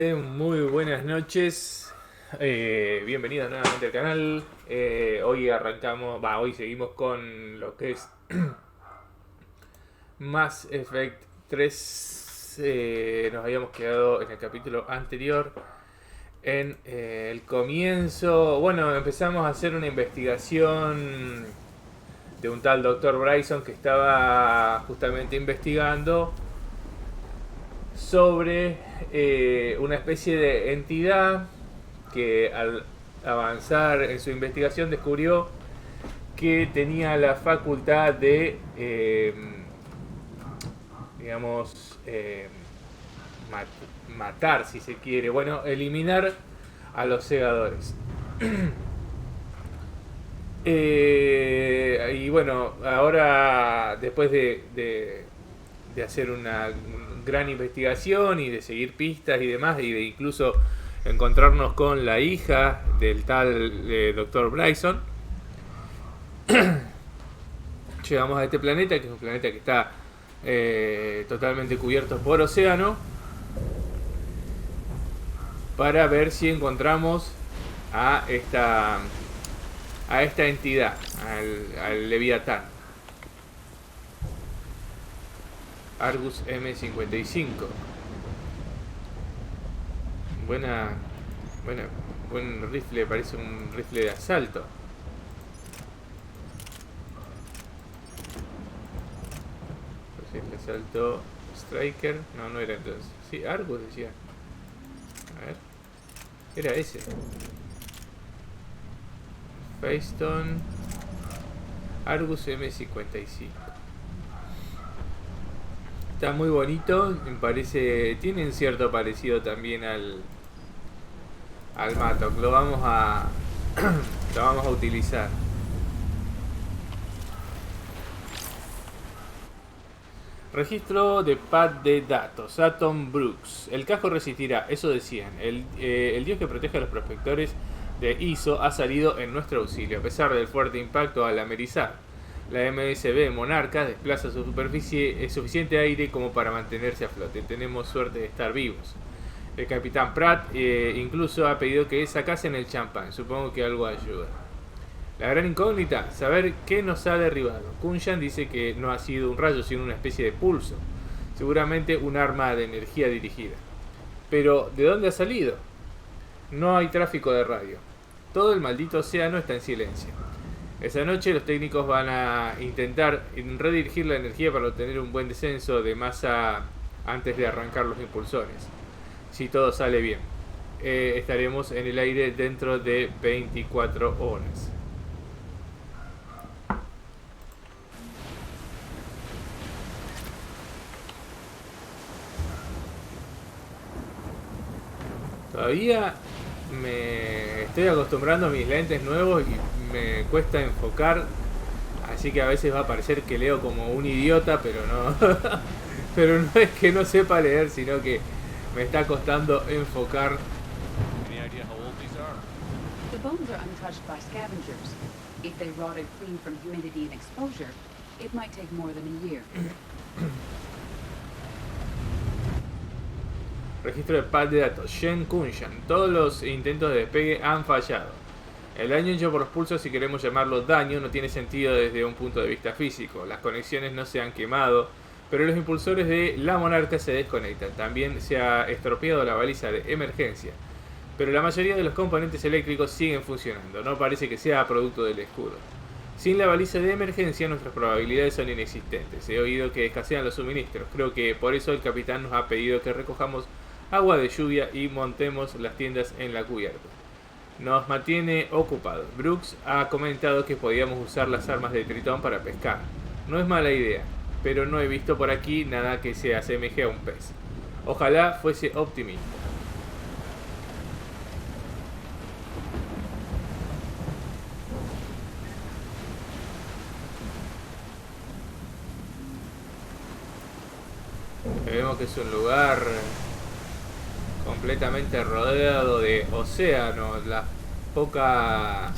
Muy buenas noches, bienvenidos nuevamente al canal. Hoy hoy seguimos con lo que es Mass Effect 3. Nos habíamos quedado en el capítulo anterior, en el comienzo. Bueno, empezamos a hacer una investigación de un tal Dr. Bryson que estaba justamente investigando sobre una especie de entidad que al avanzar en su investigación descubrió que tenía la facultad de, digamos, matar, si se quiere, bueno, eliminar a los segadores. Y bueno, ahora después de hacer una gran investigación y de seguir pistas y demás, y de incluso encontrarnos con la hija del tal Dr. Bryson, llegamos a este planeta, que es un planeta que está totalmente cubierto por océano, para ver si encontramos a esta entidad, al Leviatán. Argus M55. Buen rifle, parece un rifle de asalto. Rifle de asalto Striker. No era entonces. Sí, Argus decía. A ver. Era ese. Faceton. Argus M55. Está muy bonito, me parece. Tiene un cierto parecido también al Matok. Lo vamos a lo vamos a utilizar. Registro de pad de datos. Atom Brooks. El casco resistirá, eso decían. El dios que protege a los prospectores de ISO ha salido en nuestro auxilio, a pesar del fuerte impacto al amerizar. La MSB Monarca desplaza su superficie suficiente aire como para mantenerse a flote. Tenemos suerte de estar vivos. El capitán Pratt incluso ha pedido que sacasen el champán. Supongo que algo ayuda. La gran incógnita, saber qué nos ha derribado. Kunshan dice que no ha sido un rayo, sino una especie de pulso. Seguramente un arma de energía dirigida. Pero, ¿de dónde ha salido? No hay tráfico de radio. Todo el maldito océano está en silencio. Esa noche los técnicos van a intentar redirigir la energía para obtener un buen descenso de masa antes de arrancar los impulsores. Si todo sale bien, estaremos en el aire dentro de 24 horas. Todavía me estoy acostumbrando a mis lentes nuevos y me cuesta enfocar, así que a veces va a parecer que leo como un idiota, pero no. Pero no es que no sepa leer, sino que me está costando enfocar. The bones are untouched by scavengers. If they rotted clean from humidity and exposure, it might take more than a year. Registro de pad de datos. Shen Kunshan. Todos los intentos de despegue han fallado. El daño hecho por los pulsos, si queremos llamarlo daño, no tiene sentido desde un punto de vista físico. Las conexiones no se han quemado, pero los impulsores de la Monarca se desconectan. También se ha estropeado la baliza de emergencia, pero la mayoría de los componentes eléctricos siguen funcionando. No parece que sea producto del escudo. Sin la baliza de emergencia, nuestras probabilidades son inexistentes. He oído que escasean los suministros. Creo que por eso el capitán nos ha pedido que recojamos agua de lluvia y montemos las tiendas en la cubierta. Nos mantiene ocupados. Brooks ha comentado que podíamos usar las armas de Tritón para pescar. No es mala idea, pero no he visto por aquí nada que se asemeje a un pez. Ojalá fuese optimista. Vemos que es un lugar completamente rodeado de océano. La poca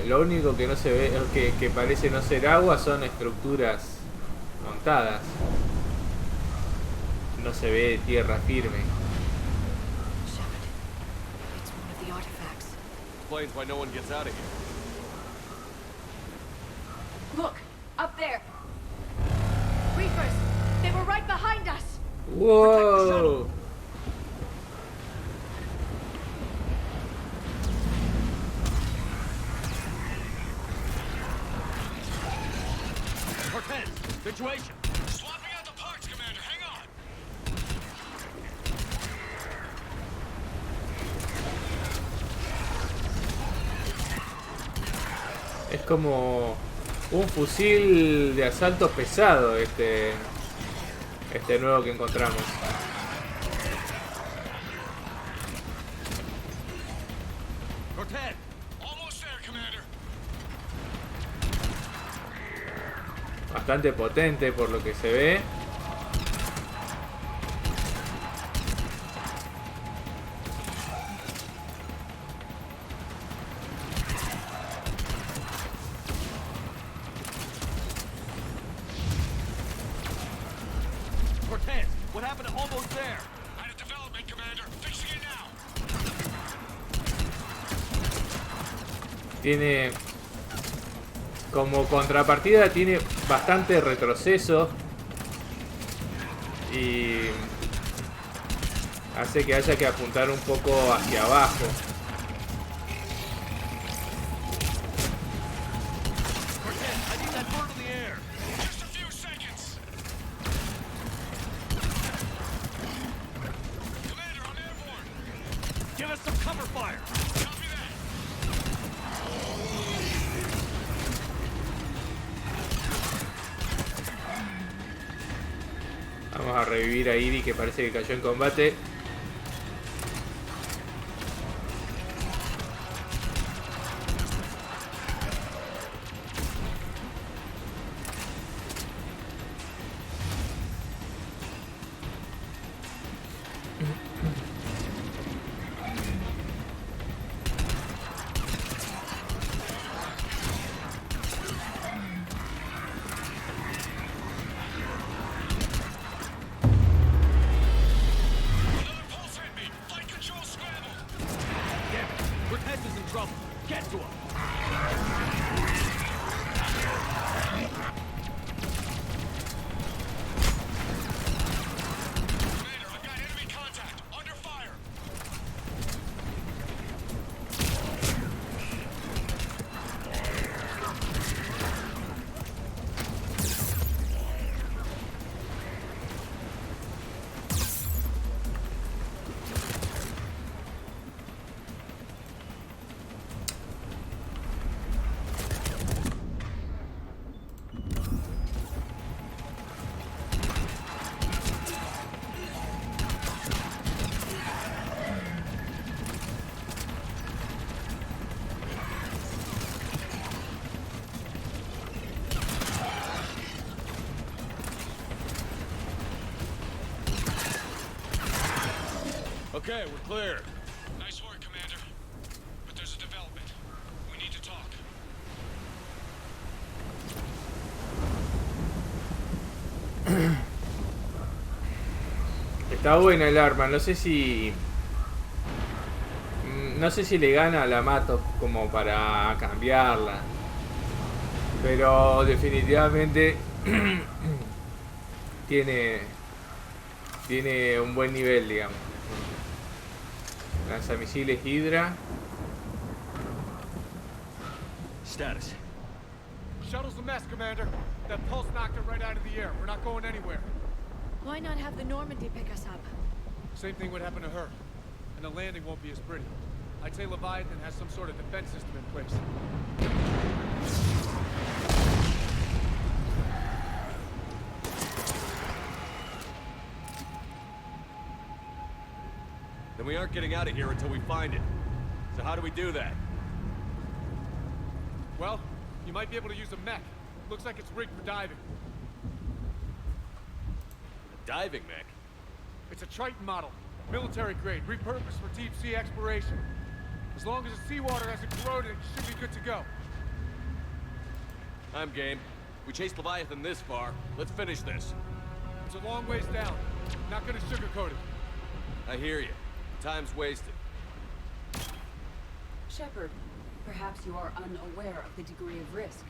lo único que no se ve, que parece no ser agua, son estructuras montadas. No se ve tierra firme. explains why no one gets out of here. Look, up there. Reapers, they were right behind us. ¡Wow! Cortez, situation. Swapping out the parts, Commander. Hang on. Es como un fusil de asalto pesado este nuevo que encontramos. Cortez, Almost there, Commander. Bastante potente por lo que se ve. Cortez, what happened to almost there? Had a development, Commander. Fixing it now. Tiene como contrapartida, tiene bastante retroceso y hace que haya que apuntar un poco hacia abajo. Cortez, I need that bird in the air. Just a few seconds. Commander, I'm airborne. Give us some cover fire. Copy that. Vamos a revivir a Iri, que parece que cayó en combate. Another pulse hit me. Flight control scrambled. Damn it, Cortez is in trouble. Get to him. Commander, I've got enemy contact. Under fire. Okay, we're clear. Nice work, Commander. But there's a development. We need to talk. Está buena el arma, no sé si... No sé si le gana a la Mato como para cambiarla. Pero definitivamente tiene un buen nivel, digamos. Lanzamisiles Hydra. Status. Shuttle's a mess, Commander. That pulse knocked it right out of the air. We're not going anywhere. Why not have the Normandy pick us up? Same thing would happen to her. And the landing won't be as pretty. I'd say Leviathan has some sort of defense system in place. Then we aren't getting out of here until we find it. So how do we do that? Well, you might be able to use a mech. Looks like it's rigged for diving. A diving mech? It's a Triton model. Military grade, repurposed for deep sea exploration. As long as the seawater hasn't corroded, it should be good to go. I'm game. We chased Leviathan this far. Let's finish this. It's a long ways down. Not gonna sugarcoat it. I hear you. Time's wasted. Shepard, perhaps you are unaware of the degree of risk.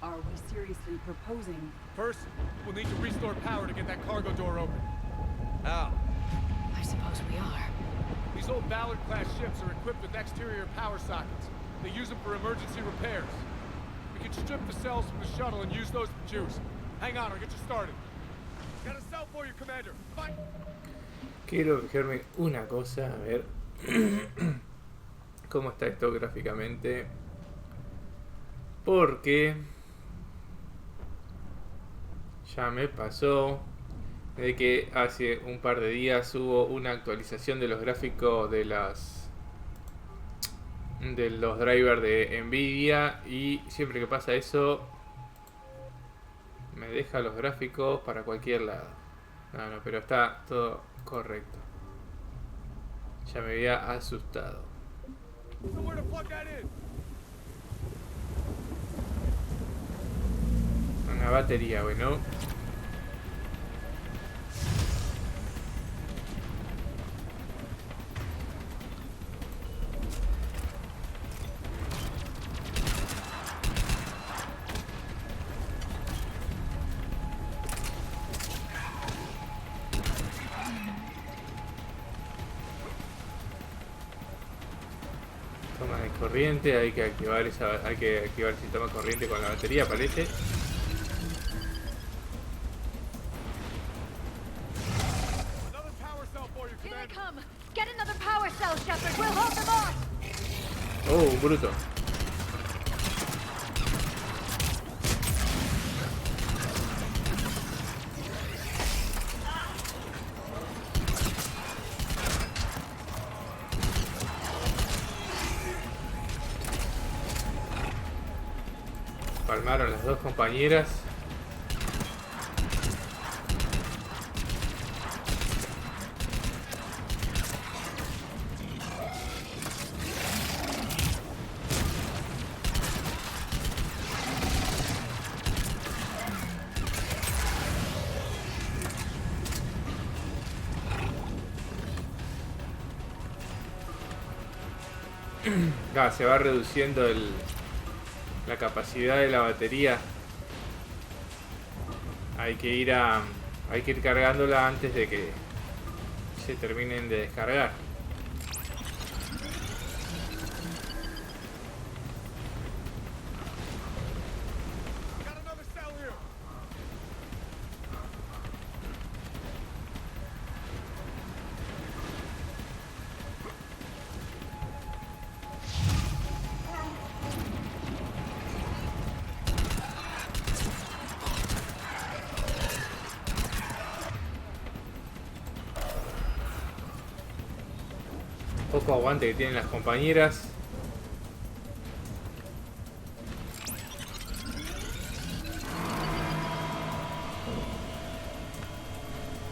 Are we seriously proposing? First, we'll need to restore power to get that cargo door open. How? I suppose we are. These old Ballard-class ships are equipped with exterior power sockets. They use them for emergency repairs. We can strip the cells from the shuttle and use those for juice. Hang on, I'll get you started. Got a cell for you, Commander. Fight! Quiero fijarme una cosa, a ver cómo está esto gráficamente. Porque ya me pasó de que hace un par de días hubo una actualización de los gráficos de los drivers de Nvidia, y siempre que pasa eso me deja los gráficos para cualquier lado. No, pero está todo correcto. Ya me había asustado. So where to plug that in? Una batería, bueno. Toma de corriente, hay que activar el sistema corriente con la batería, parece. Another power cell for you, Here they Commander. come! Get another power cell, Shepard! We'll hold them off! Oh, un bruto. Palmaron las dos compañeras. Se va reduciendo la capacidad de la batería. Hay que ir cargándola antes de que se terminen de descargar. Got another cell here. Poco aguante que tienen las compañeras.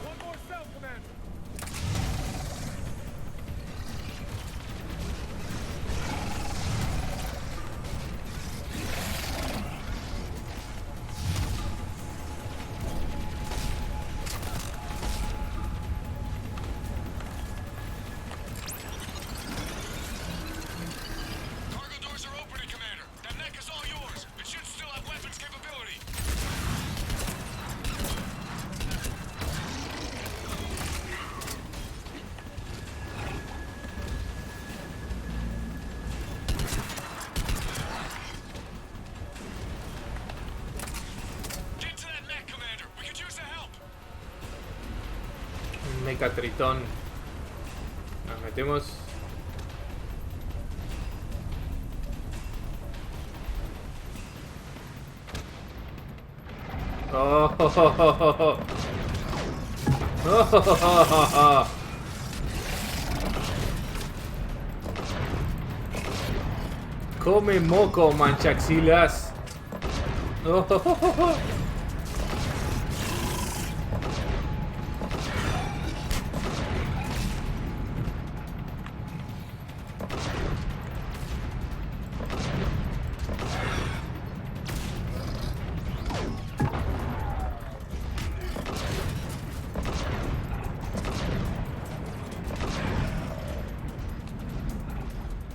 One more cell, Commander. Cargo doors are opening, Commander. That mech is all yours. It should still have weapons capability. Get to that mech, Commander. We could use the help. Un mecha tritón. Nos metemos. Oh, oh, oh, oh, oh. Oh, oh, oh, oh. Come moco, manchaxilas. Oh, oh, oh, oh.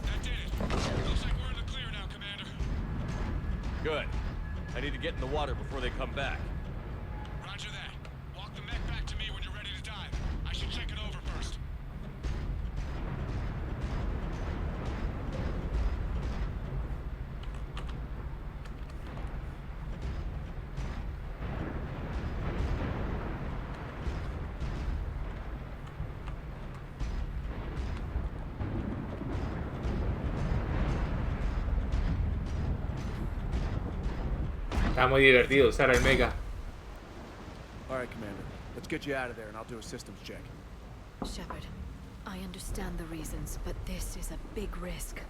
That did it. Those Good. I need to get in the water before they come back. Roger that. Walk the mech back to me when you're ready to dive. I should check it over first. Está muy divertido usar el mecha. All right, Commander. Let's get you out of there, and I'll do a systems check. Shepard, I understand the reasons, but this is a big risk.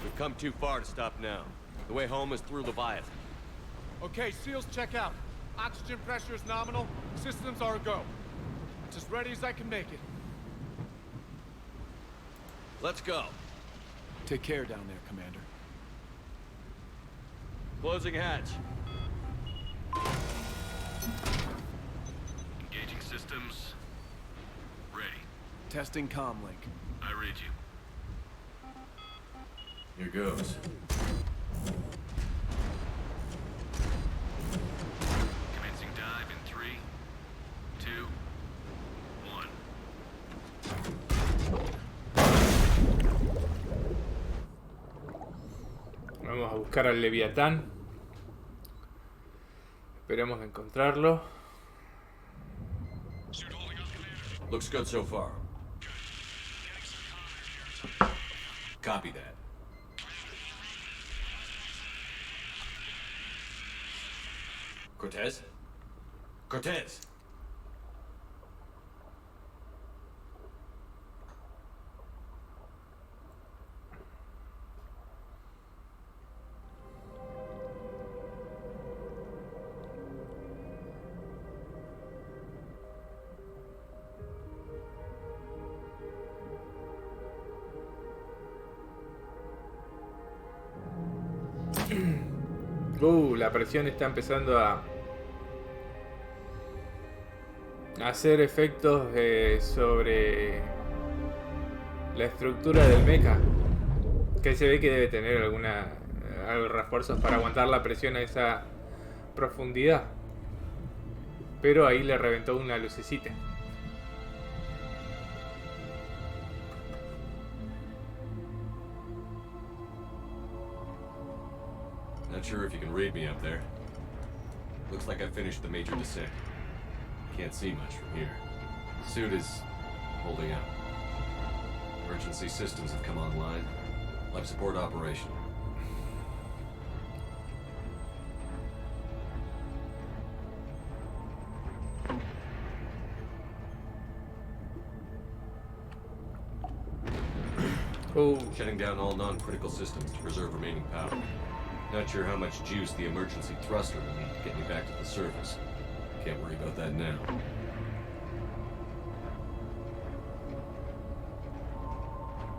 We've come too far to stop now. The way home is through Leviathan. Okay, SEALs check out. Oxygen pressure is nominal. Systems are a go. It's as ready as I can make it. Let's go. Take care down there, Commander. Closing hatch. Engaging systems. Ready. Testing comm link. I read you. Here goes. Commencing dive in 3, 2, 1. Vamos a buscar al Leviatán. Esperemos encontrarlo. Suit holding up, Commander. Looks good so far. Getting some comm here. Copy that. Cortez? Cortez! La presión está empezando a hacer efectos sobre la estructura del mecha, que se ve que debe tener algo refuerzos para aguantar la presión a esa profundidad, pero ahí le reventó una lucecita. Not sure if you can read me up there. Looks like I finished the major descent. Can't see much from here. Suit is holding up. Emergency systems have come online. Life support operational. Shutting down all non-critical systems to preserve remaining power. Not sure how much juice the emergency thruster will need to get me back to the surface. Can't worry about that now.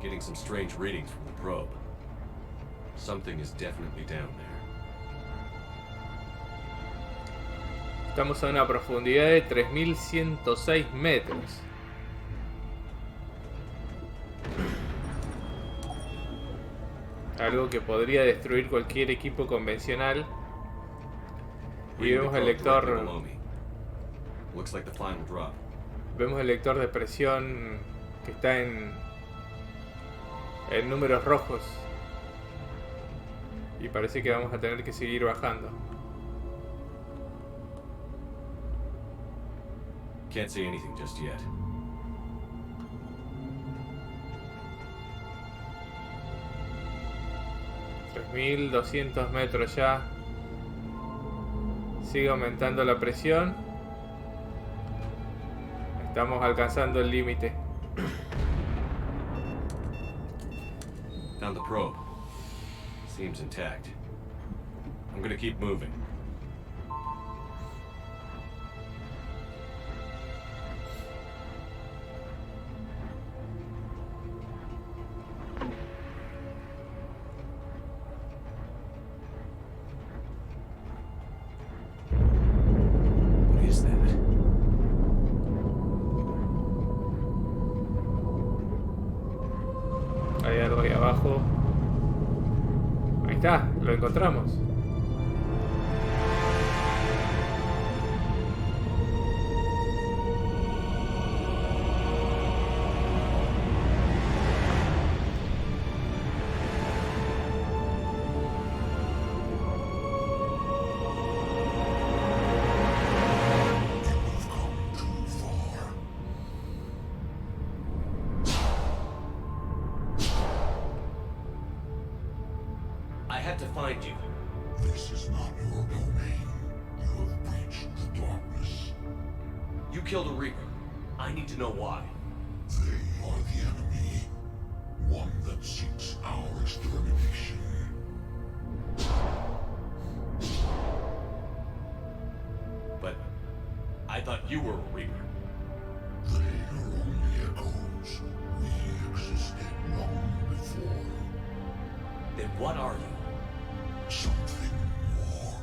Getting some strange readings from the probe. Something is definitely down there. Estamos a una profundidad de 3106 metros. Algo que podría destruir cualquier equipo convencional. Y vemos el lector. Looks like the final drop. Vemos el lector de presión que está en números rojos. Y parece que vamos a tener que seguir bajando. Can't see anything just yet. $3.200 metros ya. Sigue aumentando la presión. Estamos alcanzando el límite. Found the probe. Seems intact. I'm gonna keep moving. está, lo encontramos. I had to find you. This is not your domain. You have breached the darkness. You killed a Reaper. I need to know why. They are the enemy. One that seeks our extermination. But I thought you were a Reaper. They are only echoes. We existed long before. Then what are you? Something more.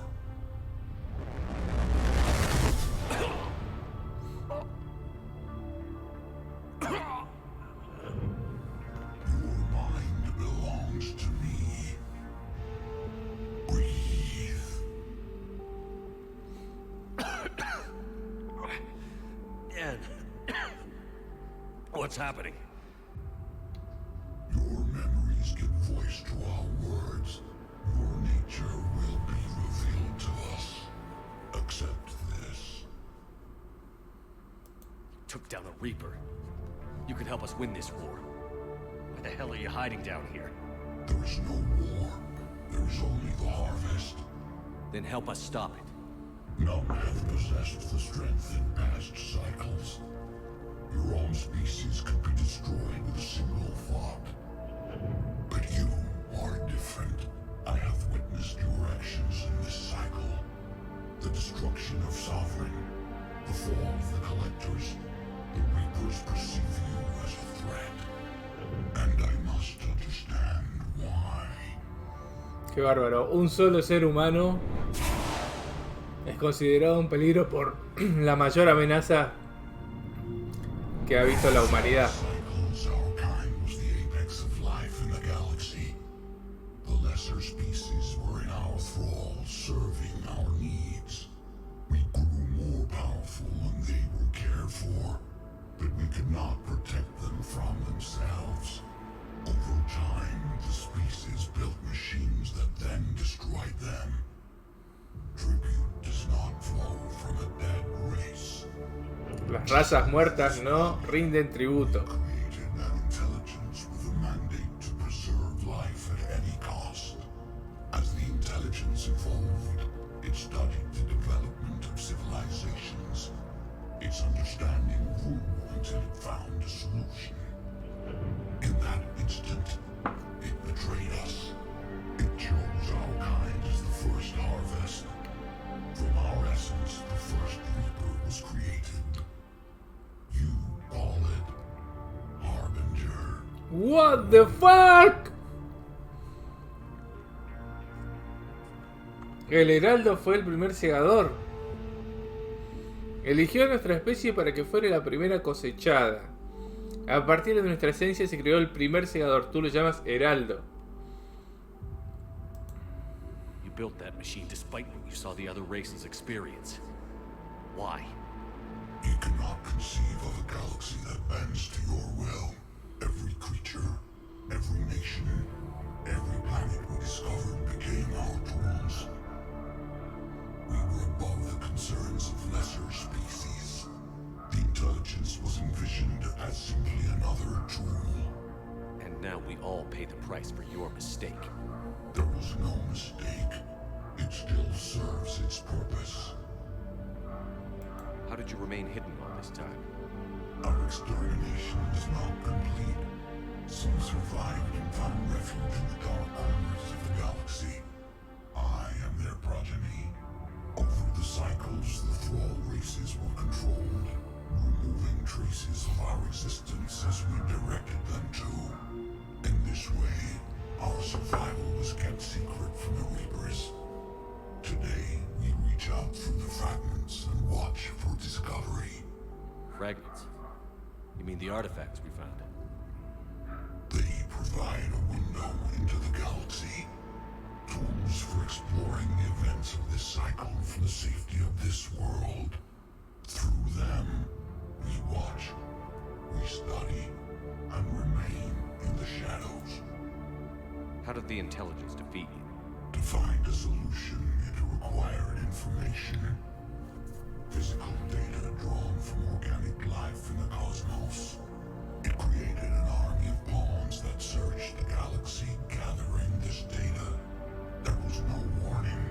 Your mind belongs to me. Breathe. Dan. What's happening? Your memories give voice to our words. Your nature will be revealed to us. Accept this. Took down a Reaper. You can help us win this war. Why the hell are you hiding down here? There is no war. There is only the harvest. Then help us stop it. None have possessed the strength in past cycles. Your own species could be destroyed with a single thought. But you are different. I have witnessed your actions in this cycle. The destruction of Sovereign, the fall of the Collectors. The Reapers perceive you as a threat. And I must understand why. Qué bárbaro. Un solo ser humano es considerado un peligro por la mayor amenaza que ha visto la humanidad. Cycles, our kind was the apex of life in the galaxy. The lesser species were in our thrall, serving our needs. We grew more powerful and they were cared for, but we could not protect them from themselves. Over time, the species built machines that then destroyed them. Tribute does not flow from a dead race. Las razas muertas no rinden tributo. Created an intelligence with a mandate to preserve life at any cost. As the intelligence evolved, it studied the development of civilizations. Its understanding grew until it found a solution. In that instant, it betrayed us. It chose our kind as the first harvest. From our essence, the first Reaper was created. You call it Harbinger. What the fuck? El Heraldo fue el primer segador. Eligió a nuestra especie para que fuera la primera cosechada. A partir de nuestra esencia se creó el primer segador. Tú lo llamas Heraldo. You built that machine despite what you saw the other races experience. Why? You cannot conceive of a galaxy that bends to your will. Every creature, every nation, every planet we discovered became our tools. We were above the concerns of lesser species. The intelligence was envisioned as simply another tool. And now we all pay the price for your mistake. There was no mistake. It still serves its purpose. How did you remain hidden all this time? Our extermination is now complete. Some survived and found refuge in the dark corners of the galaxy. I am their progeny. Over the cycles, the thrall races were controlled, removing traces of our existence as we directed them to. In this way, our survival was kept secret from the Reapers. Today, we reach out through the fragments and watch for discovery. Fragments? You mean the artifacts we found? They provide a window into the galaxy. tools for exploring the events of this cycle for the safety of this world. Through them, we watch, we study, and remain in the shadows. How did the intelligence defeat you? To find a solution, it required information. Physical data drawn from organic life in the cosmos. It created an army of pawns that searched the galaxy, gathering this data. There was no warning,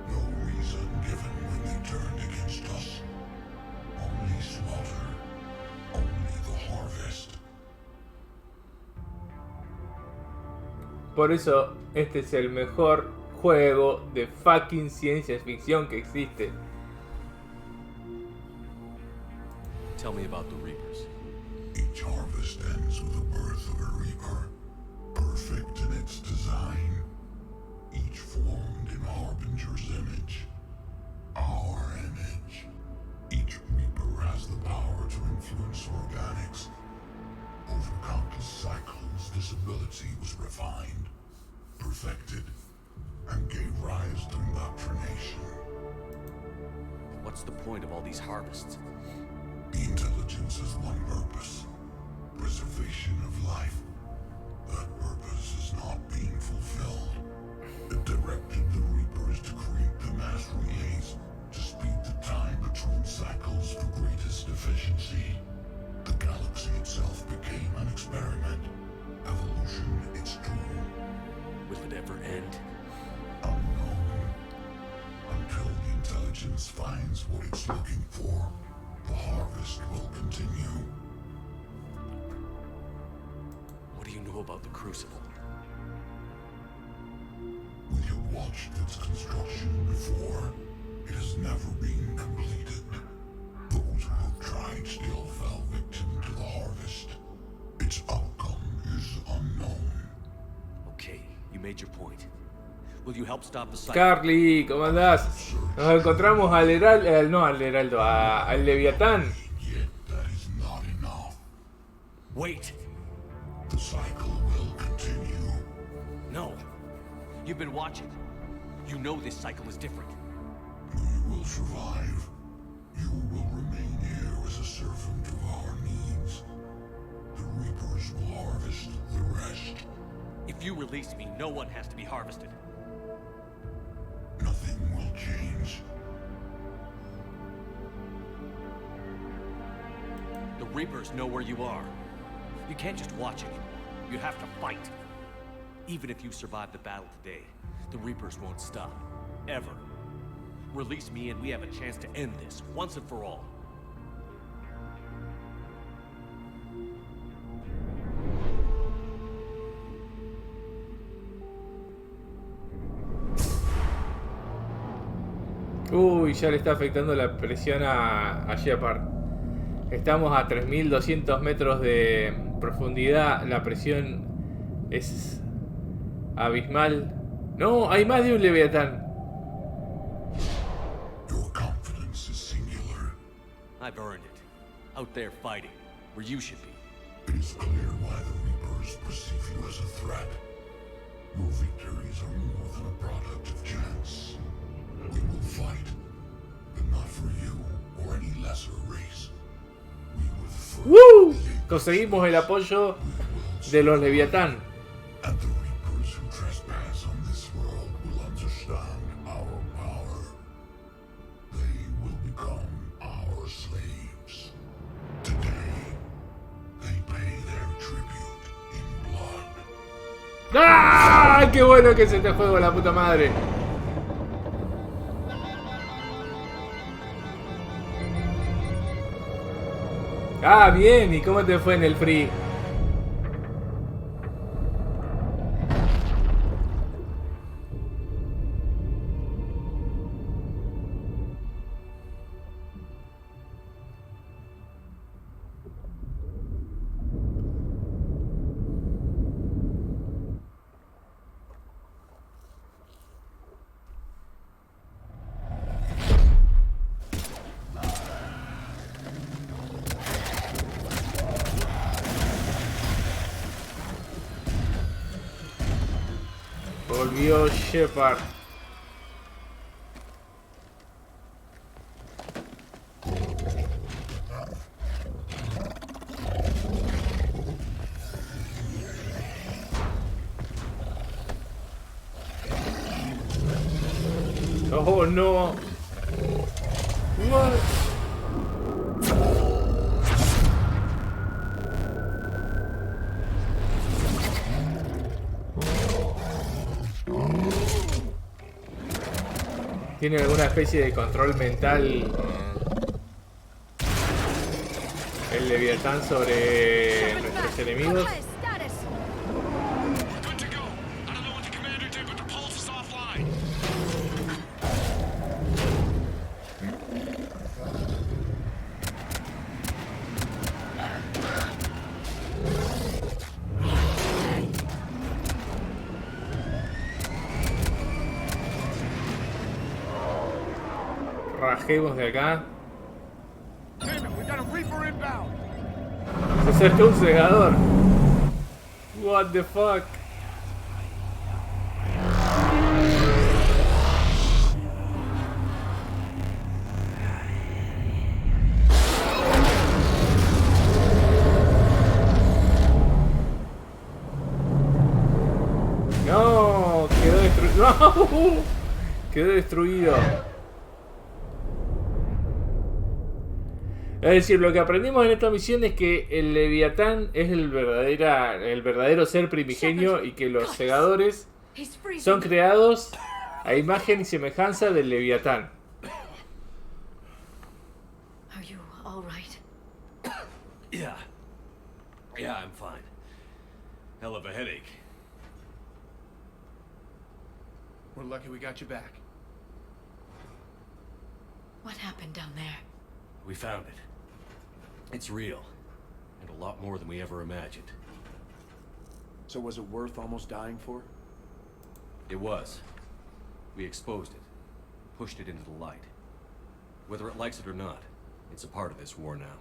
no reason given when they turned against us. Only slaughter, only the harvest. Por eso, este es el mejor juego de fucking ciencia ficción que existe. Tell me about the Reapers. Each harvest ends with the birth of a reaper, perfect in its design, each formed in Harbinger's image, our image. Each reaper has the power to influence organics. Over countless cycles, this ability was refined, perfected, and gave rise to indoctrination. What's the point of all these harvests? The intelligence has one purpose: preservation of life. That purpose is not being fulfilled. It directed the Reapers to create the mass relays to speed the time between cycles for greatest efficiency. The galaxy itself became an experiment. Evolution its tool. Will it ever end? Unknown. Until the intelligence finds what it's looking for, the harvest will continue. What do you know about the Crucible? We have watched its construction before. It has never been completed. Those who have tried still fell victim to the harvest. Its outcome is unknown. Okay, you made your point. Will you help stop the cycle? Carly, ¿cómo andás? Nos encontramos al Heraldo, no al Heraldo, al Leviatán. Yet that is not enough. Wait! The cycle will continue. No! You've been watching. You know this cycle is different. We will survive. You will remain here as a servant of our needs. The Reapers will harvest the rest. If you release me, no one has to be harvested. Nothing will change. The Reapers know where you are. You can't just watch it. You have to fight. Even if you survive the battle today, the Reapers won't stop. Ever. Release me and we have a chance to end this, once and for all. Uy, ya le está afectando la presión a Shepard. Estamos a 3200 metros de profundidad. La presión es abismal. No, hay más de un Leviatán. Your confidence is singular. I've earned it. Out there fighting, where you should be. It is clear why the Reapers perceive you as a threat. Your victories are more than a product of chance. We will fight, but not for you or any lesser race. We were the first. ¡Woo! Conseguimos el apoyo de los Leviatán. And the Reapers who trespass on this world will understand our power. They will become our slaves. Today, they pay their tribute in blood. ¡Ah! ¡Qué bueno que es este juego, la puta madre! Ah, bien, ¿y cómo te fue en el free? Volvió Shepard. Oh no. What? ¿Tiene alguna especie de control mental el Leviatán sobre nuestros enemigos? We're good to go. I don't know what the commander did, but the pulse is offline. Rajemos de acá. Damn it, we got a Reaper inbound. Se acerca un segador. What the fuck? No, quedó destruido. No, quedó destruido. Es decir, lo que aprendimos en esta misión es que el Leviatán es el verdadero ser primigenio y que los segadores son creados a imagen y semejanza del Leviatán. Are you all right? Yeah. Yeah, I'm fine. Hell of a headache. We're lucky we got you back. What happened down there? We found it. It's real. And a lot more than we ever imagined. So was it worth almost dying for? It was. We exposed it. Pushed it into the light. Whether it likes it or not, it's a part of this war now.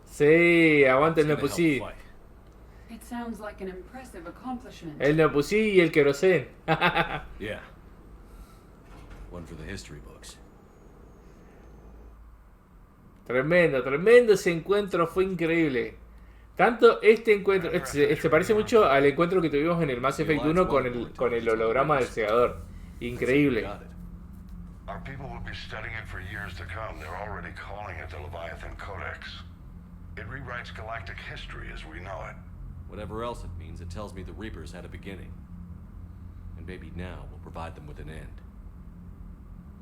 Sí, aguante el It's gonna help Nepusí. fight. It sounds like an impressive accomplishment. El Nepusí y el querosén. Yeah. One for the history books. Tremendo, tremendo ese encuentro, fue increíble. Tanto este encuentro, se parece mucho al encuentro que tuvimos en el Mass Effect 1 con el holograma del segador. Increíble. Got it. Our people will be studying it for years to come. They're already calling it the Leviathan Codex. It rewrites galactic history as we know it. Whatever else it means, it tells me the Reapers had a beginning. And maybe now we'll provide them with an end.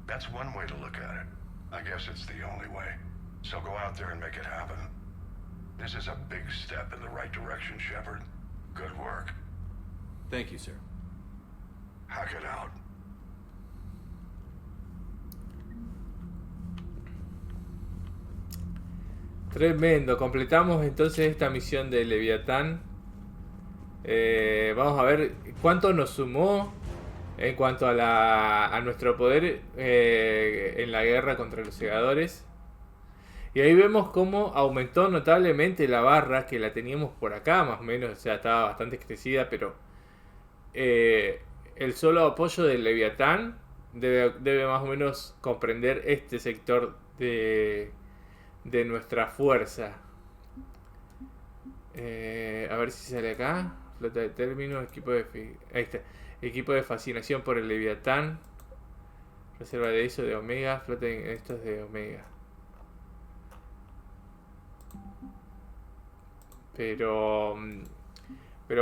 That's one way to look at it. I guess it's the only way. So go out there and make it happen. This is a big step in the right direction, Shepard. Good work. Thank you, sir. Hack it out. Tremendo, completamos entonces esta misión de Leviatán. Vamos a ver cuánto nos sumó en cuanto a nuestro poder en la guerra contra los segadores. Y ahí vemos cómo aumentó notablemente la barra, que la teníamos por acá más o menos, o sea, estaba bastante crecida, pero el solo apoyo del Leviatán debe más o menos comprender este sector de nuestra fuerza. A ver si sale acá. Flota de término, ahí está. Equipo de fascinación por el Leviatán. Reserva de eso de Omega. Flota de estos de Omega. Pero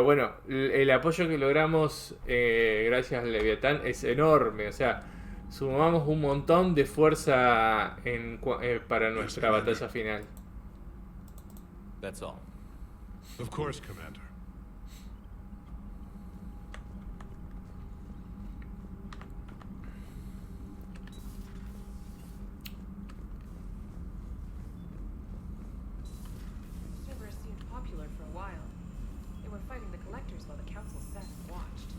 bueno, el apoyo que logramos gracias al Leviatán es enorme. O sea, sumamos un montón de fuerza para nuestra batalla final. That's all. Of course, Commander. Cerberus seemed popular for a while. They were fighting the collectors while the council sat and watched.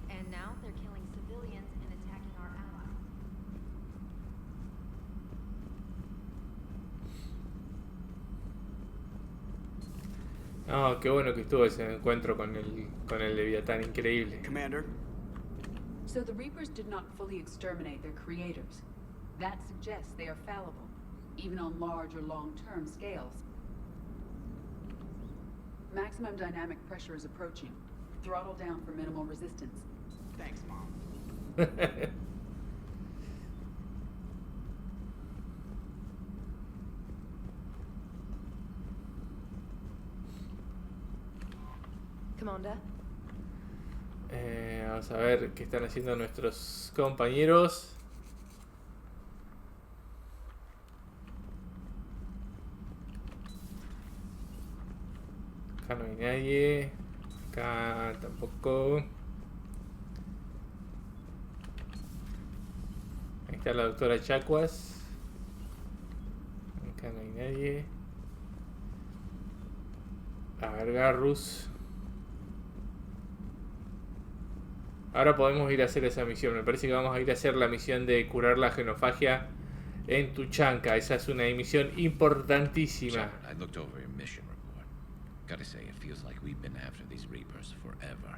And now they're killing civilians and attacking our allies. No, qué bueno que estuvo ese encuentro con el Leviatán, increíble. Commander, So the Reapers did not fully exterminate their creators. That suggests they are fallible, even on large or long-term scales. Maximum dynamic pressure is approaching. Throttle down for minimal resistance. Thanks, Mom. Commander? Vamos a ver qué están haciendo nuestros compañeros. Acá no hay nadie. Acá tampoco. Ahí está la doctora Chacuas. Acá no hay nadie. A ver, Garrus. Ahora podemos ir a hacer esa misión. Me parece que vamos a ir a hacer la misión de curar la genofagia en Tuchanka. Esa es una misión importantísima. Shepard, I looked over your mission report. Gotta say, it feels like we've been after these Reapers forever.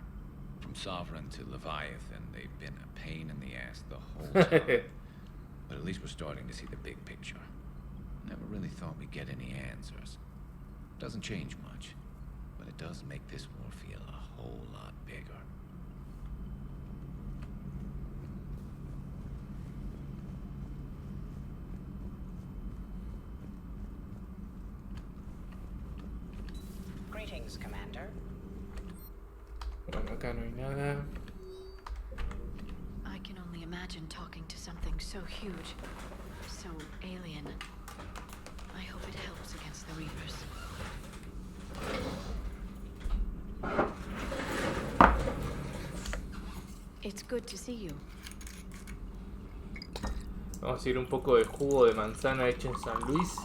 From Sovereign to Leviathan, they've been a pain in the ass the whole time. But at least we're starting to see the big picture. Never really thought we'd get any answers. Doesn't change much, but it does make this war feel a whole lot bigger. Greetings, Commander. Bueno, acá no hay nada. I can only imagine talking to something so huge, so alien. I hope it helps against the Reapers. It's good to see you. Vamos a ir un poco de jugo de manzana hecho en San Luis.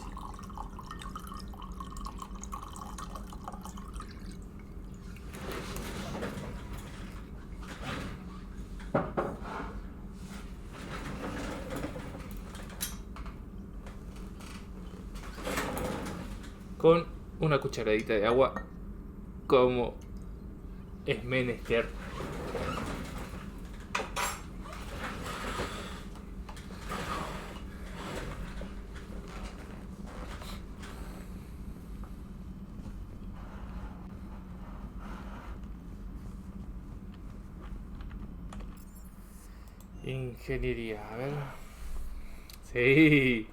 Con una cucharadita de agua, como es menester. Ingeniería, a ver. Sí.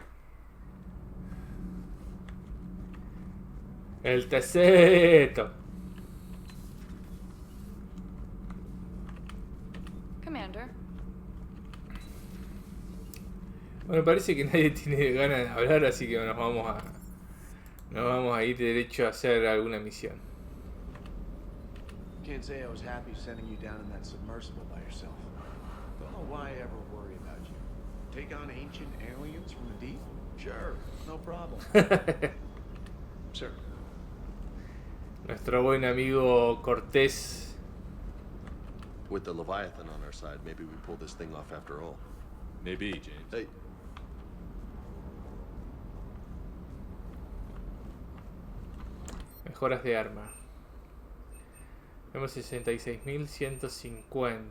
El teceto. Commander? Bueno, parece que nadie tiene ganas de hablar, así que nos vamos a ir derecho a hacer alguna misión. Can't say I was happy sending you down in that submersible by yourself. Don't know why I ever worry about you. Take on ancient aliens from the deep? Sure, no problem. Sir. Nuestro buen amigo Cortés. With the Leviathan on our side, maybe we pull this thing off after all. Maybe, James. Hey. Mejoras de arma. Tenemos 66.150.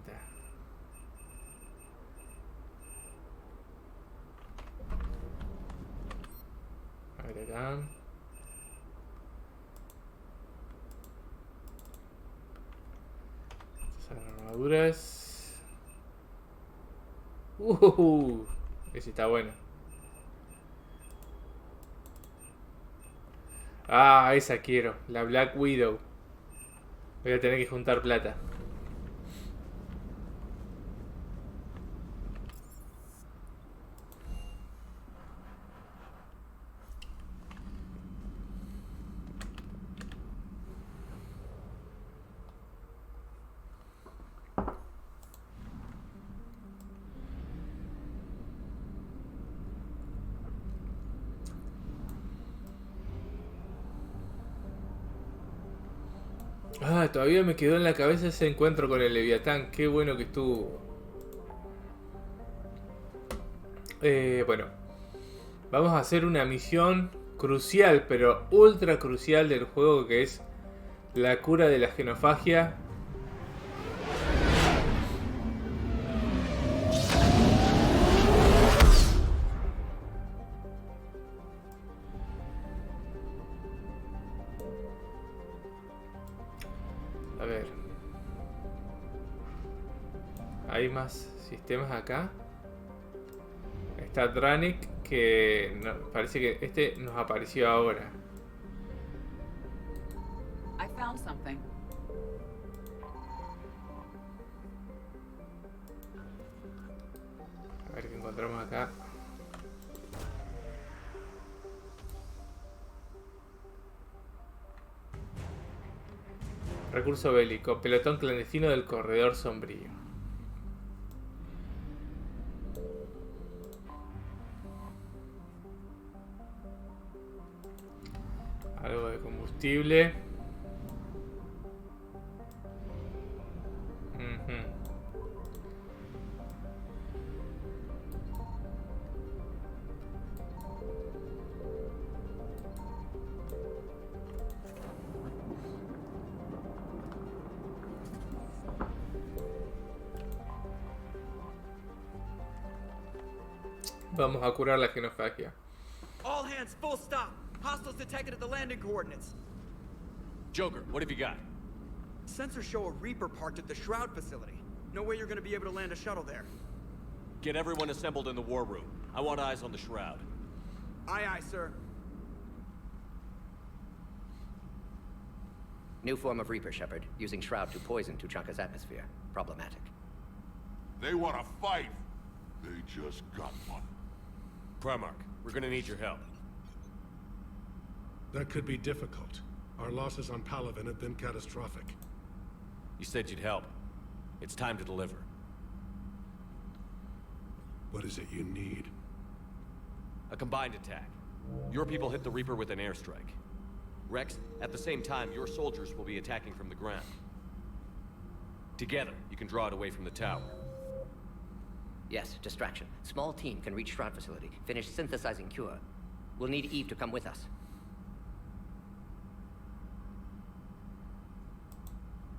A ver acá. Estas armaduras. Ese está bueno. Ah, esa quiero. La Black Widow. Voy a tener que juntar plata. Ah, todavía me quedó en la cabeza ese encuentro con el Leviatán. Qué bueno que estuvo. Bueno. Vamos a hacer una misión crucial, pero ultra crucial del juego, que es la cura de la genofagia. A ver. Hay más sistemas acá. Está Dranik, que no, parece que este nos apareció ahora. I found something. A ver qué encontramos acá. Recurso bélico. Pelotón clandestino del corredor sombrío. Algo de combustible. Vamos a curar la genofagia. All hands, full stop. Hostiles detected at the landing coordinates. Joker, what have you got? Sensors show a Reaper parked at the Shroud facility. No way you're gonna be able to land a shuttle there. Get everyone assembled in the war room. I want eyes on the Shroud. Aye, aye, sir. New form of Reaper, Shepard, using Shroud to poison Tuchanka's atmosphere. Problematic. They want to fight. They just got one. Primarch, we're gonna need your help. That could be difficult. Our losses on Palaven have been catastrophic. You said you'd help. It's time to deliver. What is it you need? A combined attack. Your people hit the Reaper with an airstrike. Rex, at the same time, your soldiers will be attacking from the ground. Together, you can draw it away from the tower. Yes, distraction. Small team can reach Shroud facility. Finish synthesizing cure. We'll need Eve to come with us.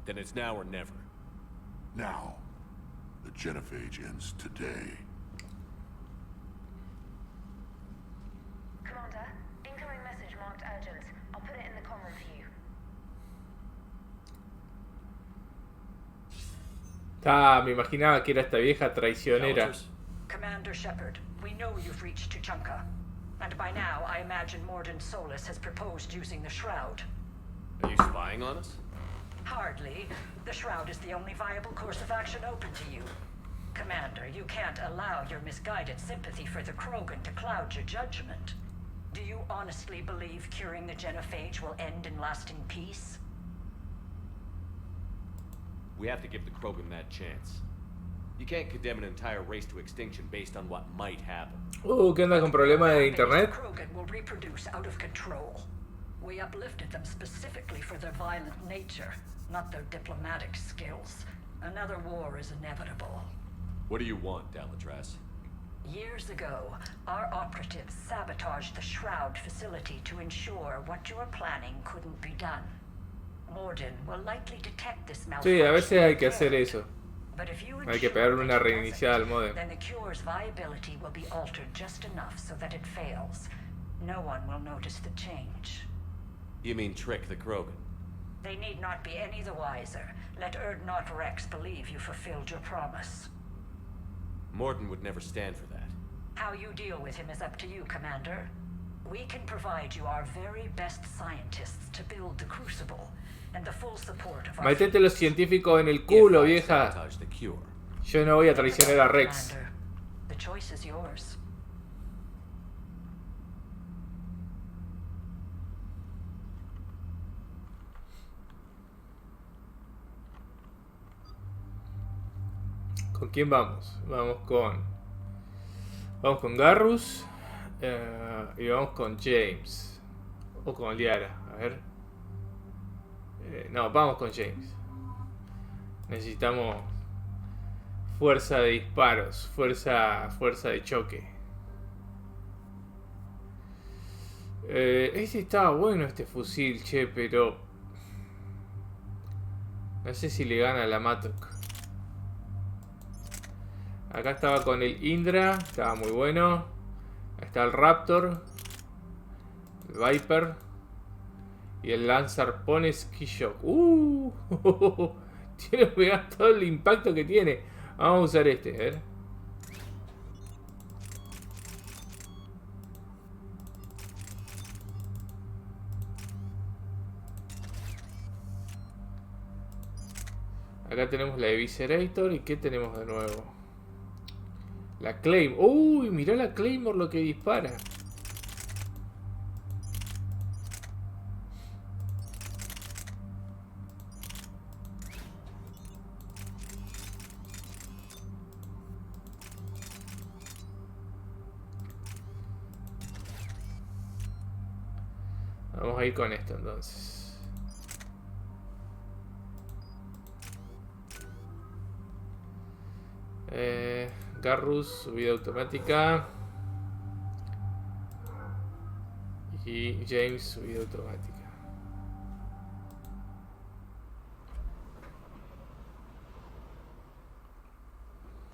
Then it's now or never. Now. The genophage ends today. Commander, incoming message marked urgent. I'll put it in the comm room for you. Me imaginaba que era esta vieja traicionera. Commander Shepard, we know you've reached Tuchanka. And by now, I imagine Morden Solus has proposed using the Shroud. Are you spying on us? Hardly. The Shroud is the only viable course of action open to you. Commander, you can't allow your misguided sympathy for the Krogan to cloud your judgment. Do you honestly believe curing the genophage will end in lasting peace? We have to give the Krogan that chance. You can't condemn an entire race to extinction based on what might happen. ¿Qué anda con problema de internet? The Krogan will reproduce out of control. We uplifted them specifically for their violent nature, not their diplomatic skills. Another war is inevitable. What do you want, Dalatras? Years ago, our operatives sabotaged the Shroud facility to ensure what you were planning couldn't be done. Morden will likely detect this malfunction. Sí, a veces hay que hacer eso. But if you Hay que pegarle una reiniciada al modem. then the cure's viability will be altered just enough so that it fails. No one will notice the change. You mean trick the Krogan? They need not be any the wiser. Let Erdnot Rex believe you fulfilled your promise. Morden would never stand for that. How you deal with him is up to you, Commander. We can provide you our very best scientists to build the Crucible, and the full support of our... Métete los científicos en el culo, vieja. Yo no voy a traicionar a Rex. Commander, the choice is yours. ¿Con quién vamos? Vamos con Garrus y vamos con James o con Liara. A ver. No, vamos con James. Necesitamos fuerza de disparos, fuerza de choque. Este estaba bueno, este fusil, che, pero no sé si le gana a la Matok. Acá estaba con el Indra, estaba muy bueno. Ahí está el Raptor, el Viper. Y el lanzarpones Keyshot. Tiene que ver todo el impacto que tiene. Vamos a usar este, a ver. Acá tenemos la Eviscerator. ¿Y qué tenemos de nuevo? La Claymore. Uy, mirá la Claymore lo que dispara. Vamos a ir con esto entonces. Garrus, subida automática. Y James, subida automática.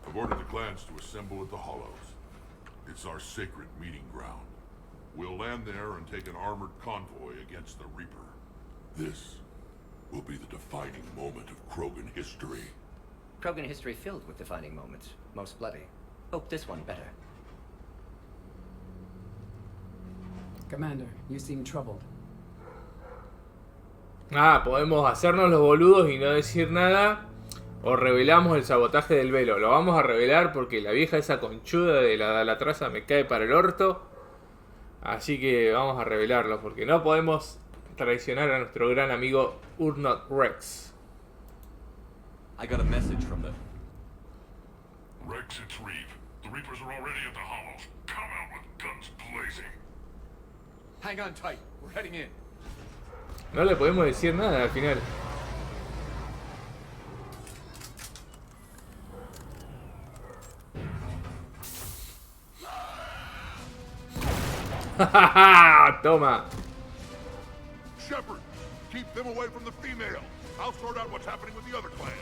I've ordered the clans to assemble at the Hollows. It's our sacred meeting ground. We'll land there and take an armored convoy against the Reaper. This will be the defining moment of Krogan history. Krogan history filled with defining moments. Most bloody. Hope this one better. Commander, you seem troubled. Podemos hacernos los boludos y no decir nada. O revelamos el sabotaje del velo. Lo vamos a revelar porque la vieja esa conchuda de la traza me cae para el orto. Así que vamos a revelarlo porque no podemos traicionar a nuestro gran amigo Urnot Rex. I got a message from them. Rex, it's Reeve. The Reapers are already at the Hollows. Come out with guns blazing. Hang on tight. We're heading in. No le podemos decir nada al final. Toma. Shepard, keep them away from the female. I'll sort out what's happening with the other clans.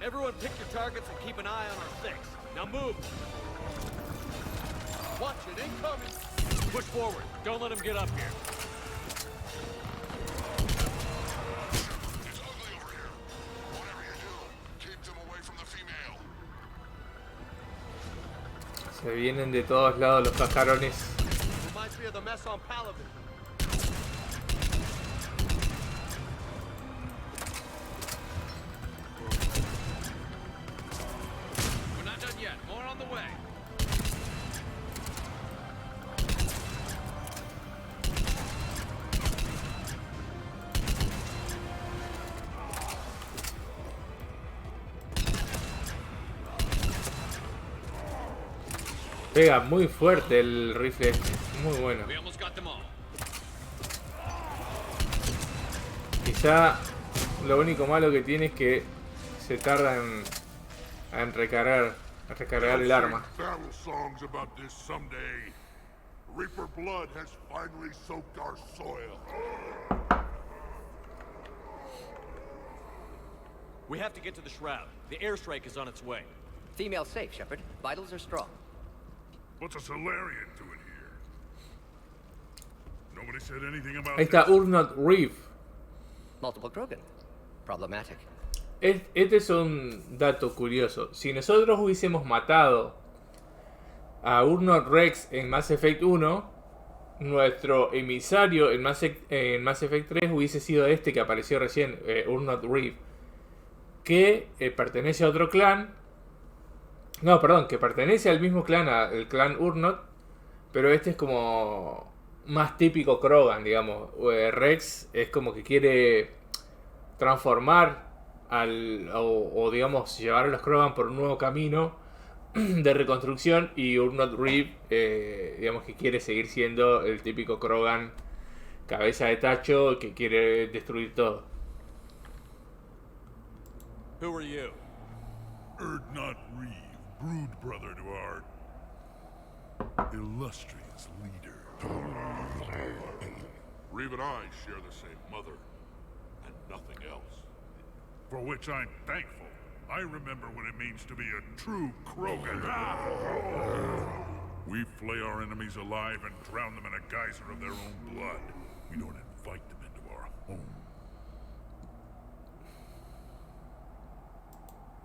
Everyone pick your targets and keep an eye on our six. Now move. Watch it, incoming. Push forward. Don't let them get up here. It's ugly over here. Whatever you do, keep them away from the female. Se vienen de todos lados los cascarones. Reminds me of the mess on Paladin. We're not done yet. More on the way. Pega muy fuerte el rifle este. Muy bueno. Quizá lo único malo que tiene es que se tarda en recargar el arma. Battle songs about this someday. Reaper blood has finally soaked our soil. We have to get to the shroud. The airstrike is on its way. Female safe, Shepard. Vitals are strong. What's a Solarian doing here? Nobody said anything about Ahí está Urnot Reeve. Multiple Krogan. Problematic. Este es un dato curioso. Si nosotros hubiésemos matado a Urnot Rex en Mass Effect 1, nuestro emisario en Mass Effect 3 hubiese sido este que apareció recién, Urnot Reeve, que pertenece a otro clan. No, perdón, que pertenece al mismo clan, al clan Urnot, pero este es como más típico Krogan, digamos. Rex es como que quiere transformar o digamos llevar a los Krogan por un nuevo camino de reconstrucción, y Urnot Reeve digamos que quiere seguir siendo el típico Krogan cabeza de tacho que quiere destruir todo. Who are you? Urnot Reeve, brood brother to our illustrious leader. Reeve and I share the same mother, and nothing else. For which I'm thankful. I remember what it means to be a true Krogan. We flay our enemies alive and drown them in a geyser of their own blood. We don't invite them into our home.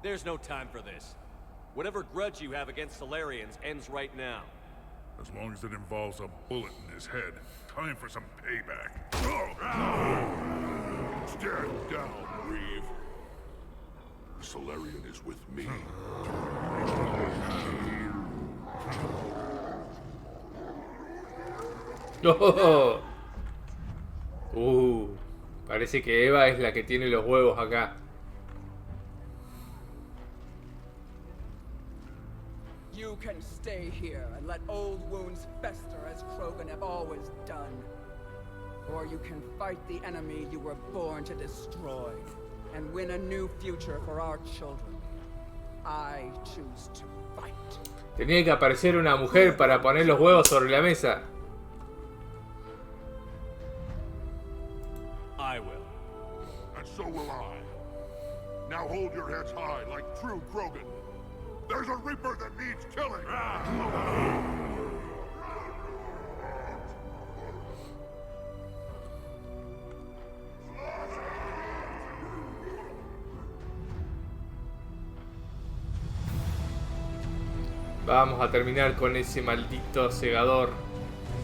There's no time for this. Whatever grudge you have against Solarians ends right now. As long as it involves a bullet in his head. Time for some payback. Stand down, Reeve. The Solarian is with me. Oh. Parece que Eva es la que tiene los huevos acá. You can stay here and let old wounds fester as Krogan have always done. Or you can fight the enemy you were born to destroy and win a new future for our children. I choose to fight. Tenía que aparecer una mujer para poner los huevos sobre la mesa. I will. And so will I. Now hold your heads high like true Krogan. There's a Reaper that needs killing! Vamos a terminar con ese maldito segador.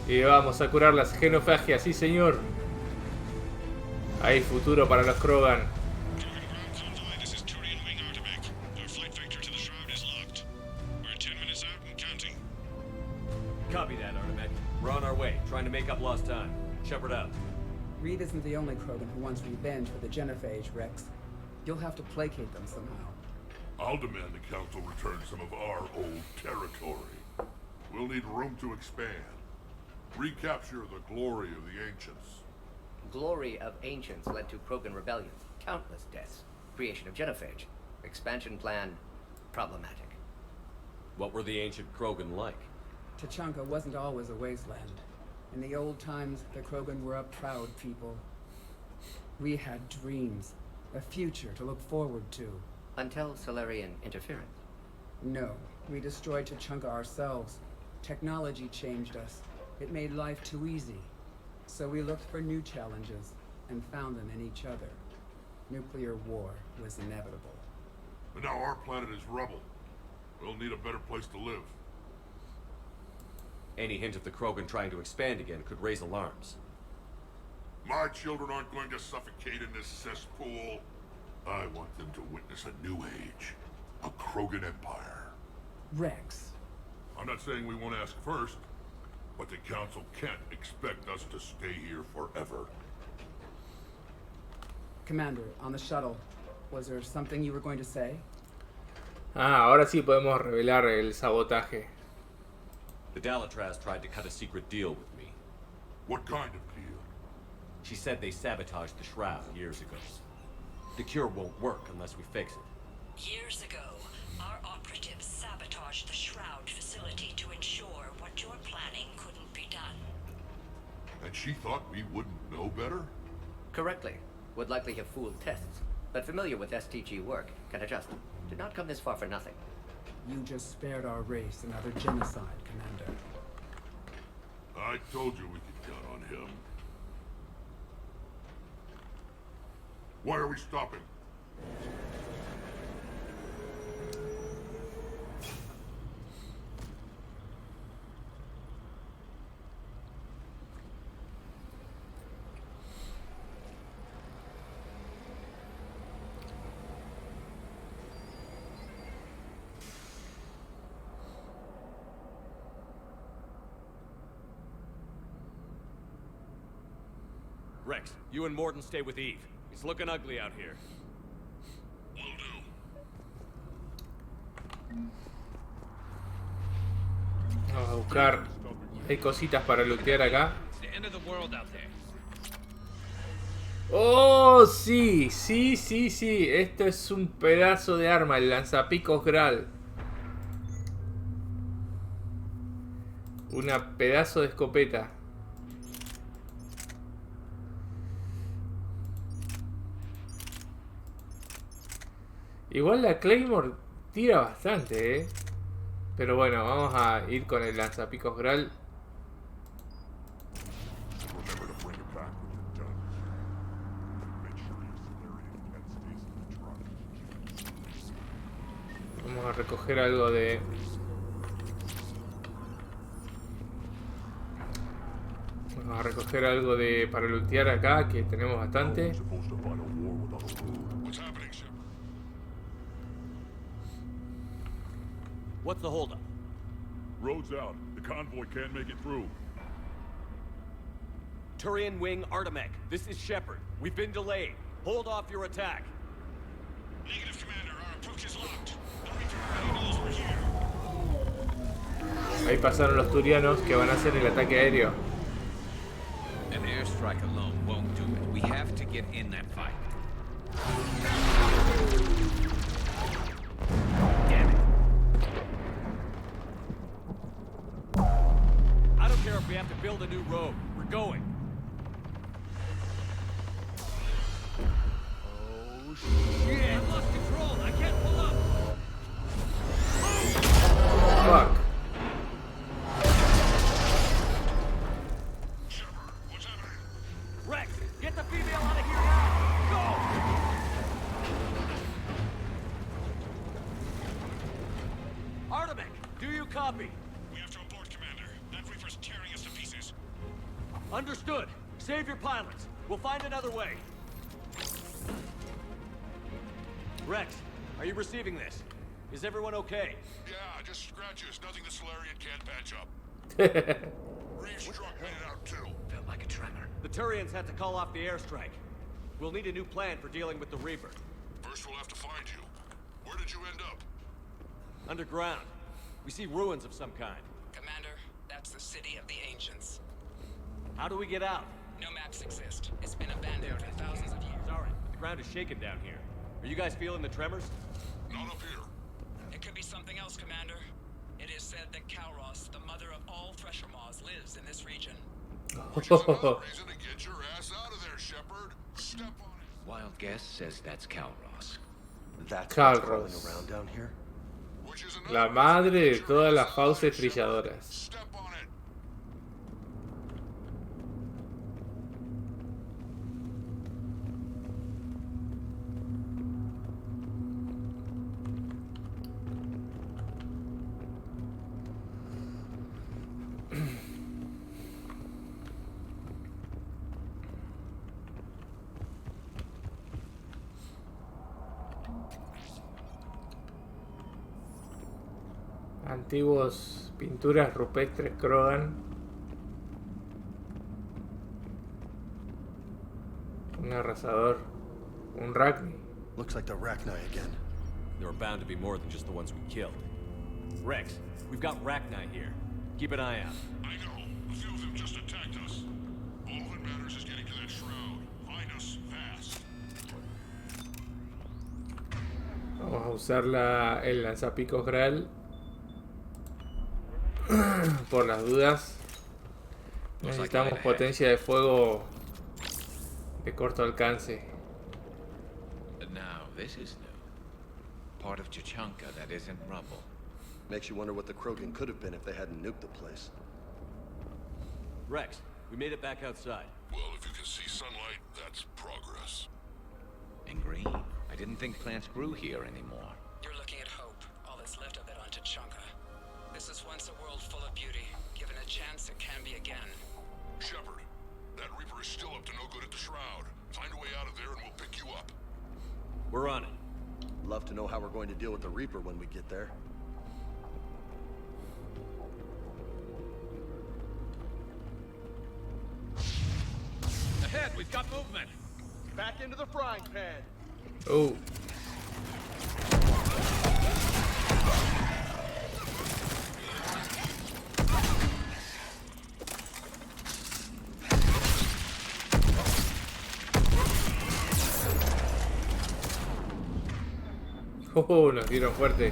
Y vamos a curar las genofagias, sí señor. Hay futuro para los Krogan. Copy that, Artemec. We're on our way, trying to make up lost time. Shepard out. Reed isn't the only Krogan who wants revenge for the Genophage, Rex. You'll have to placate them somehow. I'll demand the Council return some of our old territory. We'll need room to expand. Recapture the glory of the Ancients. Glory of Ancients led to Krogan rebellions, countless deaths, creation of Genophage. Expansion plan, problematic. What were the ancient Krogan like? Tachanka wasn't always a wasteland. In the old times, the Krogan were a proud people. We had dreams, a future to look forward to. Until Solarian interference? No, we destroyed Tachanka ourselves. Technology changed us. It made life too easy. So we looked for new challenges, and found them in each other. Nuclear war was inevitable. But now our planet is rubble. We'll need a better place to live. Any hint of the Krogan trying to expand again could raise alarms. My children aren't going to suffocate in this cesspool. I want them to witness a new age. A Krogan empire. Rex. I'm not saying we won't ask first, but the Council can't expect us to stay here forever. Commander, on the shuttle, was there something you were going to say? Ahora sí podemos revelar el sabotaje. The Dalatraz tried to cut a secret deal with me. What kind of deal? She said they sabotaged the Shroud years ago. The cure won't work unless we fix it. Years ago, our operatives sabotaged the Shroud facility to ensure what you're planning couldn't be done. And she thought we wouldn't know better? Correctly. Would likely have fooled tests, but familiar with STG work, can adjust. Did not come this far for nothing. You just spared our race another genocide, Commander. I told you we could count on him. Why are we stopping? Rex, you and Morton stay with Eve. It's looking ugly out here. Vamos a buscar. Hay cositas para lootear acá. Oh, sí, sí, sí, sí. Esto es un pedazo de arma, el lanzapicos Graal. Una pedazo de escopeta. Igual la Claymore tira bastante, Pero bueno, vamos a ir con el lanzapicos Graal. Vamos a recoger algo de... Vamos a recoger algo de... para lootear acá, que tenemos bastante. What's the holdup? Road's out. The convoy can't make it through. Turian Wing Artemec, this is Shepard. We've been delayed. Hold off your attack. Negative, Commander. Our approach is locked. The Reaper already knows we're here. Ahí pasaron los turianos que van a hacer el ataque aéreo. An airstrike alone won't do it. We have to get in that fight. Damn it. I don't care if we have to build a new road. We're going. Oh, shit. I lost control. I can't pull up. Fuck. Rex, get the female out of here now! Go! Artemec, do you copy? We have to abort, Commander. That Reaper's tearing us to pieces. Understood. Save your pilots. We'll find another way. Rex, are you receiving this? Is everyone okay? Yeah, just scratches. Nothing the Solarian can't patch up. Reeves struck headed out too. Felt like a tremor. The Turians had to call off the airstrike. We'll need a new plan for dealing with the Reaper. First we'll have to find you. Where did you end up? Underground. We see ruins of some kind. Commander, that's the city of the ancients. How do we get out? No maps exist. It's been abandoned for thousands of years. Sorry, but the ground is shaking down here. Are you guys feeling the tremors? Not up here. It could be something else, Commander. It is said that Kalros, the mother of all Thresher Maws, lives in this region. Which is another reason to get your ass out of there, Shepard. Step on it. Wild guess says that's Kalros. That's Kalros. what's crawling around down here. Which is another La madre de todas las fauces trilladoras. Step on it. Antiguos pinturas rupestres Krogan. Un arrasador. Un Ragni. Looks like the Rachni again. There are bound to be more than just the ones we killed. Rex, we've got Rachni here. Keep an eye out. I know. A few of them just attacked us. All that matters is getting to that shroud. Find us fast. Vamos a usar el lanzapicos Graal. Por las dudas. Necesitamos potencia de fuego de corto alcance. Now, this is new. Part of Chichanka that isn't rubble. Makes you wonder what the Krogan could have been if they hadn't nuked the place. Rex, we made it back outside. Well, if you can see sunlight, that's progress. And green. I didn't think plants grew here anymore. You're looking at hope, all that's left of it on Tachanka. This is once a world full of beauty. Given a chance, it can be again. Shepard, that Reaper is still up to no good at the shroud. Find a way out of there and we'll pick you up. We're on it. Love to know how we're going to deal with the Reaper when we get there. Ahead, we've got movement. Back into the frying pan. Oh. Nos dieron fuerte.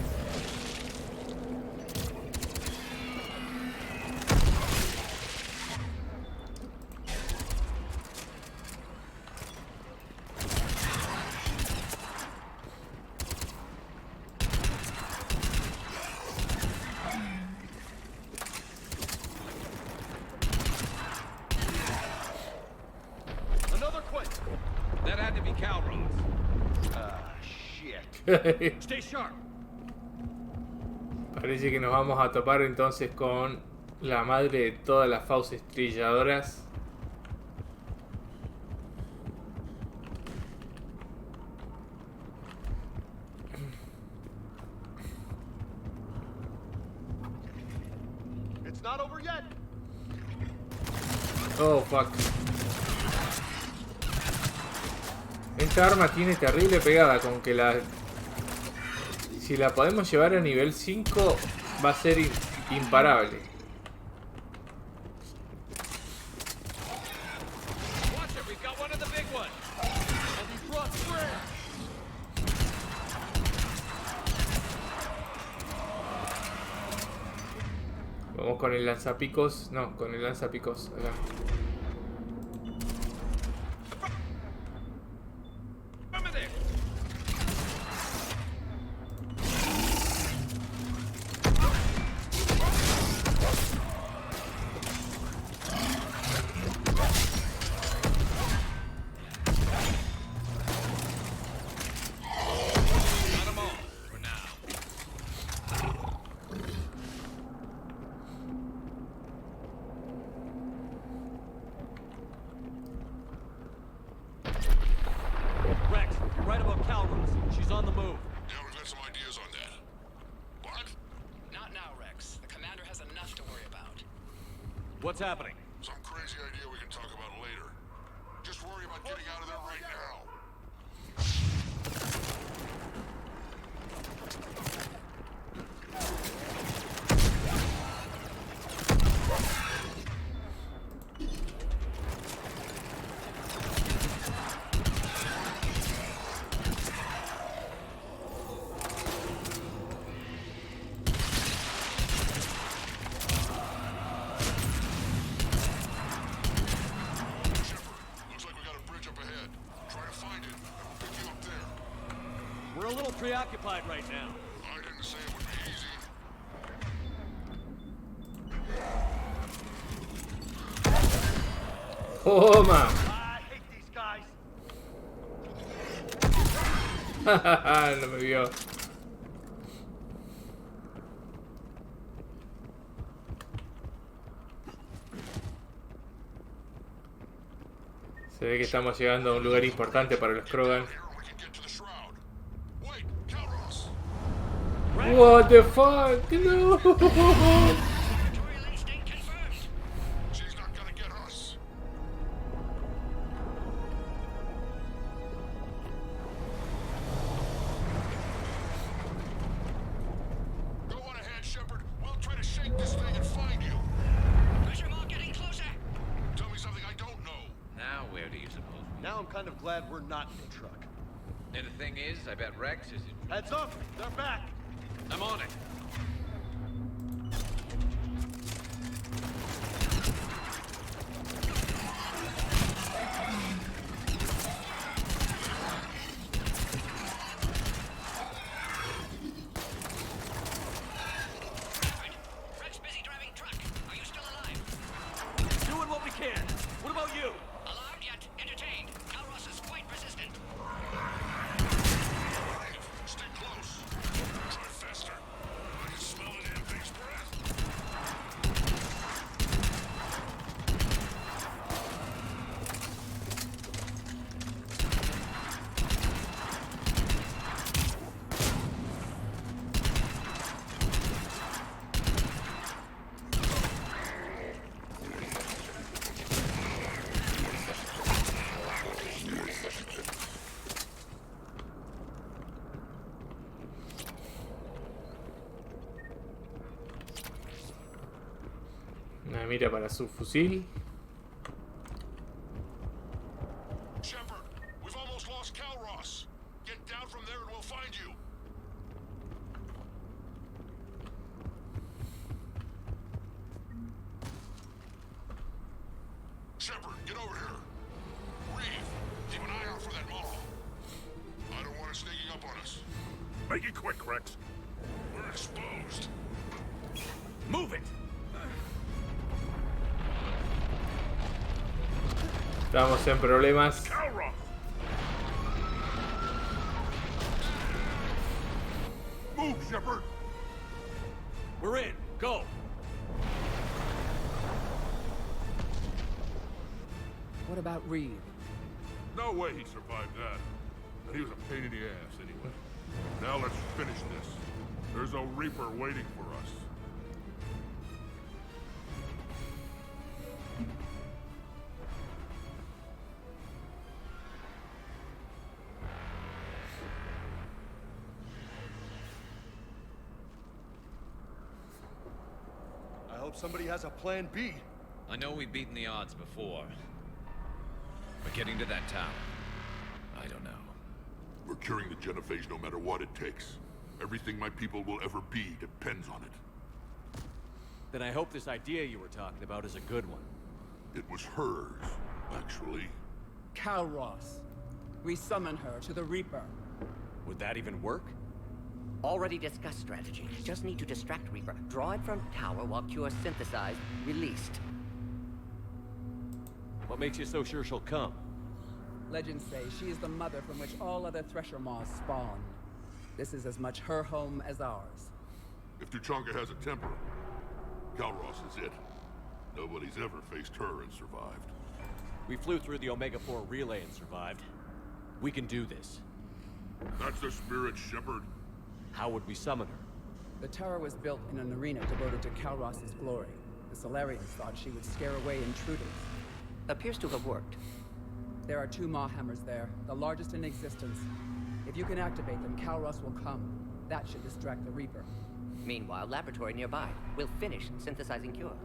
Stay sharp. Parece que nos vamos a topar entonces con la madre de todas las fauces trilladoras. It's not over yet. Oh, fuck. Esta arma tiene terrible pegada, con que la... Si la podemos llevar a nivel 5, va a ser imparable. Watch it, we've got one of the big ones. And he brought friends. Vamos con el lanzapicos. No, con el lanzapicos. Acá. Rex, you're right about Calros. She's on the move. Yeah, we've got some ideas on that. What? Not now, Rex. The commander has enough to worry about. What's happening? Some crazy idea we can talk about later. Just worry about getting out of there right now. We're a little preoccupied right now. I didn't say it would be easy. Toma. I hate these guys. No me vio. Se ve que estamos llegando a un lugar importante para los Krogan. What the fuck? No. She's not gonna get us. Go on ahead, Shepard. We'll try to shake this thing and find you. Pressure mark getting closer. Tell me something I don't know. Now where do you suppose? Now I'm kind of glad we're not in the truck. And the thing is, I bet Rex is... Heads up! They're back! I'm on it. Rex busy driving truck. Are you still alive? Doing what we can. What about you? Alarmed yet? Entertained. Calros is quite resistant. Stay close. Try faster. I can smell the damn thing's breath. Una mira para su fusil. Shepard, we've almost lost Calros. Get down from there and we'll find you. Shepard, get over here. Reeve, keep an eye out for that model. I don't want it sneaking up on us. Make it quick, Rex. We're exposed. Move it! Estamos en problemas. We're in. Go. What about Reed? No way he survived that. And he was a pain in the ass anyway. Now let's finish this. There's a Reaper waiting for us. I hope somebody has a plan B. I know we've beaten the odds before. But getting to that tower, I don't know. We're curing the genophage no matter what it takes. Everything my people will ever be depends on it. Then I hope this idea you were talking about is a good one. It was hers, actually. Calros. We summon her to the Reaper. Would that even work? Already discussed strategy. Just need to distract Reaper. Draw it from tower while Cure synthesized, released. What makes you so sure she'll come? Legends say she is the mother from which all other Thresher Maws spawn. This is as much her home as ours. If Tuchanka has a temper, Calros is it. Nobody's ever faced her and survived. We flew through the Omega-4 relay and survived. We can do this. That's the spirit, Shepard. How would we summon her? The tower was built in an arena devoted to Calros' glory. The Solarians thought she would scare away intruders. Appears to have worked. There are 2 Maw hammers there, the largest in existence. If you can activate them, Calros will come. That should distract the Reaper. Meanwhile, laboratory nearby. We'll finish synthesizing Cure.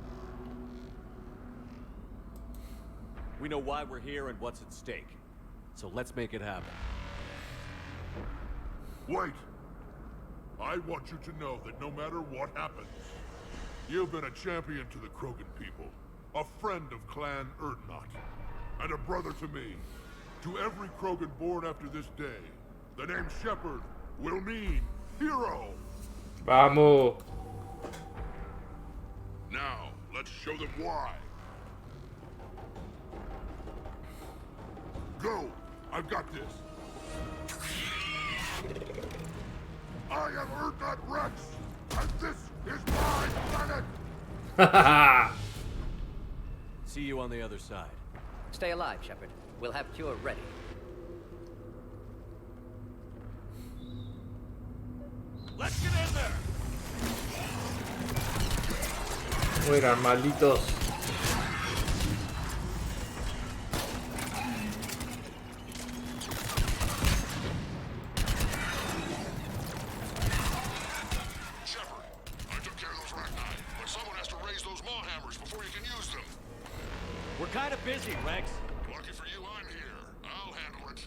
We know why we're here and what's at stake. So let's make it happen. Wait! I want you to know that no matter what happens, you've been a champion to the Krogan people, a friend of Clan Erdnot, and a brother to me. To every Krogan born after this day, the name Shepard will mean hero! Vamos! Now, let's show them why. Go! I've got this! I am Erdnot Rex, and this is my planet! See you on the other side. Stay alive, Shepard. We'll have Cure ready. Let's get in there! Mueran, malditos. We're kind of busy, Rex. Lucky for you, I'm here. I'll handle it.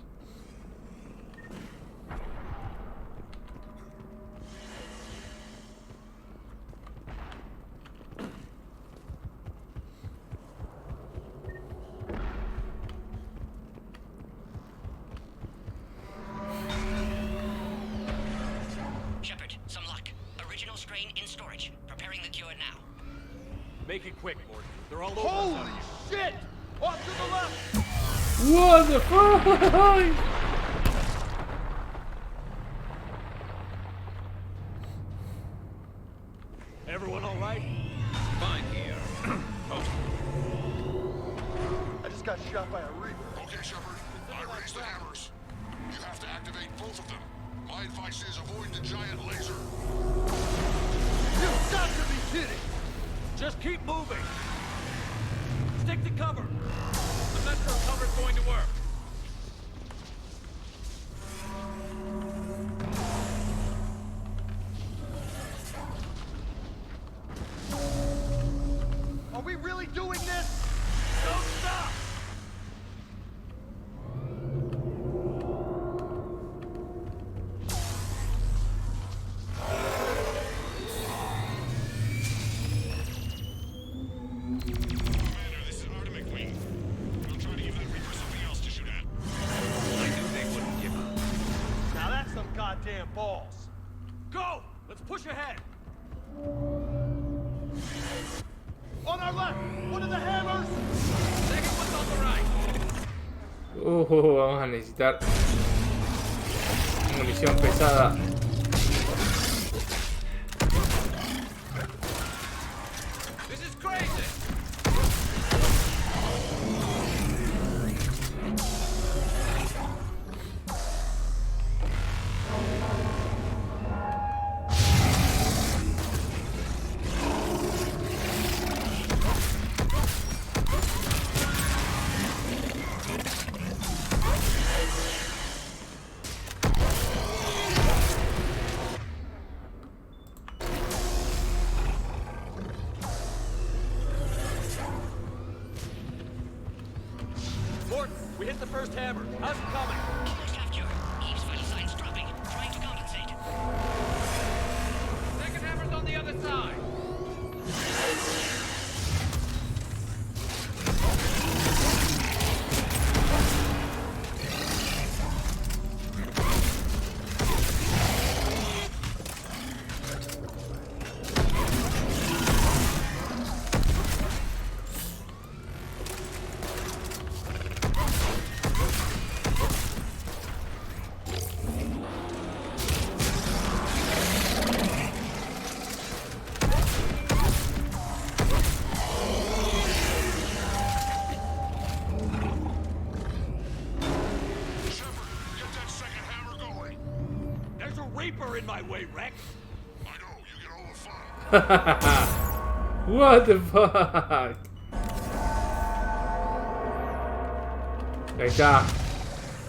Shepard, some luck. Original strain in storage. Preparing the Cure now. Make it quick, Morton. They're all over Holy shit! Off to the left! What the fuck? Everyone all right? Fine here. I just got shot by a Reaper. Okay, Shepard. I raised the hammers. You have to activate both of them. My advice is avoid the giant laser. You've got to be kidding! Just keep moving. Stick to cover. I'm not sure cover's going to work. Are we really doing this? Don't stop! Goddamn balls. Go! Let's push ahead! On our left! One of the hammers! Second one's on the right! Vamos a necesitar munición pesada. We hit the first hammer. How's it coming? Almost half cure. Eve's vital signs dropping. Trying to compensate. Second hammer's on the other side. In my way, Rex. I know, you get all the fun. What the fuck? Ahí está.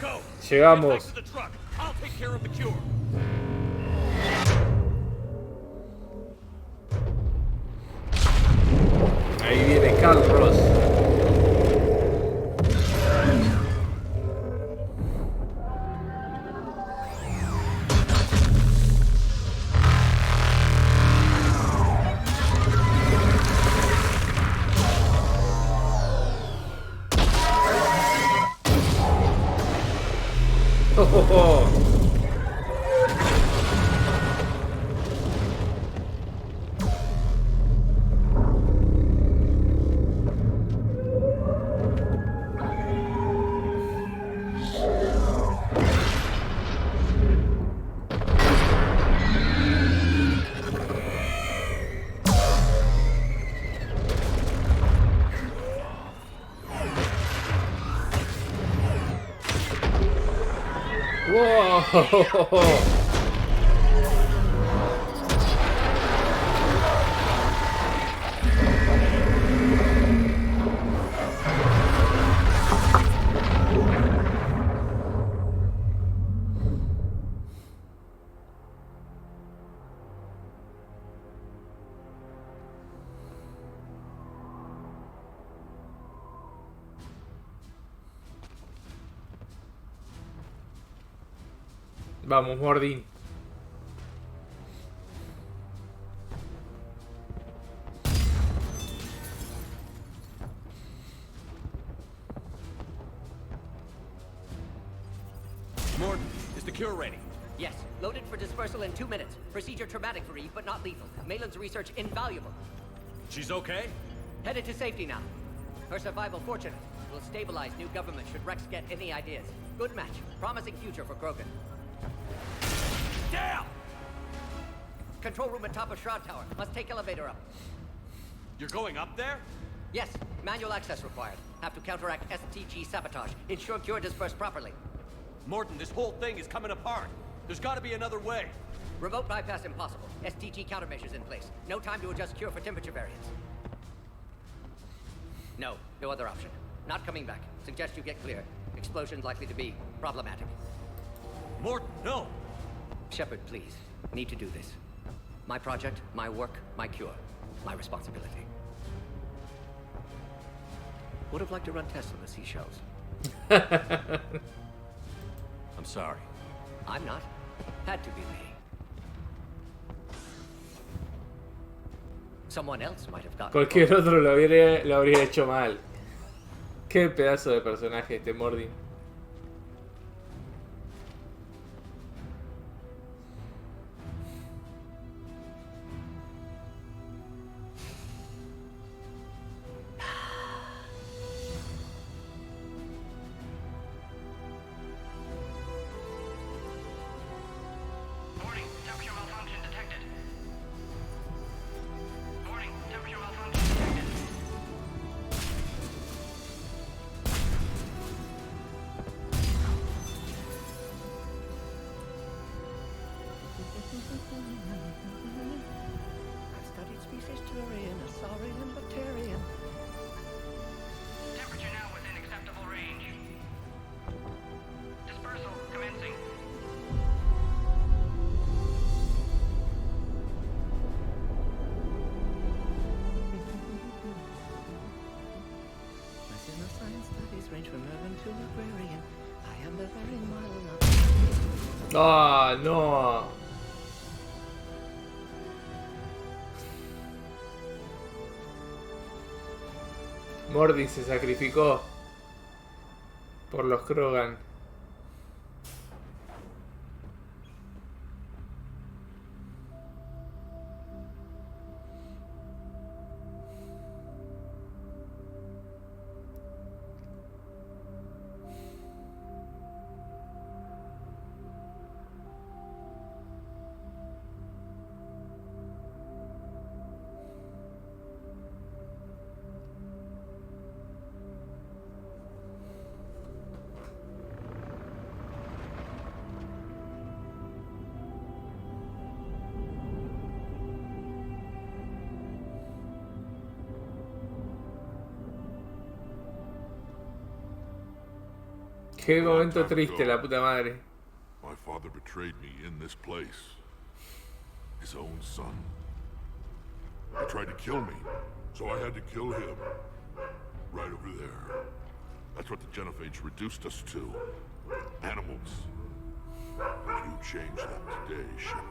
Go. Llegamos. Get back to the truck. I'll take care of the cure. Ahí viene Carl Ross. Whoa! Vamos, Mordin. Morton, is the cure ready? Yes, loaded for dispersal in 2 minutes. Procedure traumatic for Eve, but not lethal. Malin's research invaluable. She's okay? Headed to safety now. Her survival fortunate. Will stabilize new government should Rex get any ideas. Good match. Promising future for Krogan. Down! Control room at top of Shroud Tower. Must take elevator up. You're going up there? Yes, manual access required. Have to counteract STG sabotage. Ensure cure dispersed properly. Morton, this whole thing is coming apart. There's got to be another way. Remote bypass impossible. STG countermeasures in place. No time to adjust cure for temperature variance. No other option. Not coming back. Suggest you get clear. Explosion's likely to be problematic. Morton, no! Shepard, please. Need to do this. My project, my work, my cure. My responsibility. Would have liked to run tests on the seashells. I'm sorry. I'm not. Had to be me. Someone else might have gotten Cualquier otro lo habría hecho mal. Qué pedazo de personaje este Mordin. Warning, temperature malfunction detected. Warning, temperature malfunction detected. I've studied species Turian, a saurian, bacterian. Temperature now within acceptable range. Dispersal commencing. Science studies range from urban to agrarian. ¡Ah, no! Mordi se sacrificó por los Krogan. Qué momento triste, la puta madre. My father betrayed me in this place. His own son. He tried to kill me, so I had to kill him. Right over there. That's what the Genophage reduced us to. Animals. But you changed that today, Shepard.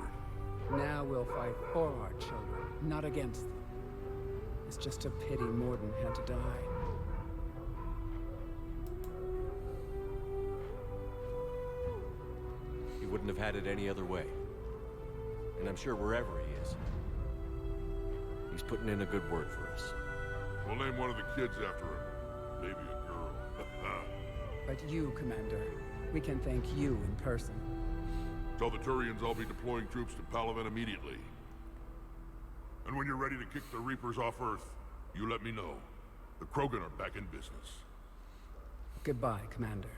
Now we'll fight for our children, not against them. It's just a pity Morden had to die. He wouldn't have had it any other way. And I'm sure wherever he is, he's putting in a good word for us. We'll name one of the kids after him. Maybe a girl. But you, Commander, we can thank you in person. Tell the Turians I'll be deploying troops to Palaven immediately. And when you're ready to kick the Reapers off Earth, you let me know. The Krogan are back in business. Goodbye, Commander.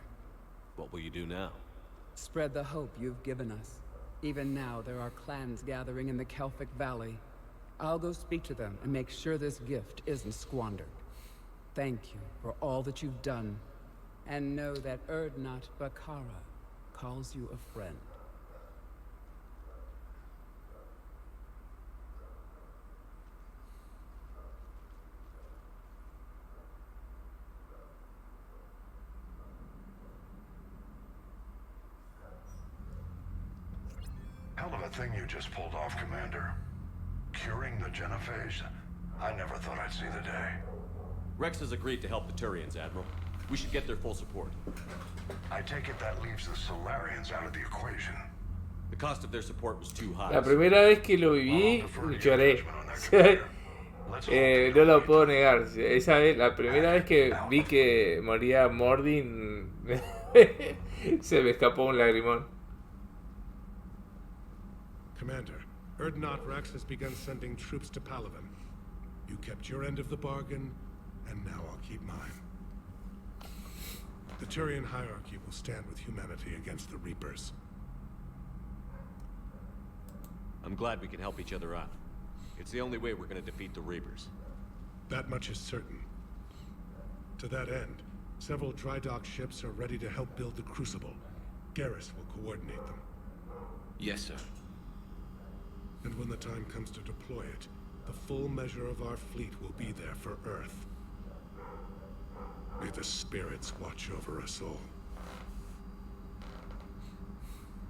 What will you do now? Spread the hope you've given us. Even now, there are clans gathering in the Kelphic Valley. I'll go speak to them and make sure this gift isn't squandered. Thank you for all that you've done. And know that Erdnot Bakara calls you a friend. Hell of a thing you just pulled off, Commander. Curing the Genophage? I never thought I'd see the day. Rex has agreed to help the Turians, Admiral. We should get their full support. I take it that leaves the Solarians out of the equation. The cost of their support was too high. La primera vez que lo viví, lloré. No lo puedo negar. Esa vez, la primera vez que vi que moría Mordin, se me escapó un lagrimón. Commander, Erdnot Rex has begun sending troops to Palaven. You kept your end of the bargain, and now I'll keep mine. The Turian hierarchy will stand with humanity against the Reapers. I'm glad we can help each other out. It's the only way we're going to defeat the Reapers. That much is certain. To that end, several dry dock ships are ready to help build the Crucible. Garrus will coordinate them. Yes, sir. And when the time comes to deploy it, the full measure of our fleet will be there for Earth. May the spirits watch over us all.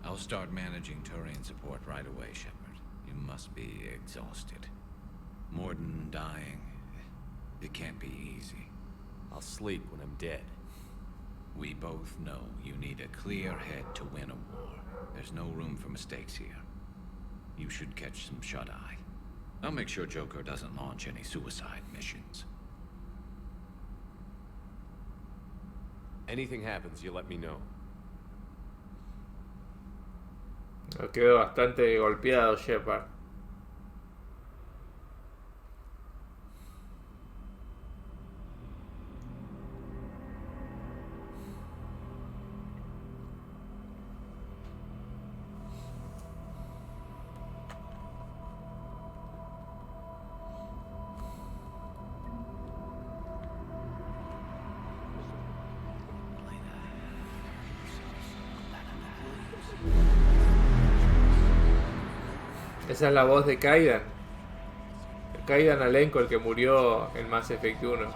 I'll start managing Turian support right away, Shepard. You must be exhausted. Morden dying. It can't be easy. I'll sleep when I'm dead. We both know you need a clear head to win a war. There's no room for mistakes here. You should catch some shut-eye. I'll make sure Joker doesn't launch any suicide missions. Anything happens, you let me know. Quedó bastante golpeado Shepard. Esa es la voz de Kaidan. Kaidan Alenko, el que murió en Mass Effect 1.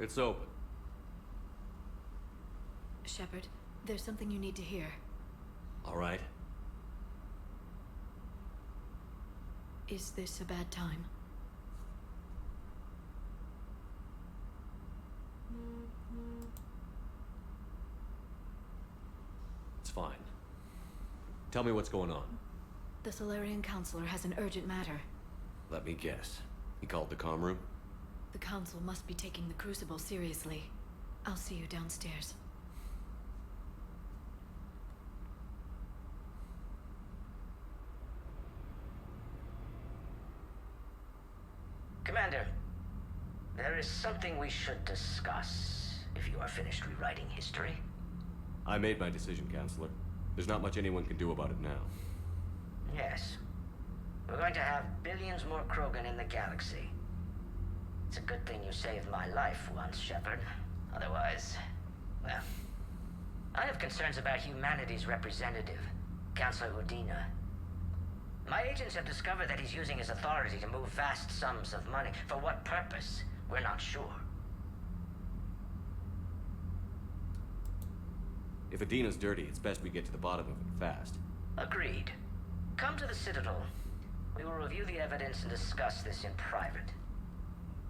It's open. Shepard, there's something you need to hear. All right. Is this a bad time? It's fine. Tell me what's going on. The Solarian Counselor has an urgent matter. Let me guess. He called the comm room? The Council must be taking the Crucible seriously. I'll see you downstairs. Commander, there is something we should discuss, if you are finished rewriting history. I made my decision, Counselor. There's not much anyone can do about it now. Yes. We're going to have billions more Krogan in the galaxy. It's a good thing you saved my life once, Shepard. Otherwise, well... I have concerns about humanity's representative, Councilor Udina. My agents have discovered that he's using his authority to move vast sums of money. For what purpose? We're not sure. If Adina's dirty, it's best we get to the bottom of it fast. Agreed. Come to the Citadel. We will review the evidence and discuss this in private.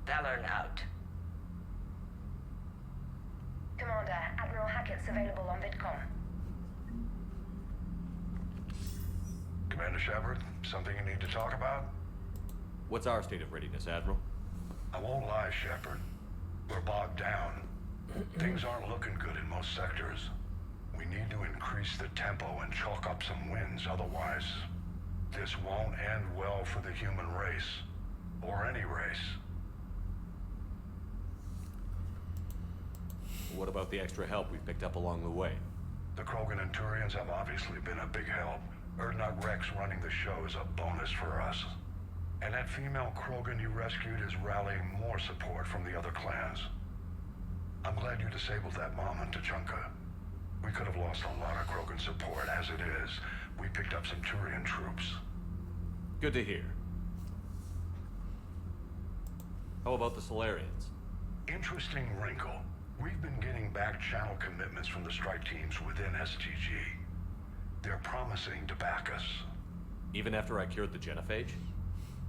Valorn out. Commander, Admiral Hackett's available on VidCom. Commander Shepard, something you need to talk about? What's our state of readiness, Admiral? I won't lie, Shepard. We're bogged down. Things aren't looking good in most sectors. We need to increase the tempo and chalk up some wins, otherwise this won't end well for the human race. Or any race. What about the extra help we've picked up along the way? The Krogan and Turians have obviously been a big help. Erdnot Rex running the show is a bonus for us. And that female Krogan you rescued is rallying more support from the other clans. I'm glad you disabled that mom in Tuchanka. We could have lost a lot of Krogan support. As it is, we picked up some Turian troops. Good to hear. How about the Solarians? Interesting wrinkle. We've been getting back channel commitments from the strike teams within STG. They're promising to back us. Even after I cured the genophage?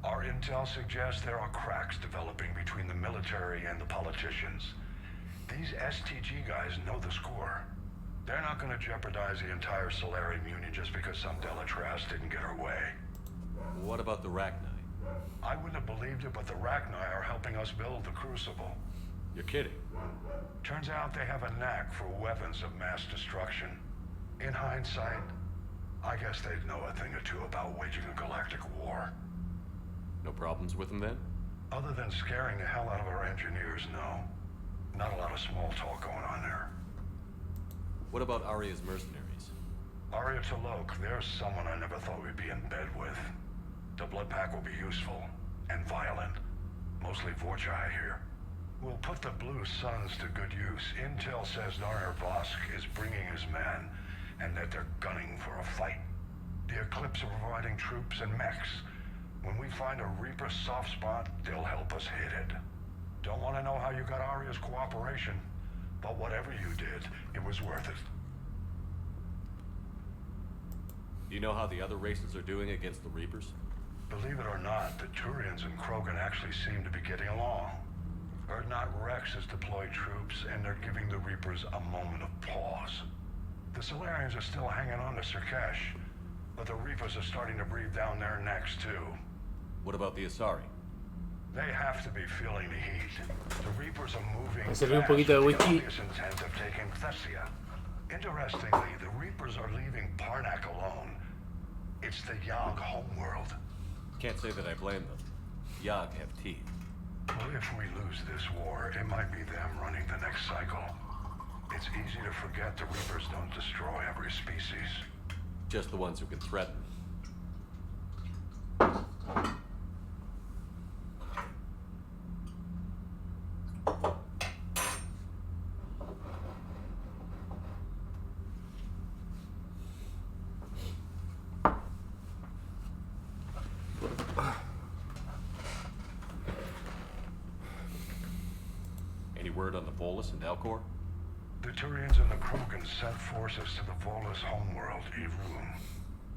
Our intel suggests there are cracks developing between the military and the politicians. These STG guys know the score. They're not going to jeopardize the entire Solarian Union just because some Delatras didn't get her way. What about the Rachni? I wouldn't have believed it, but the Rachni are helping us build the Crucible. You're kidding. Turns out they have a knack for weapons of mass destruction. In hindsight, I guess they'd know a thing or two about waging a galactic war. No problems with them then? Other than scaring the hell out of our engineers, no. Not a lot of small talk going on there. What about Arya's mercenaries? Arya T'Loak, there's someone I never thought we'd be in bed with. The blood pack will be useful. And violent. Mostly Vorchai here. We'll put the Blue Suns to good use. Intel says Narmer Vosk is bringing his men, and that they're gunning for a fight. The Eclipse are providing troops and mechs. When we find a Reaper soft spot, they'll help us hit it. Don't want to know how you got Arya's cooperation, but whatever you did, it was worth it. Do you know how the other races are doing against the Reapers? Believe it or not, the Turians and Krogan actually seem to be getting along. Urdnot Rex has deployed troops, and they're giving the Reapers a moment of pause. The Solarians are still hanging on to Sirkesh, but the Reapers are starting to breathe down their necks, too. What about the Asari? They have to be feeling the heat. The Reapers are moving Me serví un fast poquito de with the whisky. obvious intent of taking Thessia. Interestingly, the Reapers are leaving Parnak alone. It's the Yogg homeworld. Can't say that I blame them. Yogg have teeth. Well, if we lose this war, it might be them running the next cycle. It's easy to forget the Reapers don't destroy every species. Just the ones who can threaten. Any word on the Volus and Alcor? The Turians and the Krogan sent forces to the Volus homeworld, Irun.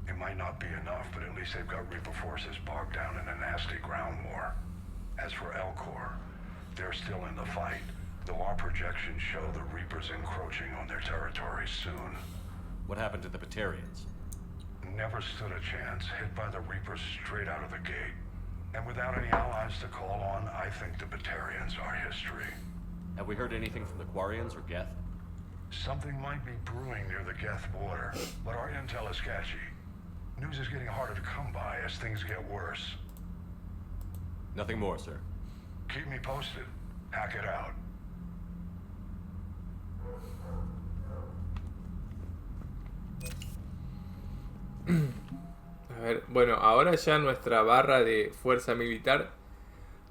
It might not be enough, but at least they've got Reaper forces bogged down in a nasty ground war. As for Alcor, they're still in the fight, though our projections show the Reapers encroaching on their territory soon. What happened to the Batarians? Never stood a chance, hit by the Reapers straight out of the gate. And without any allies to call on, I think the Batarians are history. Have we heard anything from the Quarians or Geth? Something might be brewing near the Geth border, but our intel is sketchy. News is getting harder to come by as things get worse. Nothing more, sir. Keep me posted. Hack it out. A ver, bueno, ahora ya nuestra barra de fuerza militar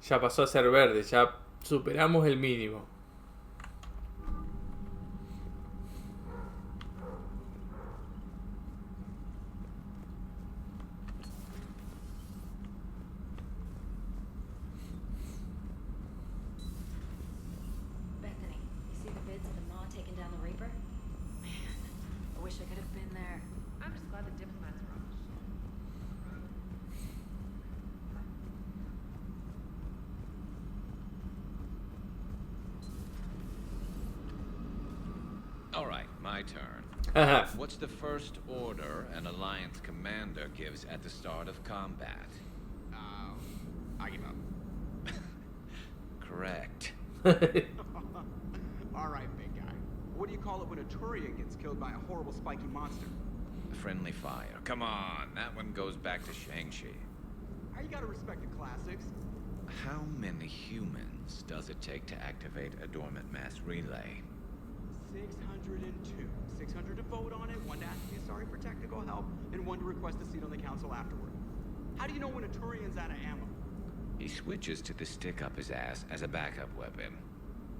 ya pasó a ser verde, ya superamos el mínimo. Bethany, you see the bids of the Maw taking down the Reaper? Man, I wish I could have been there. I'm just glad the diplomats are on the ship. All right, my turn. What's the first order an Alliance commander gives at the start of combat? I give up. Correct. All right, big guy. What do you call it when a Turian gets killed by a horrible spiky monster? Friendly fire. Come on, that one goes back to Shang-Chi. How you gotta respect the classics? How many humans does it take to activate a dormant mass relay? 602. 600 to vote on it, 1 to ask me sorry for technical help, and 1 to request a seat on the council afterward. How do you know when a Turian's out of ammo? He switches to the stick up his ass as a backup weapon.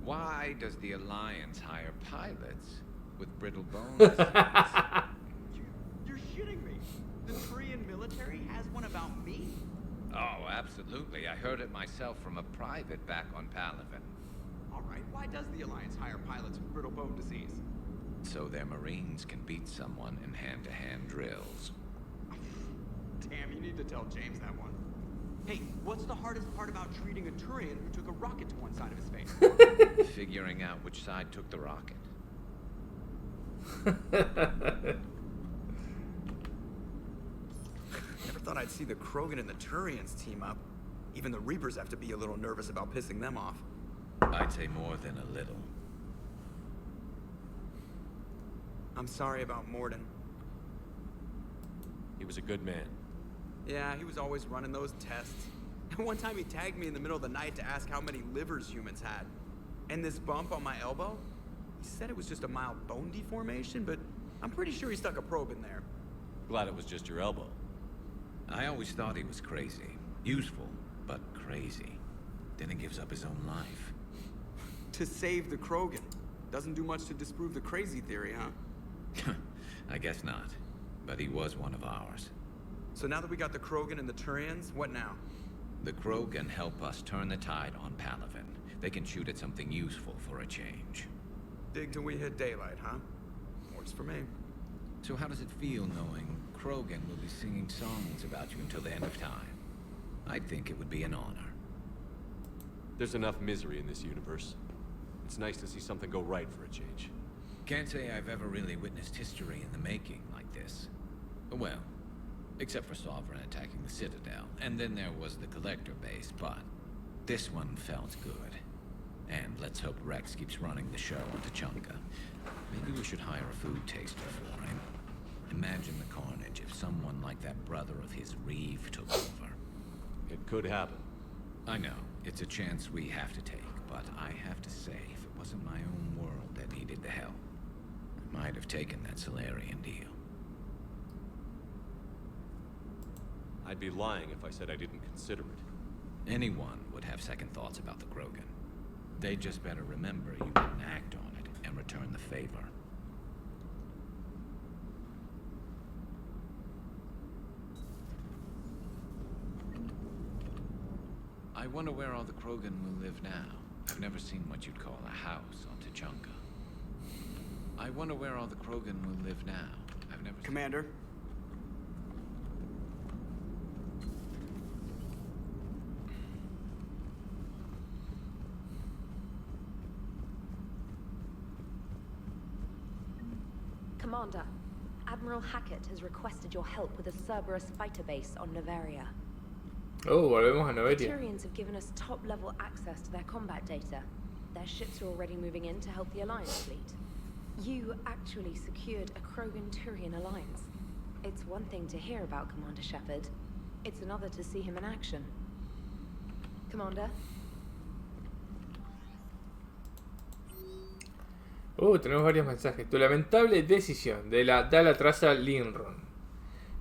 Why does the Alliance hire pilots with brittle bones? You're shitting me. The Turian military has one about me? Oh, absolutely. I heard it myself from a private back on Palaven. All right, why does the Alliance hire pilots with brittle bone disease? So their Marines can beat someone in hand-to-hand drills. Damn, you need to tell James that one. Hey, what's the hardest part about treating a Turian who took a rocket to one side of his face? Figuring out which side took the rocket. Never thought I'd see the Krogan and the Turians team up. Even the Reapers have to be a little nervous about pissing them off. I'd say more than a little. I'm sorry about Morden. He was a good man. Yeah, he was always running those tests. And one time he tagged me in the middle of the night to ask how many livers humans had. And this bump on my elbow? He said it was just a mild bone deformation, but I'm pretty sure he stuck a probe in there. Glad it was just your elbow. I always thought he was crazy. Useful, but crazy. Then he gives up his own life. To save the Krogan. Doesn't do much to disprove the crazy theory, huh? I guess not. But he was one of ours. So now that we got the Krogan and the Turians, what now? The Krogan help us turn the tide on Palaven. They can shoot at something useful for a change. Dig till we hit daylight, huh? Works for me. So how does it feel knowing Krogan will be singing songs about you until the end of time? I think it would be an honor. There's enough misery in this universe. It's nice to see something go right for a change. Can't say I've ever really witnessed history in the making like this. Well, except for Sovereign attacking the Citadel, and then there was the Collector base, but this one felt good. And let's hope Rex keeps running the show on Tachanka. Maybe we should hire a food taster for him. Imagine the carnage if someone like that brother of his, Reeve, took over. It could happen. I know, it's a chance we have to take, but I have to say, if it wasn't my own world that needed the help, I might have taken that Solarian deal. I'd be lying if I said I didn't consider it. Anyone would have second thoughts about the Krogan. They just better remember you didn't act on it and return the favor. I wonder where all the Krogan will live now. I've never seen what you'd call a house on Tachanka. I wonder where all the Krogan will live now. I've never. Commander. Commander, Admiral Hackett has requested your help with a Cerberus fighter base on Noveria. Oh, volvemos a The Noveria. Turians have given us top-level access to their combat data. Their ships are already moving in to help the Alliance fleet. You actually secured a Krogan-Turian alliance. It's one thing to hear about Commander Shepard. It's another to see him in action. Commander? Tenemos varios mensajes. Tu lamentable decisión de la traza Linron.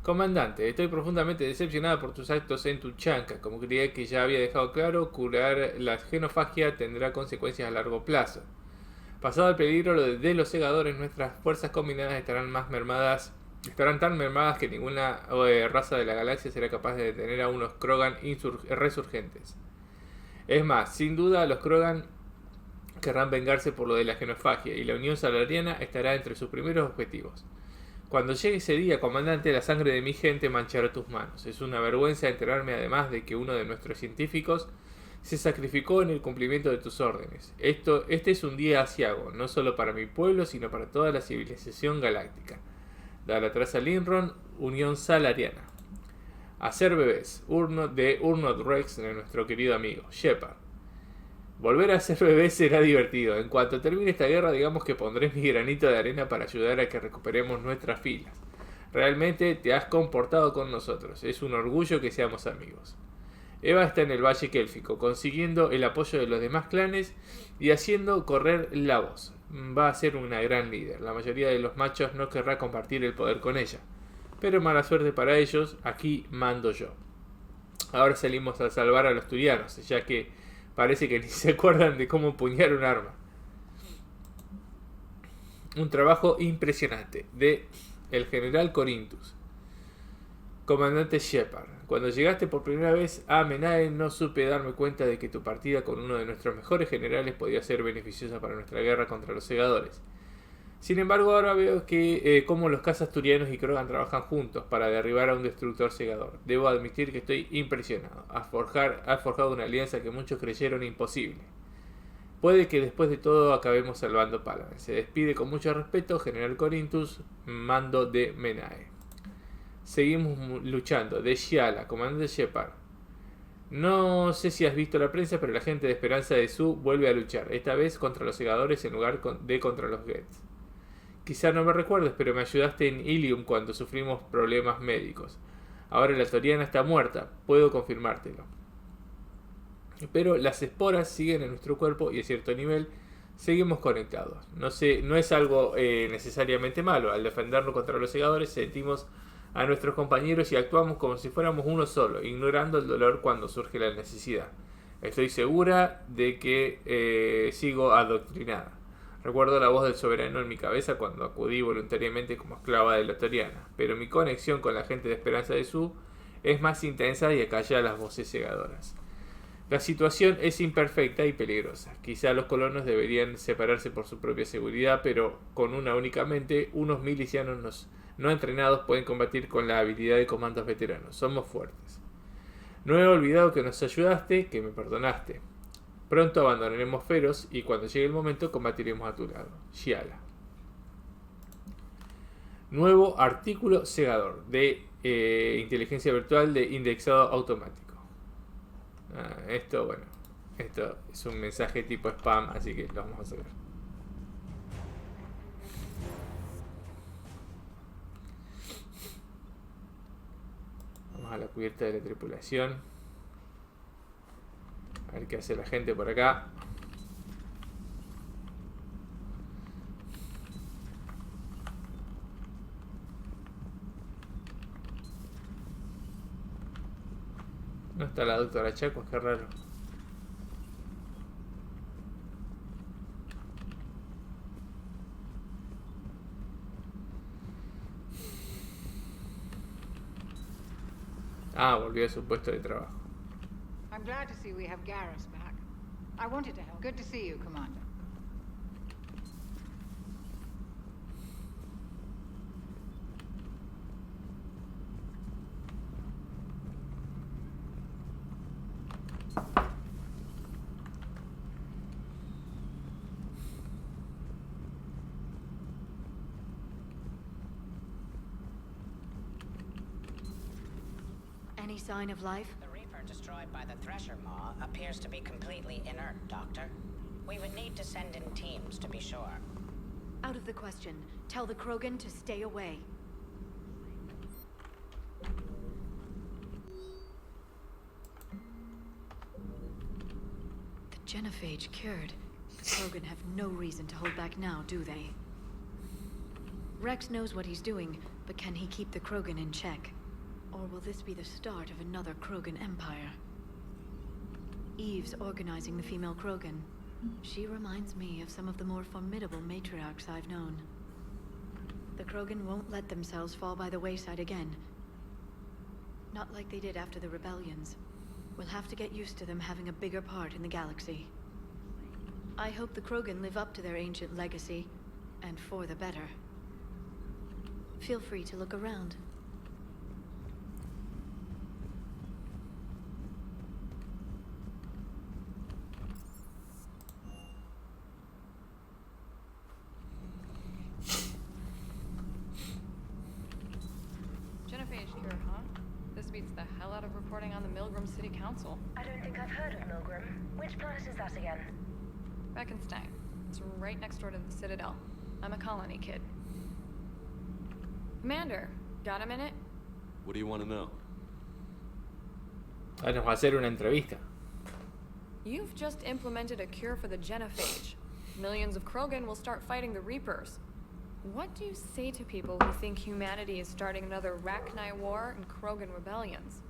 Comandante, estoy profundamente decepcionada por tus actos en Tachanka. Como creía que ya había dejado claro, curar la genofagia tendrá consecuencias a largo plazo. Pasado el peligro de los segadores, nuestras fuerzas combinadas estarán tan mermadas que ninguna raza de la galaxia será capaz de detener a unos Krogan resurgentes. Es más, sin duda los Krogan querrán vengarse por lo de la genofagia y la Unión Salariana estará entre sus primeros objetivos. Cuando llegue ese día, comandante, la sangre de mi gente manchará tus manos. Es una vergüenza enterarme además de que uno de nuestros científicos se sacrificó en el cumplimiento de tus órdenes. Este es un día aciago, no solo para mi pueblo, sino para toda la civilización galáctica. Da la traza Linron, Unión Salariana. Hacer bebés, de Urnod Rex, de nuestro querido amigo Shepard. Volver a ser bebé será divertido. En cuanto termine esta guerra, digamos que pondré mi granito de arena para ayudar a que recuperemos nuestras filas. Realmente te has comportado con nosotros. Es un orgullo que seamos amigos. Eva está en el Valle Kélfico, consiguiendo el apoyo de los demás clanes y haciendo correr la voz. Va a ser una gran líder. La mayoría de los machos no querrá compartir el poder con ella. Pero mala suerte para ellos, aquí mando yo. Ahora salimos a salvar a los turianos, ya que parece que ni se acuerdan de cómo empuñar un arma. Un trabajo impresionante de el general Corinthus. Comandante Shepard, cuando llegaste por primera vez a Menae no supe darme cuenta de que tu partida con uno de nuestros mejores generales podía ser beneficiosa para nuestra guerra contra los segadores. Sin embargo, ahora veo que cómo los cazas turianos y Krogan trabajan juntos para derribar a un destructor segador. Debo admitir que estoy impresionado. Has forjado una alianza que muchos creyeron imposible. Puede que después de todo acabemos salvando Paladin. Se despide con mucho respeto, General Corinthus, mando de Menae. Seguimos luchando. De Shiala, comandante Shepard. No sé si has visto la prensa, pero la gente de Esperanza de Su vuelve a luchar. Esta vez contra los segadores en lugar de contra los Gets. Quizá no me recuerdes, pero me ayudaste en Ilium cuando sufrimos problemas médicos. Ahora la Toriana está muerta, puedo confirmártelo. Pero las esporas siguen en nuestro cuerpo y a cierto nivel seguimos conectados. No es algo necesariamente malo. Al defendernos contra los segadores sentimos a nuestros compañeros y actuamos como si fuéramos uno solo, ignorando el dolor cuando surge la necesidad. Estoy segura de que sigo adoctrinada. Recuerdo la voz del soberano en mi cabeza cuando acudí voluntariamente como esclava de la Toriana, pero mi conexión con la gente de Esperanza de Su es más intensa y acalla las voces cegadoras. La situación es imperfecta y peligrosa. Quizá los colonos deberían separarse por su propia seguridad, pero con una única mente, unos milicianos no entrenados pueden combatir con la habilidad de comandos veteranos. Somos fuertes. No he olvidado que nos ayudaste, que me perdonaste. Pronto abandonaremos Feros y cuando llegue el momento combatiremos a tu lado. Shiala. Nuevo artículo segador de inteligencia virtual de indexado automático. Esto, bueno, esto es un mensaje tipo spam, así que lo vamos a sacar. Vamos a la cubierta de la tripulación. A ver qué hace la gente por acá. No está la doctora Chacos, qué raro. Volvió a su puesto de trabajo. I'm glad to see we have Garrus back. I wanted to help. Good to see you, Commander. Any sign of life? The Reaper destroyed by the Thresher Maw appears to be completely inert, Doctor. We would need to send in teams to be sure. Out of the question. Tell the Krogan to stay away. The genophage cured. The Krogan have no reason to hold back now, do they? Rex knows what he's doing, but can he keep the Krogan in check? Or will this be the start of another Krogan empire? Eve's organizing the female Krogan. She reminds me of some of the more formidable matriarchs I've known. The Krogan won't let themselves fall by the wayside again. Not like they did after the rebellions. We'll have to get used to them having a bigger part in the galaxy. I hope the Krogan live up to their ancient legacy, and for the better. Feel free to look around. Reporting on the Milgram City Council. I don't think I've heard of Milgram. Which planet is that again? Beckenstein. It's right next door to the Citadel. I'm a colony kid. Commander, got a minute? What do you want to know? Nos va a hacer una entrevista. You've just implemented a cure for the genophage. Millions of Krogan will start fighting the Reapers. What do you say to people who think humanity is starting another Rachni war and Krogan rebellions?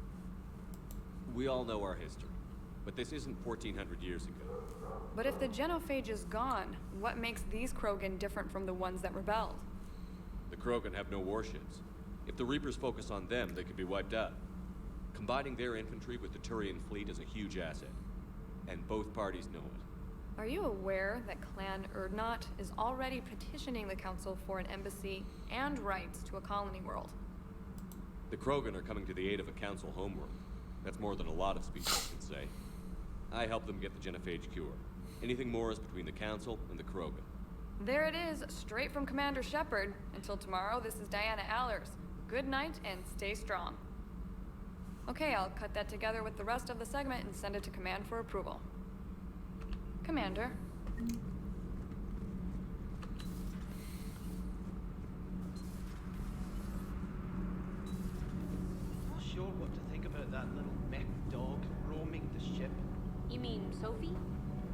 We all know our history, but this isn't 1400 years ago. But if the genophage is gone, what makes these Krogan different from the ones that rebelled? The Krogan have no warships. If the Reapers focus on them, they could be wiped out. Combining their infantry with the Turian fleet is a huge asset, and both parties know it. Are you aware that Clan Urdnot is already petitioning the Council for an embassy and rights to a colony world? The Krogan are coming to the aid of a Council homeworld. That's more than a lot of species can say. I helped them get the genophage cure. Anything more is between the Council and the Krogan. There it is, straight from Commander Shepard. Until tomorrow, this is Diana Allers. Good night and stay strong. Okay, I'll cut that together with the rest of the segment and send it to Command for approval. Commander. Not sure what to think about that little mech dog roaming the ship. You mean Sophie?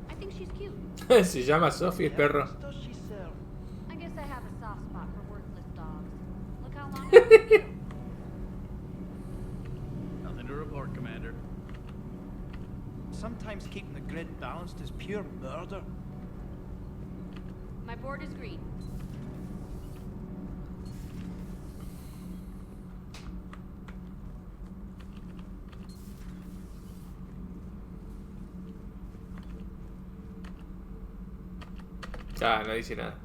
I think she's cute. Se llama Sophie el perro. Does she serve? I guess I have a soft spot for worthless dogs. Look how long I've been here. Nothing to report, Commander. Sometimes keeping the grid balanced is pure murder. My board is green. No dice nada.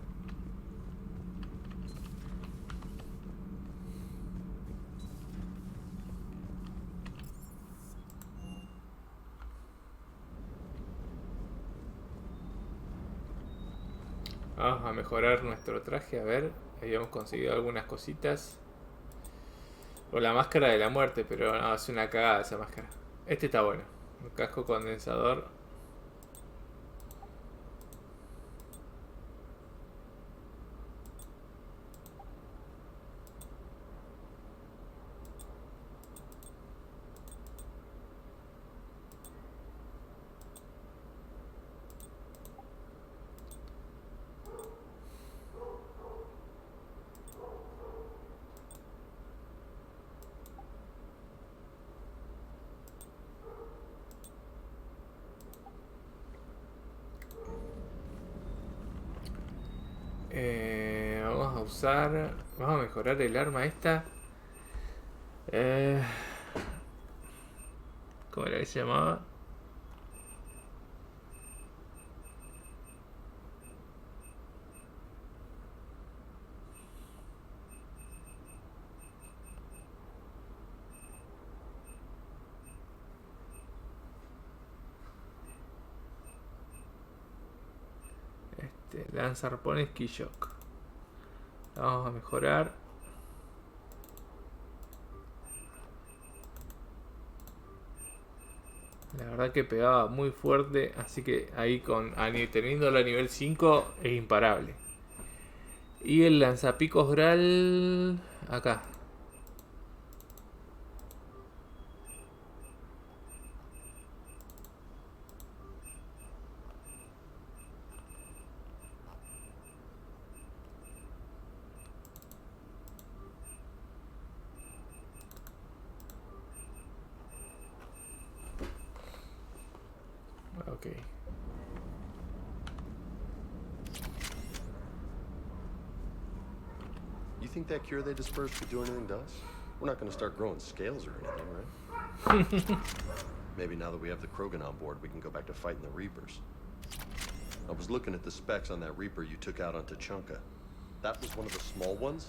Vamos a mejorar nuestro traje, a ver. Habíamos conseguido algunas cositas. O la máscara de la muerte, pero no, es una cagada esa máscara. Este está bueno. Un casco condensador. Vamos a usar... Vamos a mejorar el arma esta. ¿Cómo era que se llamaba? Lanzarpones Keyshot. Vamos a mejorar. La verdad que pegaba muy fuerte, así que ahí teniéndolo a nivel 5 es imparable. Y el lanzapicos Gral acá. Okay. You think that cure they dispersed could do anything to us? We're not going to start growing scales or anything, right? Maybe now that we have the Krogan on board, we can go back to fighting the Reapers. I was looking at the specs on that Reaper you took out on Tachanka. That was one of the small ones?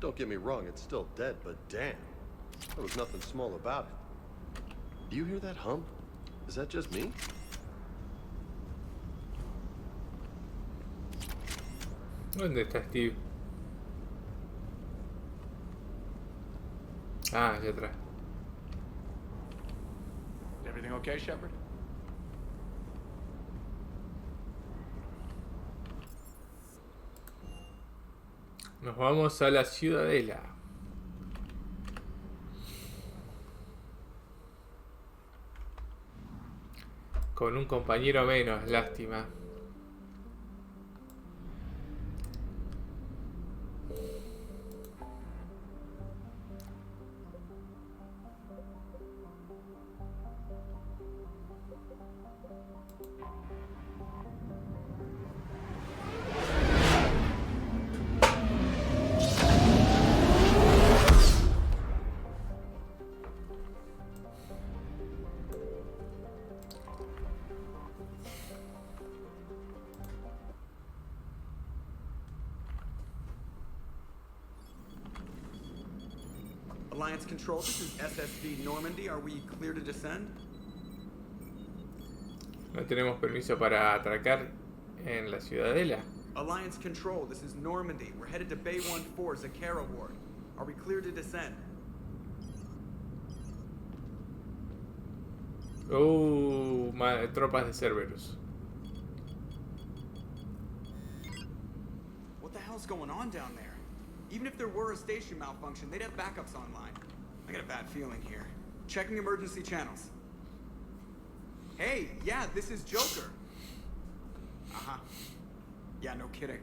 Don't get me wrong, it's still dead, but damn. There was nothing small about it. Do you hear that hum? Is that just me? ¿Dónde está Steve? Ah, allá atrás. Everything okay, Shepard? Nos vamos a la ciudadela. Con un compañero menos, lástima. Alliance Control, this is SSV Normandy. Are we clear to descend? No tenemos permiso para atracar en la ciudadela. Alliance Control, this is Normandy. We're headed to Bay 1-4, Zakara Ward. Are we clear to descend? Tropas de Cerberus. What the hell's going on down there? Even if there were a station malfunction, they'd have backups online. I got a bad feeling here. Checking emergency channels. Hey, yeah, this is Joker. Uh-huh. Yeah, no kidding.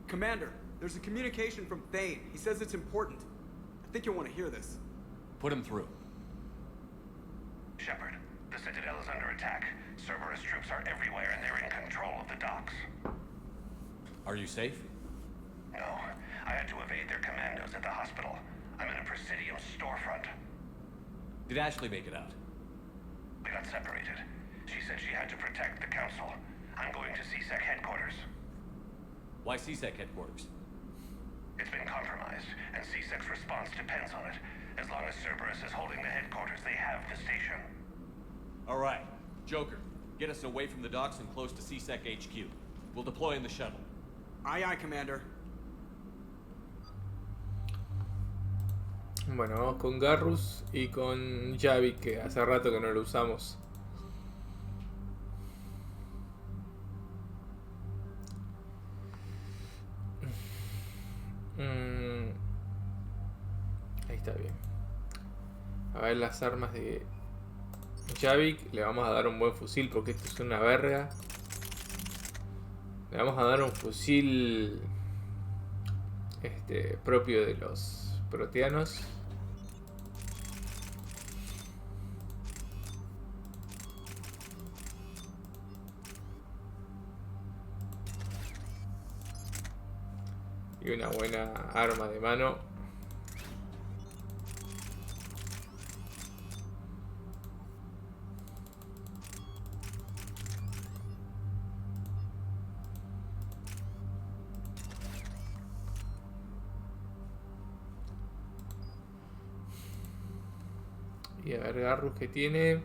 Commander, there's a communication from Thane. He says it's important. I think you'll want to hear this. Put him through. Shepard, the Citadel is under attack. Cerberus troops are everywhere and they're in control of the docks. Are you safe? No. I had to evade their commandos at the hospital. I'm in a Presidium storefront. Did Ashley make it out? We got separated. She said she had to protect the Council. I'm going to CSEC headquarters. Why CSEC headquarters? It's been compromised, and CSEC's response depends on it. As long as Cerberus is holding the headquarters, they have the station. All right. Joker, get us away from the docks and close to CSEC HQ. We'll deploy in the shuttle. Aye, aye, Commander. Bueno, vamos con Garrus y con Javi, que hace rato que no lo usamos. Ahí está bien. A ver las armas de Javik. Le vamos a dar un buen fusil porque esto es una verga. Le vamos a dar un fusil propio de los proteanos. Y una buena arma de mano. Y a ver, Garrus que tiene.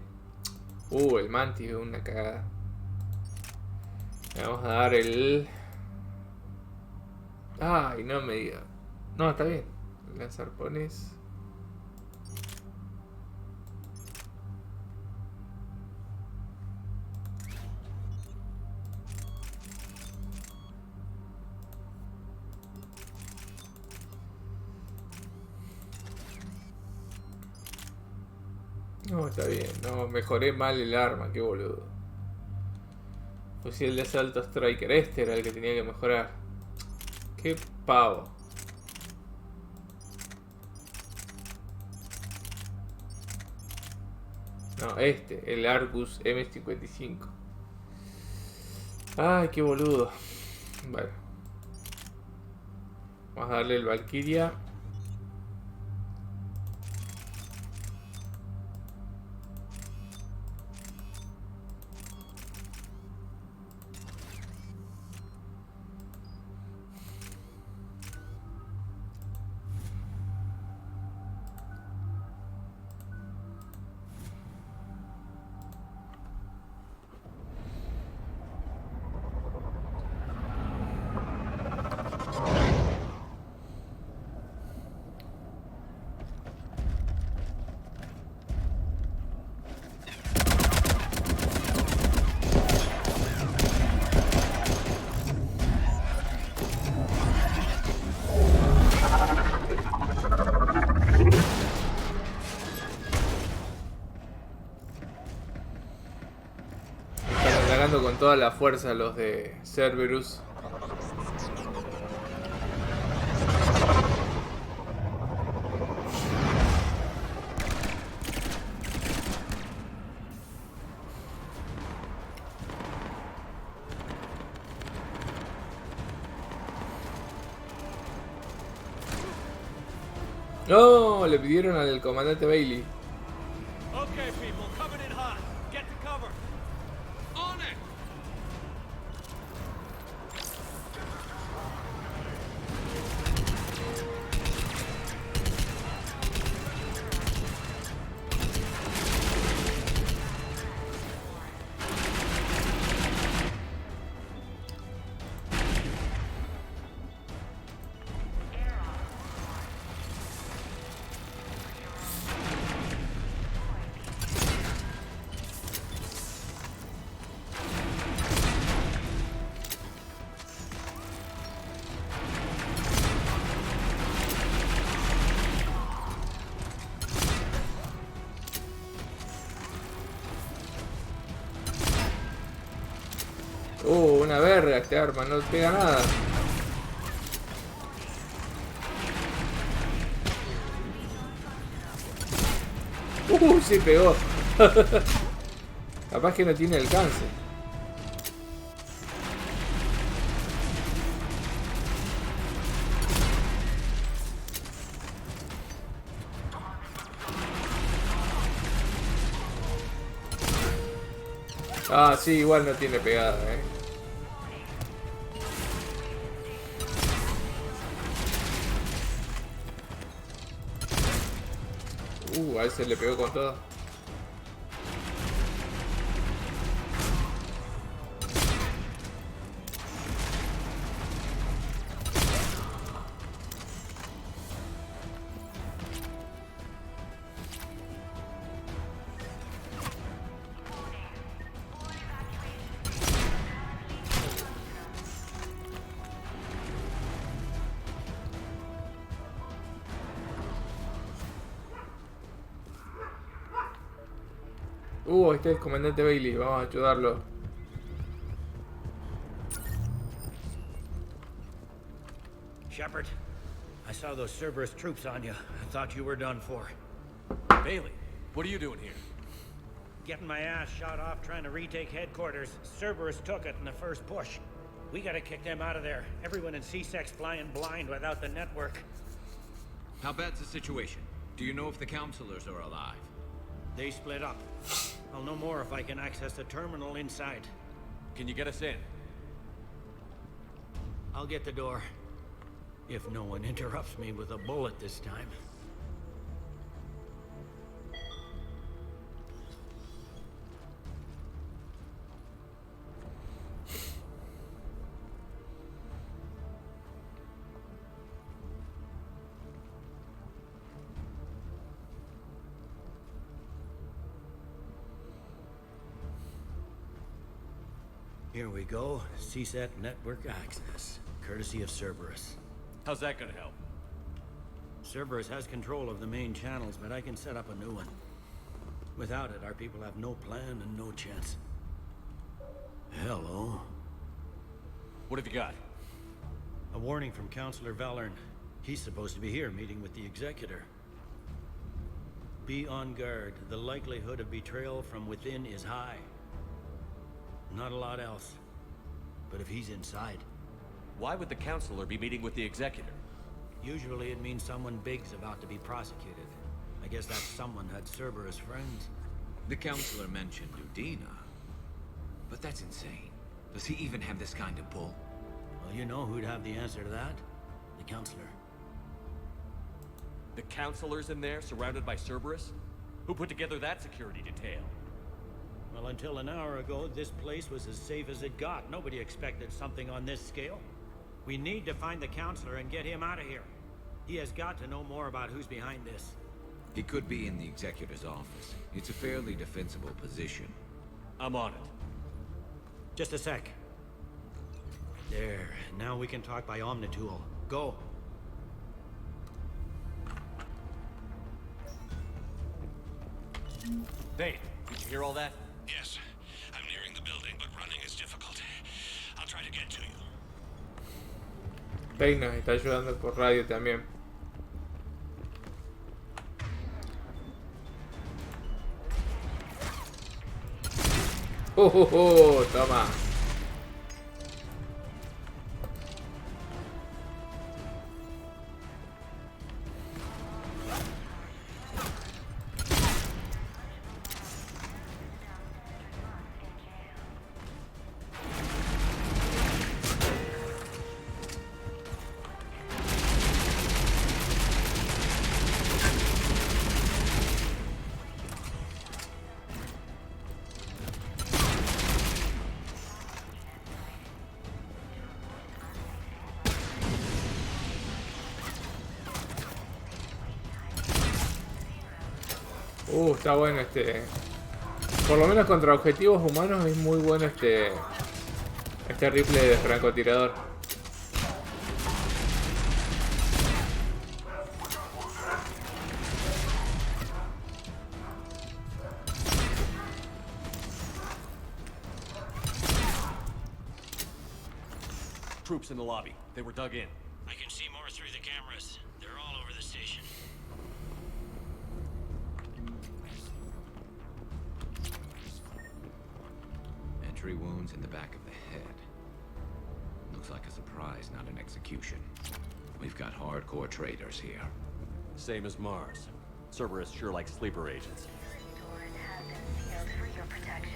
El mantis es una cagada. Le vamos a dar el... Ay, no me diga. No, está bien. Lanzarpones. No, está bien. No, mejoré mal el arma, qué boludo. Fusil de asalto Striker. Este era el que tenía que mejorar. Qué pavo. No, el Argus M55. Ay, qué boludo. Bueno. Vamos a darle el Valkyria. Con toda la fuerza los de Cerberus. No, le pidieron al comandante Bailey. Okay, people, coming in hot. Get to cover. On it. Una verga este arma, no pega nada. Sí pegó. Capaz que no tiene alcance. Ah, sí, igual no tiene pegada, A ese le pegó con todo. Ahí está el comandante Bailey. Vamos a ayudarlo. Shepard, I saw those Cerberus troops on you. I thought you were done for. Bailey, what are you doing here? Getting my ass shot off trying to retake headquarters. Cerberus took it in the first push. We gotta kick them out of there. Everyone in C-Sec's flying blind without the network. How bad's the situation? Do you know if the counselors are alive? They split up. I'll know more if I can access the terminal inside. Can you get us in? I'll get the door. If no one interrupts me with a bullet this time. Here we go. CSAT network access, courtesy of Cerberus. How's that gonna help? Cerberus has control of the main channels, but I can set up a new one. Without it, our people have no plan and no chance. Hello. What have you got? A warning from Counselor Valern. He's supposed to be here meeting with the Executor. Be on guard. The likelihood of betrayal from within is high. Not a lot else. But if he's inside... Why would the Counselor be meeting with the Executor? Usually it means someone big's about to be prosecuted. I guess that someone had Cerberus friends. The Counselor mentioned Udina. But that's insane. Does he even have this kind of pull? Well, you know who'd have the answer to that? The Counselor. The Counselor's in there, surrounded by Cerberus? Who put together that security detail? Well, until an hour ago, this place was as safe as it got. Nobody expected something on this scale. We need to find the Counselor and get him out of here. He has got to know more about who's behind this. He could be in the Executor's office. It's a fairly defensible position. I'm on it. Just a sec. There. Now we can talk by Omnitool. Go. Dave, did you hear all that? Yes. I'm nearing the building, but running is difficult. I'll try to get to you. Peg nos está ayudando por radio también. Toma. Está bueno por lo menos contra objetivos humanos es muy bueno este rifle de francotirador. Troops in the lobby. They were dug in. I can see more through the cameras. They're all over the station. Entry wounds in the back of the head. Looks like a surprise, not an execution. We've got hardcore traitors here. Same as Mars. Cerberus sure likes sleeper agents. Doors have been sealed for your protection.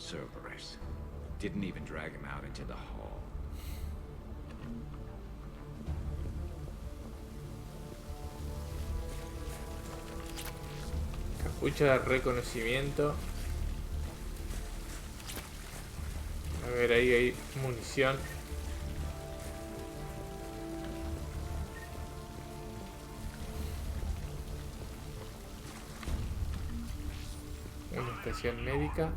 Cerberus. Didn't even drag him out into the hall. Capucha de reconocimiento. A ver, ahí hay munición. Una estación médica.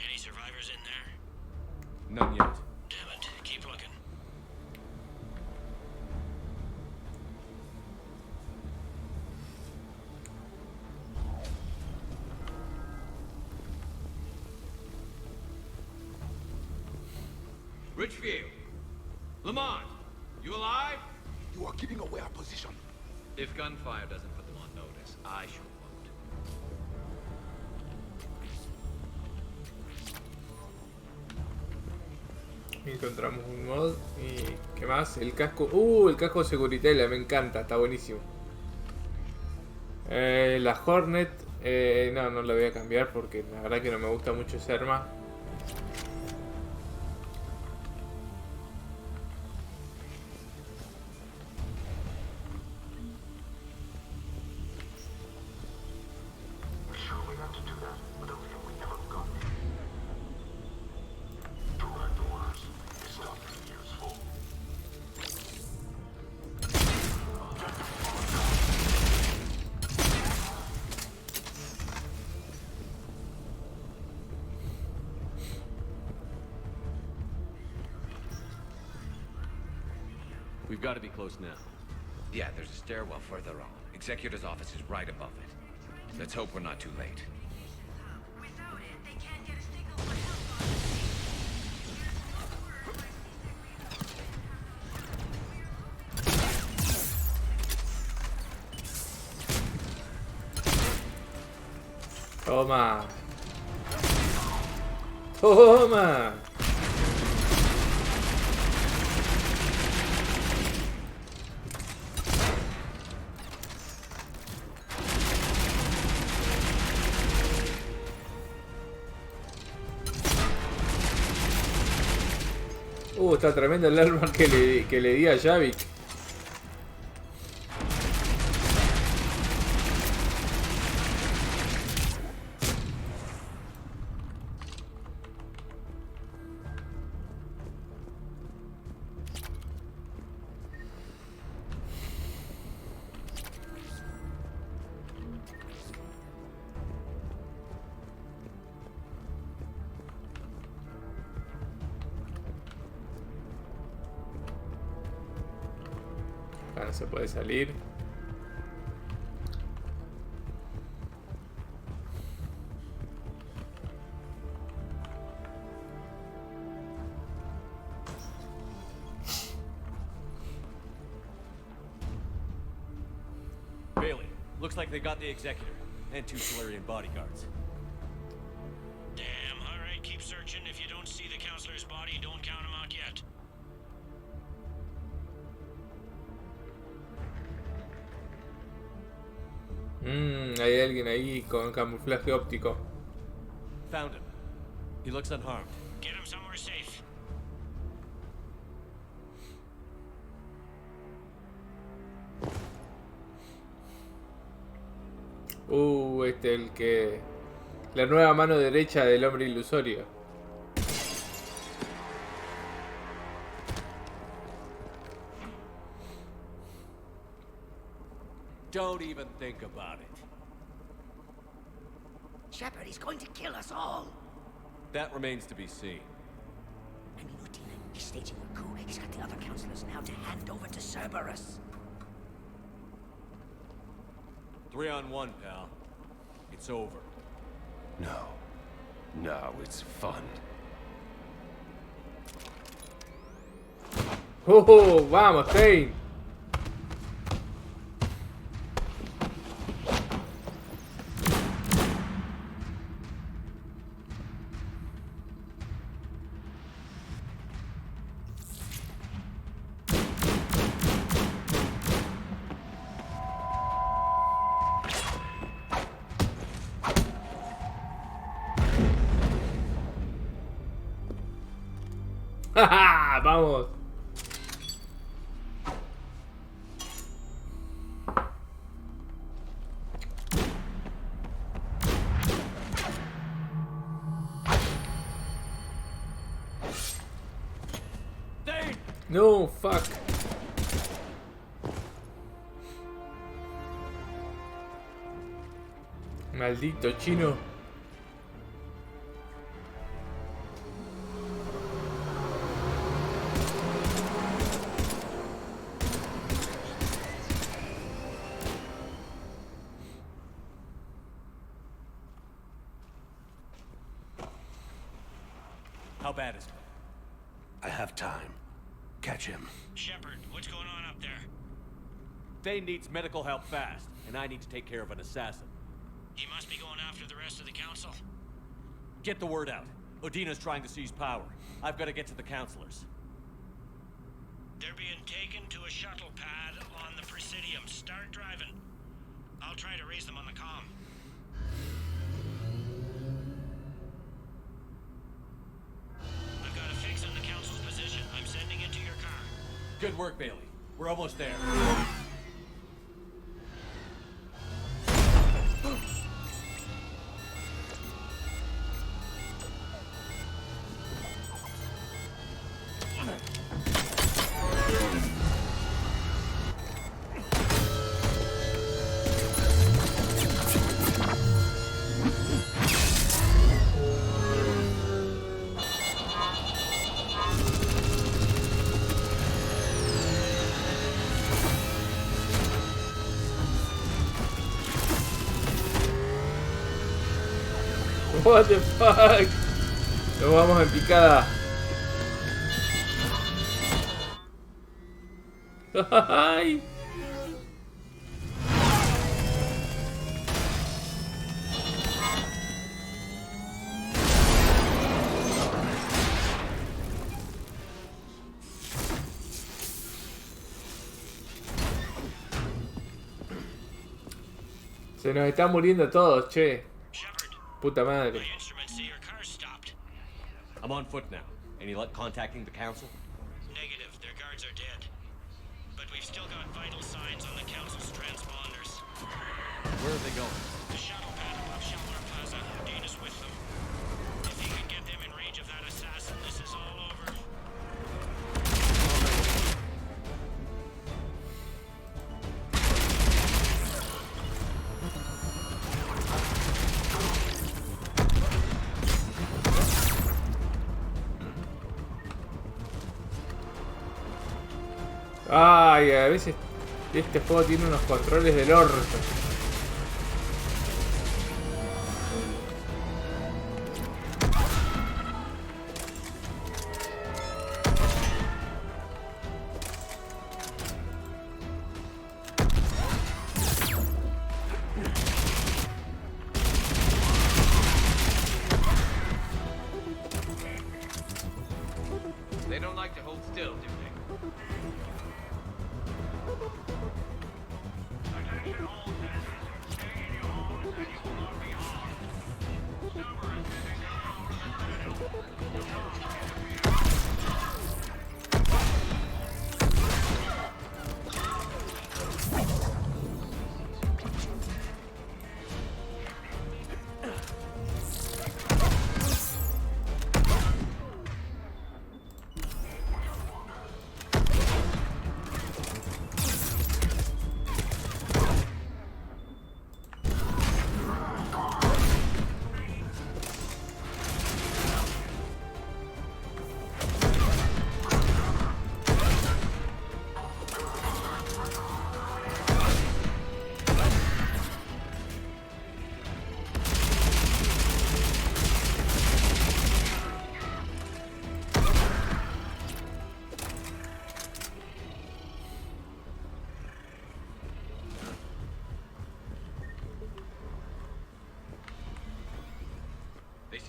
Any survivors in there? None yet. Damn it. Keep looking. Richfield! Lamont! You alive? You are giving away our position. If gunfire doesn't put them on notice, I sure won't. Encontramos un mod y ¿qué más? El casco. El casco de Securitela, me encanta, está buenísimo. La Hornet, no la voy a cambiar porque la verdad que no me gusta mucho esa arma. We've got to be close now. Yeah, there's a stairwell further on. Executor's office is right above it. Let's hope we're not too late. Toma. Toma. Está tremendo el arma que le di a Javik. No se puede salir. Bailey, looks like they got the executor and 2 Solarian bodyguards. Damn, alright, keep searching. If you don't see the counselor's body, don't count him out yet. Hay alguien ahí con camuflaje óptico. Found him. He looks unharmed. Get him somewhere safe. El que... La nueva mano derecha del hombre ilusorio. Don't even think about it. Shepard, he's going to kill us all. That remains to be seen. I mean, Lieutenant, he's staging a coup. He's got the other counselors now to hand over to Cerberus. 3 on 1, pal. It's over. No, it's fun. ¡Oh! ¡Vamos, Kane! ¡Ja! ¡Vamos! No, fuck. Maldito chino. How bad is it? I have time. Catch him. Shepard, what's going on up there? Thane needs medical help fast, and I need to take care of an assassin. He must be going after the rest of the council. Get the word out. Odina's trying to seize power. I've got to get to the councilors. They're being taken to a shuttle pad on the Presidium. Start driving. I'll try to raise them on the comm. I've got a fix on the council's position. I'm sending it to your car. Good work, Bailey. We're almost there. What the fuck? Nos vamos en picada. Ay. Se nos están muriendo todos, che. Puta madre. I'm on foot now. Any luck contacting the council? Negative. Their guards are dead. But we've still got vital signs on the council's transponders. Where are they going? The shuttle pad above Shelter Plaza. Dana's with them. If he can get them in range of that assassin, this is all over. Ay, a veces este juego tiene unos controles del orto. They don't like to hold still, do they?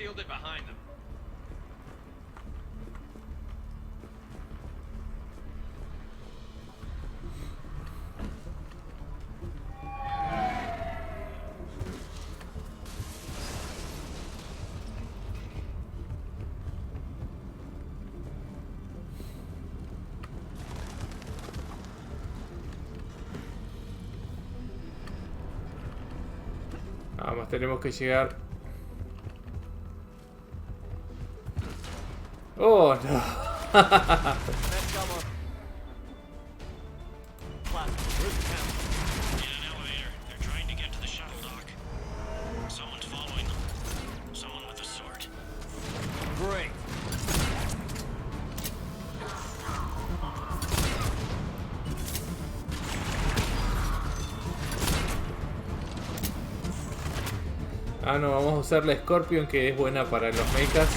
sealed it behind them. Vamos, tenemos que llegar. Oh, no. Ah, no, vamos a usar la Scorpion, que es buena para los mechas.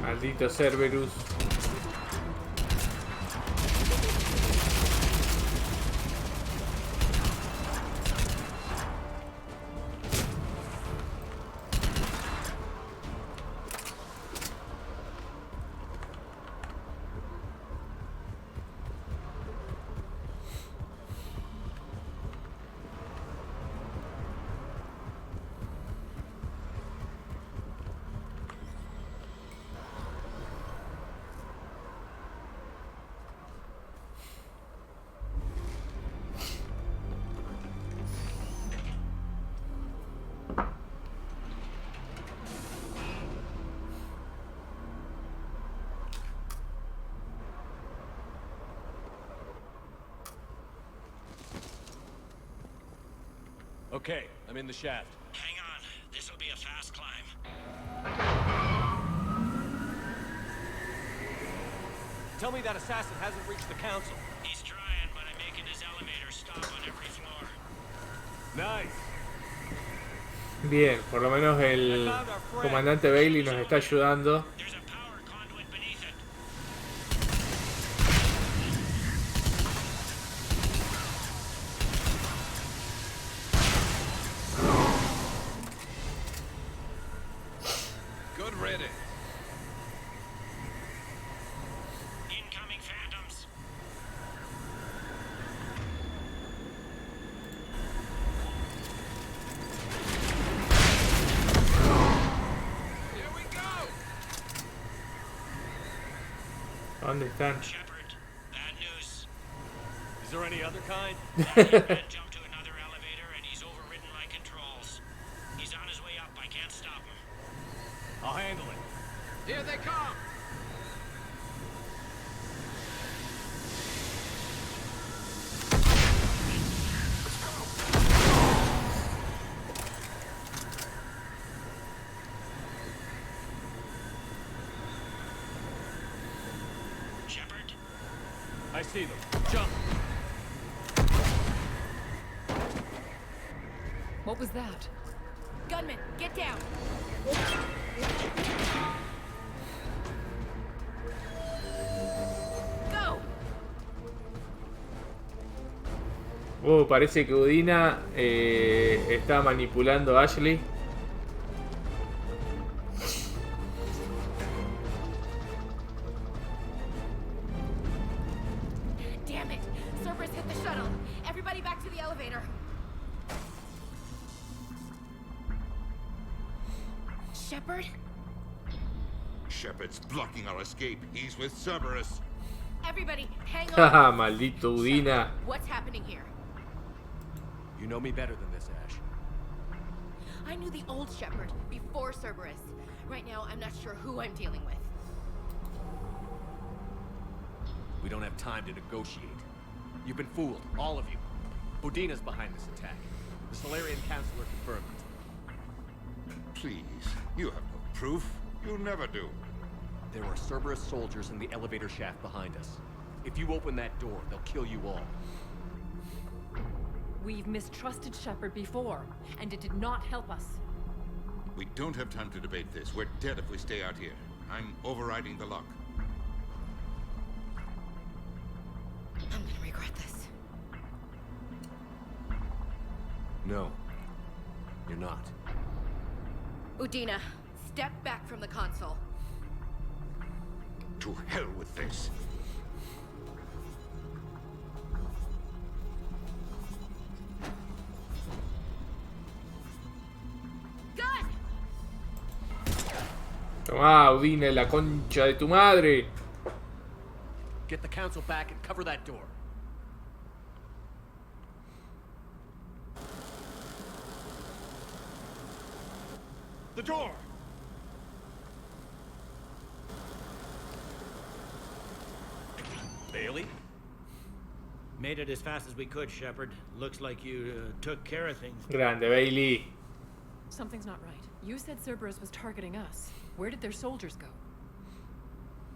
Maldito Cerberus. Okay, I'm in the shaft. Hang on. This'll be a fast climb. Tell me that assassin hasn't reached the council. He's trying, but I'm making his elevator stop on every floor. Nice. Bien, por lo menos el comandante Bailey nos está ayudando. Good riddance. Incoming phantoms. Here we go. ¿Dónde están? Shepard, bad news. Is there any other kind? Man jumped to another elevator and he's overridden my controls. He's on his way up. I can't stop him. I'll handle it. Here they come. Shepard? I see them. Jump. What was that? Gunman, get down! Go! Parece que Udina está manipulando a Ashley. Damn it! Cerberus hit the shuttle. Everybody back to the elevator. Shepard? Shepard's blocking our escape. He's with Cerberus. Everybody, hang Haha, on. maldito Udina. What's happening here? You know me better than this, Ash. I knew the old Shepard before Cerberus. Right now, I'm not sure who I'm dealing with. We don't have time to negotiate. You've been fooled, all of you. Udina's behind this attack. The Solarian Councilor confirmed it. Please, you have no proof. You never do. There are Cerberus soldiers in the elevator shaft behind us. If you open that door, they'll kill you all. We've mistrusted Shepard before, and it did not help us. We don't have time to debate this. We're dead if we stay out here. I'm overriding the lock. I'm gonna regret this. No. You're not. Udina, step back from the console. To hell with this. Tomá, Udine, la concha de tu madre. Get the council back and cover that door. The door! Bailey? Made it as fast as we could, Shepard. Looks like you took care of things. Grande, Bailey. Something's not right. You said Cerberus was targeting us. Where did their soldiers go?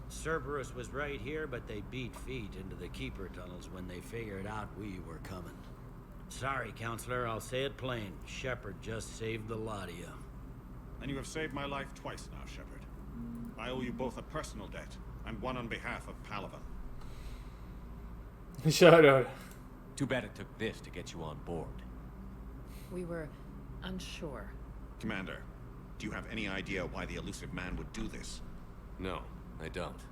Cerberus was right here, but they beat feet into the Keeper tunnels when they figured out we were coming. Sorry, Counselor, I'll say it plain. Shepard just saved the lot of you. And you have saved my life twice now, Shepard. I owe you both a personal debt, and one on behalf of Palaven. Shut up. Too bad it took this to get you on board. We were unsure. Commander, do you have any idea why the elusive man would do this? No, I don't.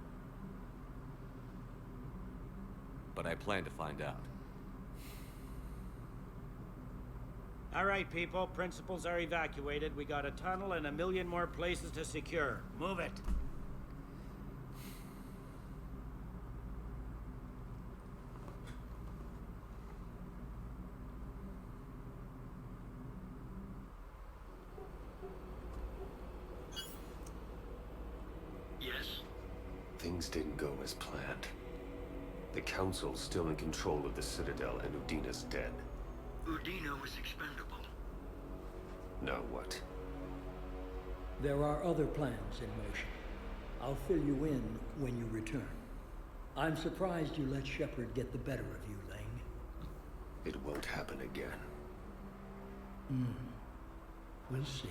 But I plan to find out. All right, people. Principals are evacuated. We got a tunnel and 1 million more places to secure. Move it. Yes? Things didn't go as planned. The Council's still in control of the Citadel, and Udina's dead. Udina was expendable. Now what? There are other plans in motion. I'll fill you in when you return. I'm surprised you let Shepard get the better of you, Lane. It won't happen again. We'll see.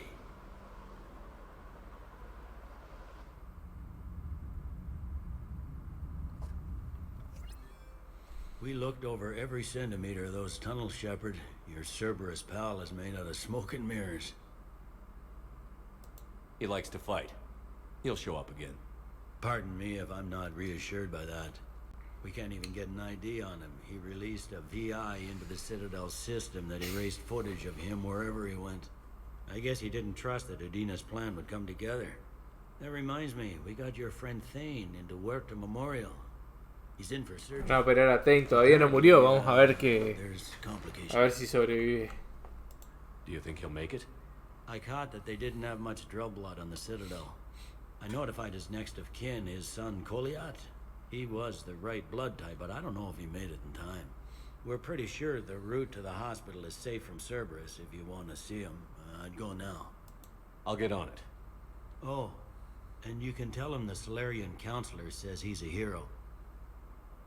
We looked over every centimeter of those tunnels, Shepard. Your Cerberus pal is made out of smoke and mirrors. He likes to fight. He'll show up again. Pardon me if I'm not reassured by that. We can't even get an ID on him. He released a VI into the Citadel system that erased footage of him wherever he went. I guess he didn't trust that Udina's plan would come together. That reminds me, we got your friend Thane into Huerta Memorial. He's in for surgery. No, pero era Tain, todavía no murió. Vamos a ver que... A ver si sobrevive. Do you think he'll make it? I caught that they didn't have much drill blood on the Citadel. I notified his next of kin, his son Koliat. He was the right blood type, but I don't know if he made it in time. We're pretty sure the route to the hospital is safe from Cerberus if you want to see him. I'd go now. I'll get on it. Oh, and you can tell him the Solarian Councilor says he's a hero.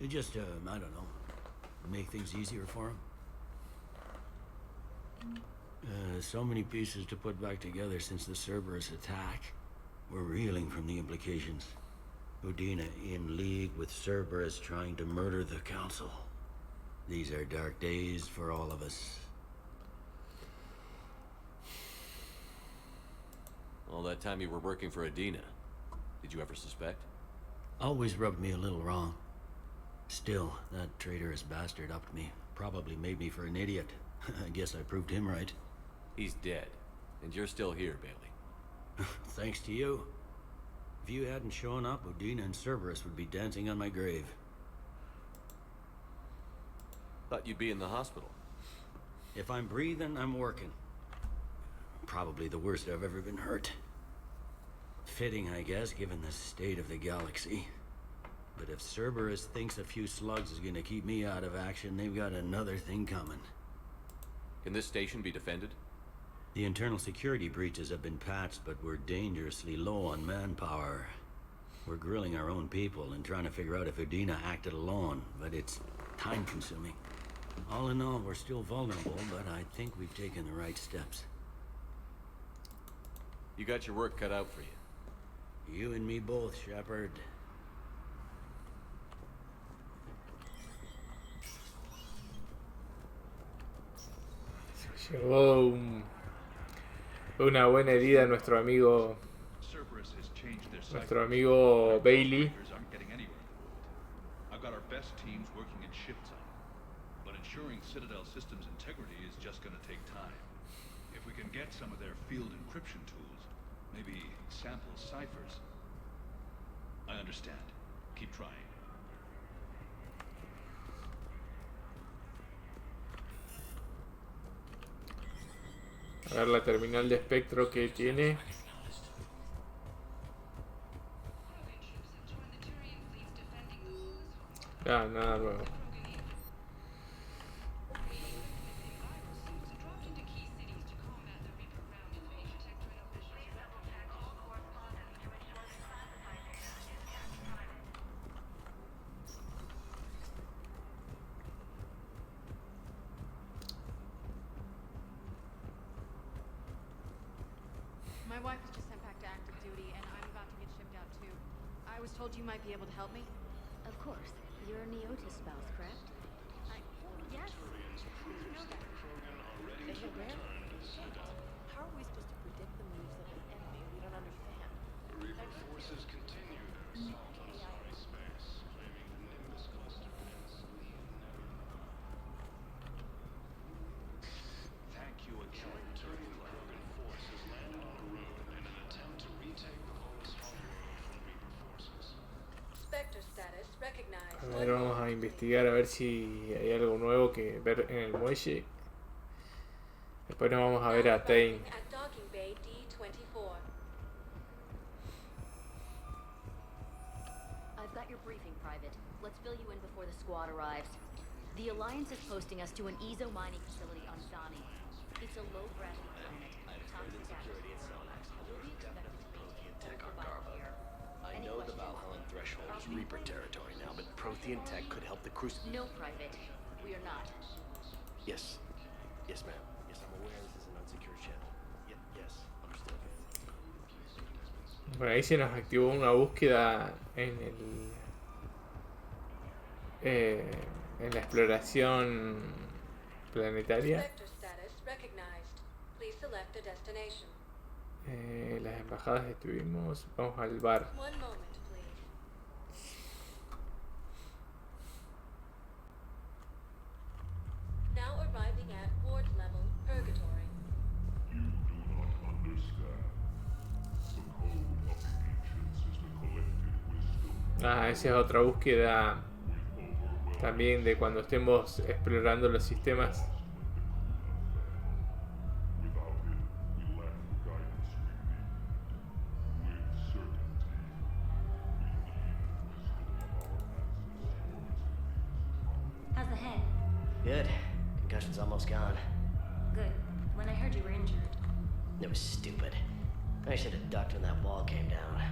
It just, I don't know, make things easier for him. So many pieces to put back together since the Cerberus attack. We're reeling from the implications. Udina in league with Cerberus trying to murder the Council. These are dark days for all of us. All that time you were working for Udina, did you ever suspect? Always rubbed me a little wrong. Still, that traitorous bastard upped me. Probably made me for an idiot. I guess I proved him right. He's dead, and you're still here, Bailey. Thanks to you. If you hadn't shown up, Udina and Cerberus would be dancing on my grave. Thought you'd be in the hospital. If I'm breathing, I'm working. Probably the worst I've ever been hurt. Fitting, I guess, given the state of the galaxy. But if Cerberus thinks a few slugs is gonna keep me out of action, they've got another thing coming. Can this station be defended? The internal security breaches have been patched, but we're dangerously low on manpower. We're grilling our own people and trying to figure out if Udina acted alone, but it's time-consuming. All in all, we're still vulnerable, but I think we've taken the right steps. You got your work cut out for you. You and me both, Shepard. Llevó una buena herida a nuestro amigo Bailey. I've got our best teams working in shift time, but ensuring Citadel systems integrity is just going to take time. If we can get some of their field encryption tools, maybe sample ciphers. I understand. Keep trying. A ver la terminal de espectro que tiene. Ah, nada nuevo. My wife was just sent back to active duty, and I'm about to get shipped out too. I was told you might be able to help me. Of course. You're Neota's spouse, correct? Yes. How did you know that? Is it rare? How are we supposed to predict the moves of an enemy we don't understand? Reaper forces continue their assault on Starry space, claiming the Nimbus cluster and Selene. Thank you again. Turian Krogan force has landed on Rune in an attempt to retake the Polus homeworld from Reaper forces. Spectre status recognized. A ver, vamos a investigar a ver si hay algo nuevo que ver en el muelle. Después nos vamos a ver a Tain. At docking bay D24. I've got your briefing, Private. Let's fill you in before the squad arrives. The Alliance is posting us to an Ezo mining facility on Zani. It's a low-gravity planet. Toxic security at Sonax. You'll be expected to maintain full survival here. I know the Valhallan threshold is Reaper territory now, but Prothean tech could help the Crucible. No, Private. We are not. Yes. Yes, ma'am. Yes, I'm aware this is an unsecured channel. Yes, understood. Bueno, ahí se nos activó una búsqueda en en la exploración planetaria. Spectre status recognized. Please select a destination. Las embajadas estuvimos. Vamos al bar. One moment, please. Now arriving at ward level purgatory. You do not understand. The code of the ancients is the collected wisdom. Ah, esa es otra búsqueda también de cuando estemos explorando los sistemas. Without it, we lack the guidance we need. With certainty, How's the head? Good. Concussion's almost gone. Good. When I heard you were injured. It was stupid. I should have ducked when that wall came down.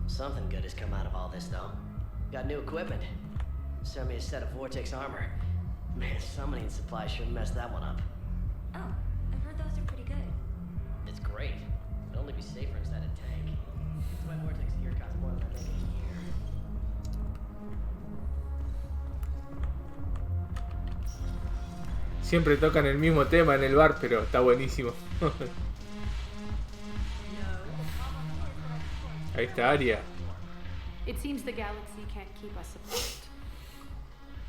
Something good has come out of all this, though. Got new equipment. Sent me a set of Vortex armor. Man, summoning supply sure messed that one up. Oh, I've heard those are pretty good. It's great. It'd only be safer inside a tank. That's why Vortex gear costs more than I make a year. Siempre tocan el mismo tema en el bar, pero está buenísimo. Ahí está Aria. It seems the galaxy can't keep us apart.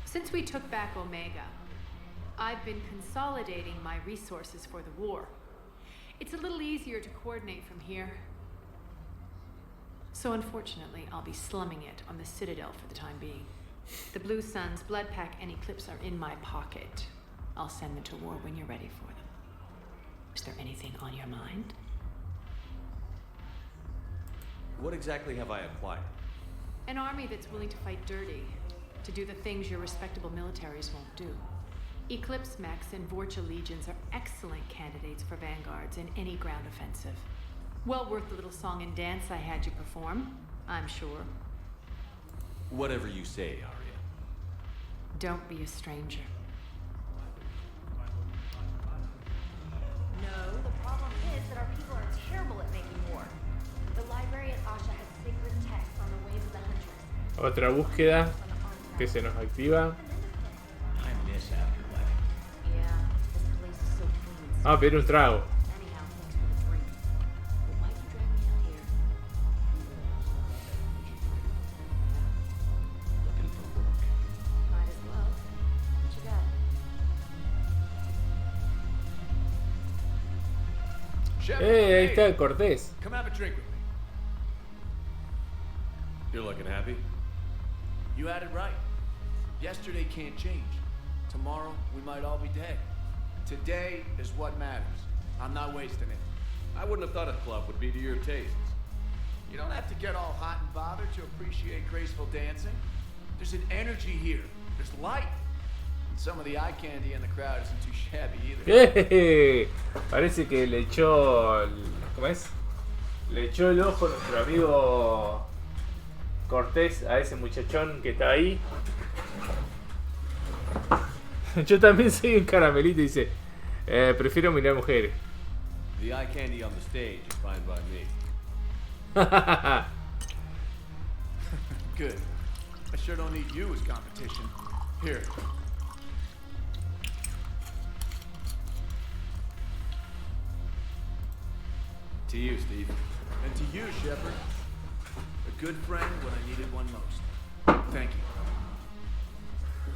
Since we took back Omega, I've been consolidating my resources for the war. It's a little easier to coordinate from here. So unfortunately, I'll be slumming it on the Citadel for the time being. The Blue Suns, Blood Pack, and Eclipse are in my pocket. I'll send them to war when you're ready for them. Is there anything on your mind? What exactly have I acquired? An army that's willing to fight dirty, to do the things your respectable militaries won't do. Eclipse mechs and Vorcha legions are excellent candidates for vanguards in any ground offensive. Well worth the little song and dance I had you perform, I'm sure. Whatever you say, Arya. Don't be a stranger. No, the problem is that our people are terrible at making war. The library at Asha has sacred texts on the ways of the Huntress. Otra búsqueda que se nos activa. I miss Afterlife. Yeah, this place is so clean. Vamos a pedir un trago. Anyhow, thanks for the drink. But why'd you drag me out here? Looking for work. Might as well. What you got? Ahí está Cortés. Come have a drink with me. You're looking happy? You had it right. Yesterday can't change. Tomorrow, we might all be dead. Today is what matters. I'm not wasting it. I wouldn't have thought a club would be to your tastes. You don't have to get all hot and bothered to appreciate graceful dancing. There's an energy here. There's light. And some of the eye candy in the crowd isn't too shabby either. Parece que le echó... ¿Cómo es? Le echó el ojo nuestro amigo Cortés a ese muchachón que está ahí. Yo también soy un caramelito y dice, prefiero mirar mujeres. The eye candy on the stage is fine by me. Good. I sure don't need you as competition. Here. To you, Steve. And to you, Shepard. A good friend when I needed one most. Thank you.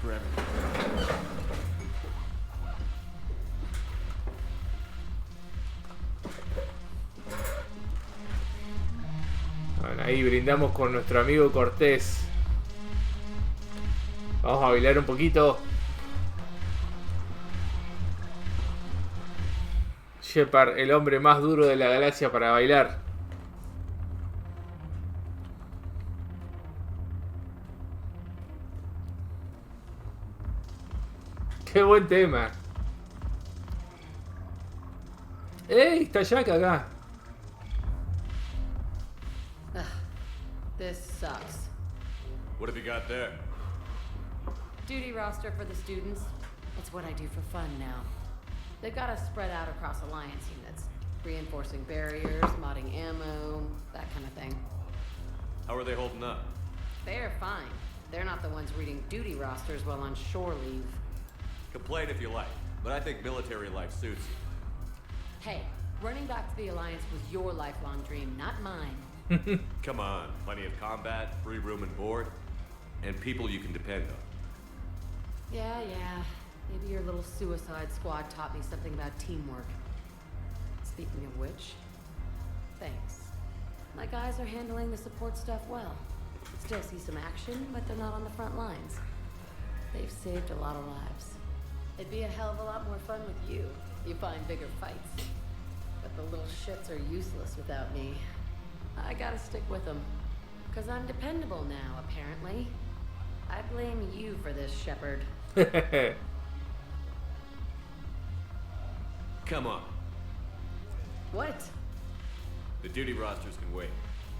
For everything. Bueno, ahí brindamos con nuestro amigo Cortés. Vamos a bailar un poquito. Shepard, el hombre más duro de la galaxia para bailar. Qué buen tema. ¡Ey! Está Jack acá. This sucks. What have you got there? Duty roster for the students. It's what I do for fun now. They've got us spread out across Alliance units. Reinforcing barriers, modding ammo, that kind of thing. How are they holding up? They're fine. They're not the ones reading duty rosters while on shore leave. Complain if you like, but I think military life suits you. Hey, running back to the Alliance was your lifelong dream, not mine. Come on, plenty of combat, free room and board, and people you can depend on. Yeah. Maybe your little suicide squad taught me something about teamwork. Speaking of which, thanks. My guys are handling the support stuff well. Still see some action, but they're not on the front lines. They've saved a lot of lives. It'd be a hell of a lot more fun with you. You find bigger fights. But the little shits are useless without me. I gotta stick with them. 'Cause I'm dependable now, apparently. I blame you for this, Shepard. Come on. What? The duty rosters can wait.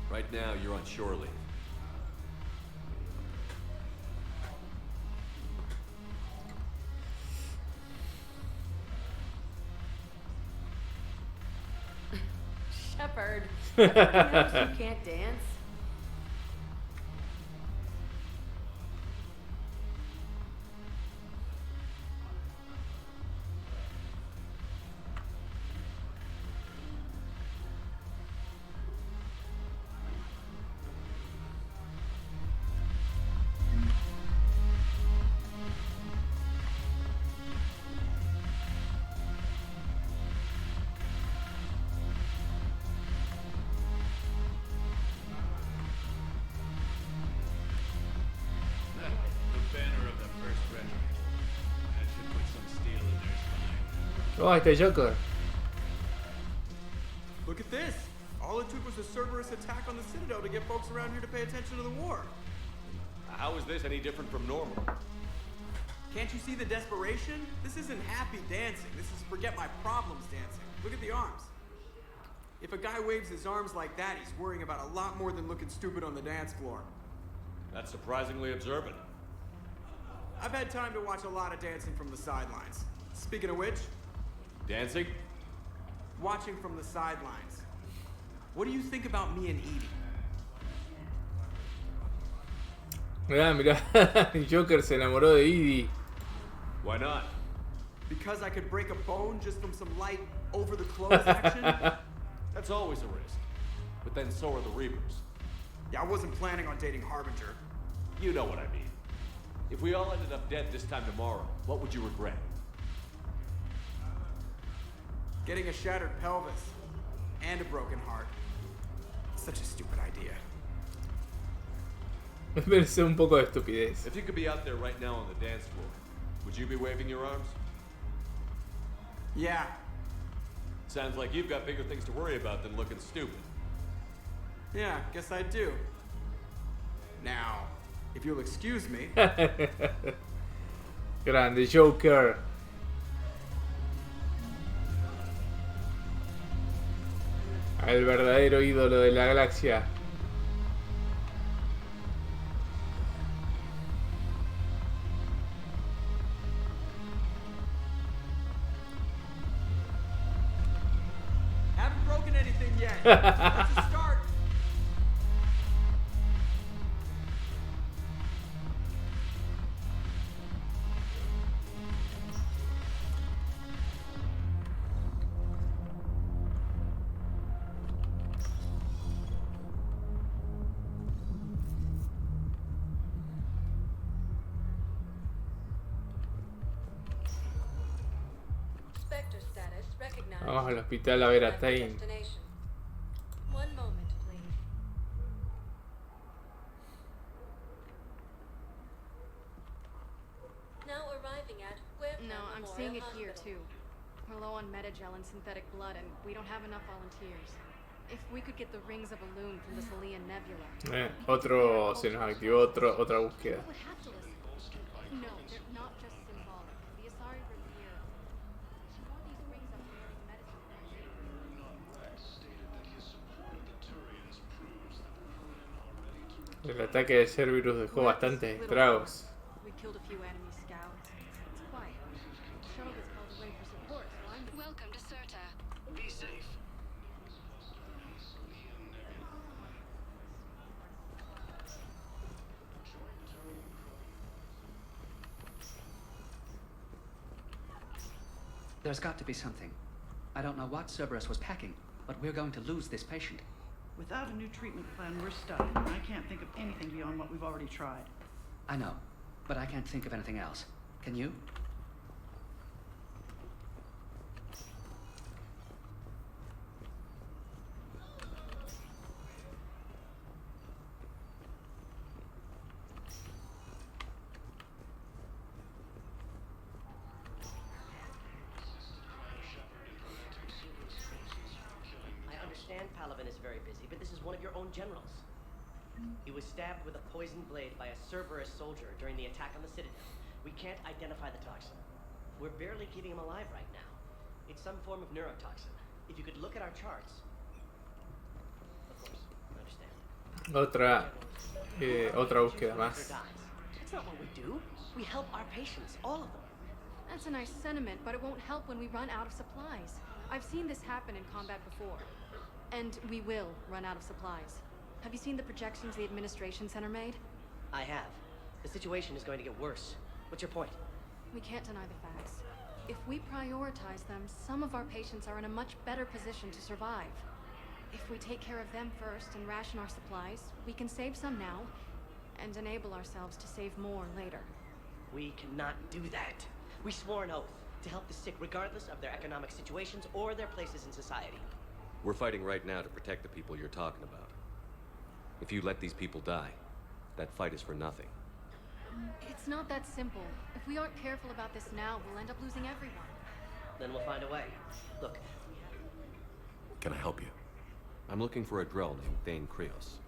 Right now, you're on shore leave. Shepard. Everybody knows you can't dance. Oh, ahí está Joker. Look at this! All it took was a Cerberus attack on the Citadel to get folks around here to pay attention to the war. How is this any different from normal? Can't you see the desperation? This isn't happy dancing. This is forget my problems dancing. Look at the arms. If a guy waves his arms like that, he's worrying about a lot more than looking stupid on the dance floor. That's surprisingly observant. I've had time to watch a lot of dancing from the sidelines. Speaking of which... Dancing? Watching from the sidelines. What do you think about me and Edie? Mirá, Joker se enamoró de Edie. Why not? Because I could break a bone just from some light over-the-clothes action? That's always a risk. But then so are the Reapers. Yeah, I wasn't planning on dating Harbinger. You know what I mean. If we all ended up dead this time tomorrow, what would you regret? Getting a shattered pelvis. And a broken heart. Such a stupid idea. Me parece un poco de estupidez. If you could be out there right now on the dance floor, would you be waving your arms? Yeah. Sounds like you've got bigger things to worry about than looking stupid. Yeah, guess I do. Now, if you'll excuse me. Grande Joker. El verdadero ídolo de la galaxia. Haven't broken anything yet. That's a start. Vamos al hospital a ver a Tain. One moment, please. Now arriving at where? No, I'm seeing it here too. We're low on metagel and synthetic blood, and we don't have enough volunteers. If we could get the rings of Illume from the Salian Nebula. Otro se nos activó otra búsqueda. No, they're not just symbolic. The Asari revere. More of these rings are promoting medicine. El ataque de Cerberus dejó bastantes estragos. We killed a few enemy scouts. It's quiet. Shuttle was called away for support, so I'm welcome to Serta. Be safe. There's got to be something. I don't know what Cerberus was packing, but we're going to lose this patient. Without a new treatment plan, we're stuck. I can't think of anything beyond what we've already tried. I know, but I can't think of anything else. Can you? Paladin is very busy, but this is one of your own generals. He was stabbed with a poisoned blade by a Cerberus soldier during the attack on the Citadel. We can't identify the toxin. We're barely keeping him alive right now. It's some form of neurotoxin. If you could look at our charts. Of course, I understand. Otra búsqueda más. That's not what we do. We help our patients, all of them. That's a nice sentiment, but it won't help when we run out of supplies. I've seen this happen in combat before. And we will run out of supplies. Have you seen the projections the administration center made? I have. The situation is going to get worse. What's your point? We can't deny the facts. If we prioritize them, some of our patients are in a much better position to survive. If we take care of them first and ration our supplies, we can save some now and enable ourselves to save more later. We cannot do that. We swore an oath to help the sick regardless of their economic situations or their places in society. We're fighting right now to protect the people you're talking about. If you let these people die, that fight is for nothing. It's not that simple. If we aren't careful about this now, we'll end up losing everyone. Then we'll find a way. Look. Can I help you? I'm looking for a Drell named Thane Krios.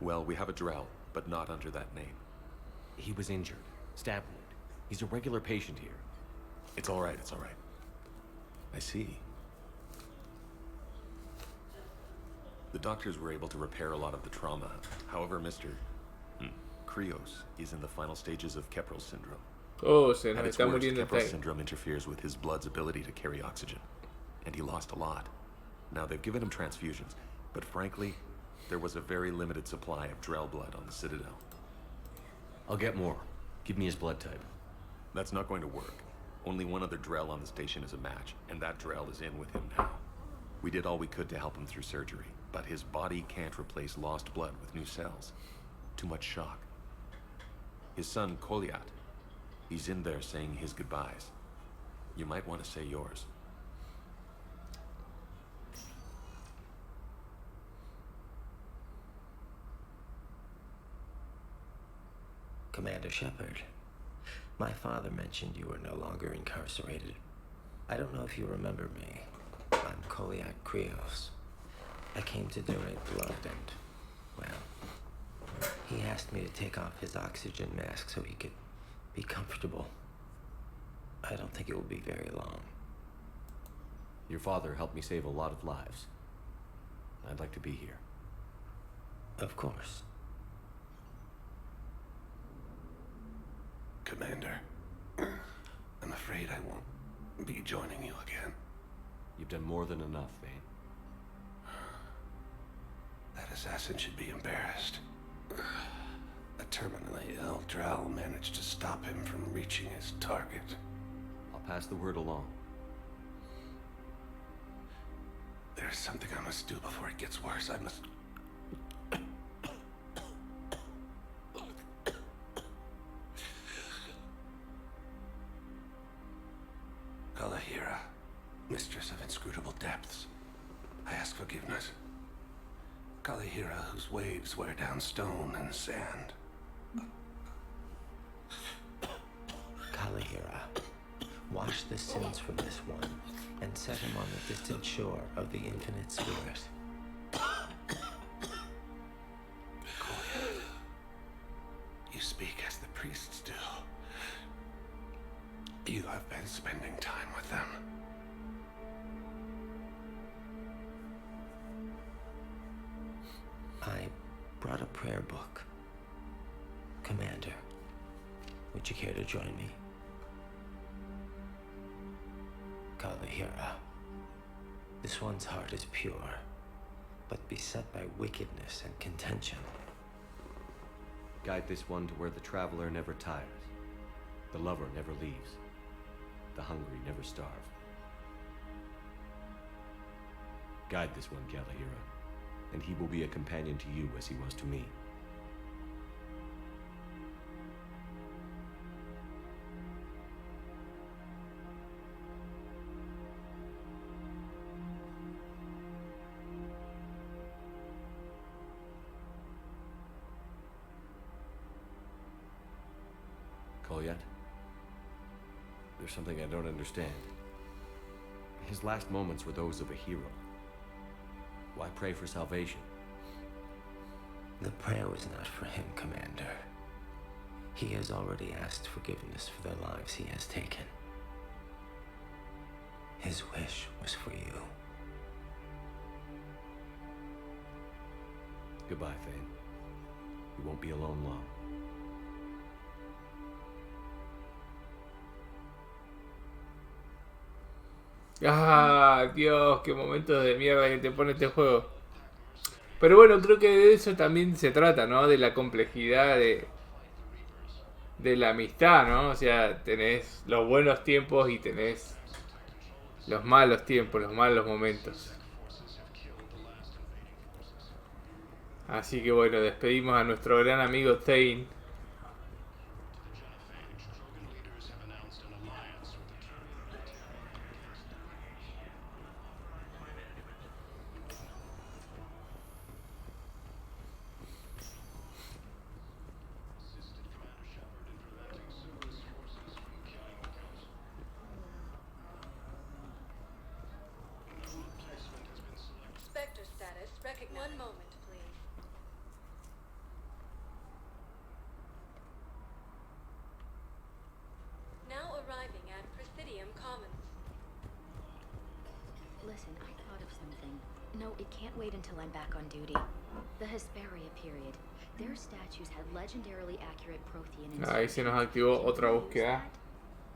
Well, we have a Drell, but not under that name. He was injured. Stab wound. He's a regular patient here. It's all right, it's all right. I see. The doctors were able to repair a lot of the trauma. However, Mr. Krios is in the final stages of Keprel's syndrome. Oh, se nos At its está worst, muriendo el Keprel's tanque. syndrome interferes with his blood's ability to carry oxygen. And he lost a lot. Now, they've given him transfusions, but frankly, there was a very limited supply of Drell blood on the Citadel. I'll get more. Give me his blood type. That's not going to work. Only one other Drell on the station is a match, and that Drell is in with him now. We did all we could to help him through surgery, but his body can't replace lost blood with new cells. Too much shock. His son, Kolyat, he's in there saying his goodbyes. You might want to say yours. Commander Shepard, my father mentioned you were no longer incarcerated. I don't know if you remember me. I'm Kolyat Krios. I came to donate blood and, well, he asked me to take off his oxygen mask so he could be comfortable. I don't think it will be very long. Your father helped me save a lot of lives. I'd like to be here. Of course. Commander, I'm afraid I won't be joining you again. You've done more than enough, Vane. That assassin should be embarrassed. A terminally ill Drow managed to stop him from reaching his target. I'll pass the word along. There's something I must do before it gets worse. I must... Kalahira, mistress of inscrutable depths, I ask forgiveness. Kalahira, whose waves wear down stone and sand. Kalahira, wash the sins from this one and set him on the distant shore of the infinite spirit. You speak as the priests do. You have been spending time with them. I brought a prayer book. Commander, would you care to join me? Kalahira, this one's heart is pure, but beset by wickedness and contention. Guide this one to where the traveler never tires, the lover never leaves, the hungry never starve. Guide this one, Kalahira, and he will be a companion to you as he was to me. Kolyat? There's something I don't understand. His last moments were those of a hero. Why pray for salvation? The prayer was not for him, Commander. He has already asked forgiveness for the lives he has taken. His wish was for you. Goodbye, Thane. You won't be alone long. Ah, Dios, qué momentos de mierda que te pone este juego. Pero bueno, creo que de eso también se trata, ¿no? De la complejidad de la amistad, ¿no? O sea, tenés los buenos tiempos y tenés los malos tiempos, los malos momentos. Así que bueno, despedimos a nuestro gran amigo Thane. Spectre status recognized. One moment, please. Listen, I thought of something. No, it can't wait until I'm back on duty. The Hesperia period. Their statues had legendarily accurate Prothean Ahí se nos activó otra búsqueda.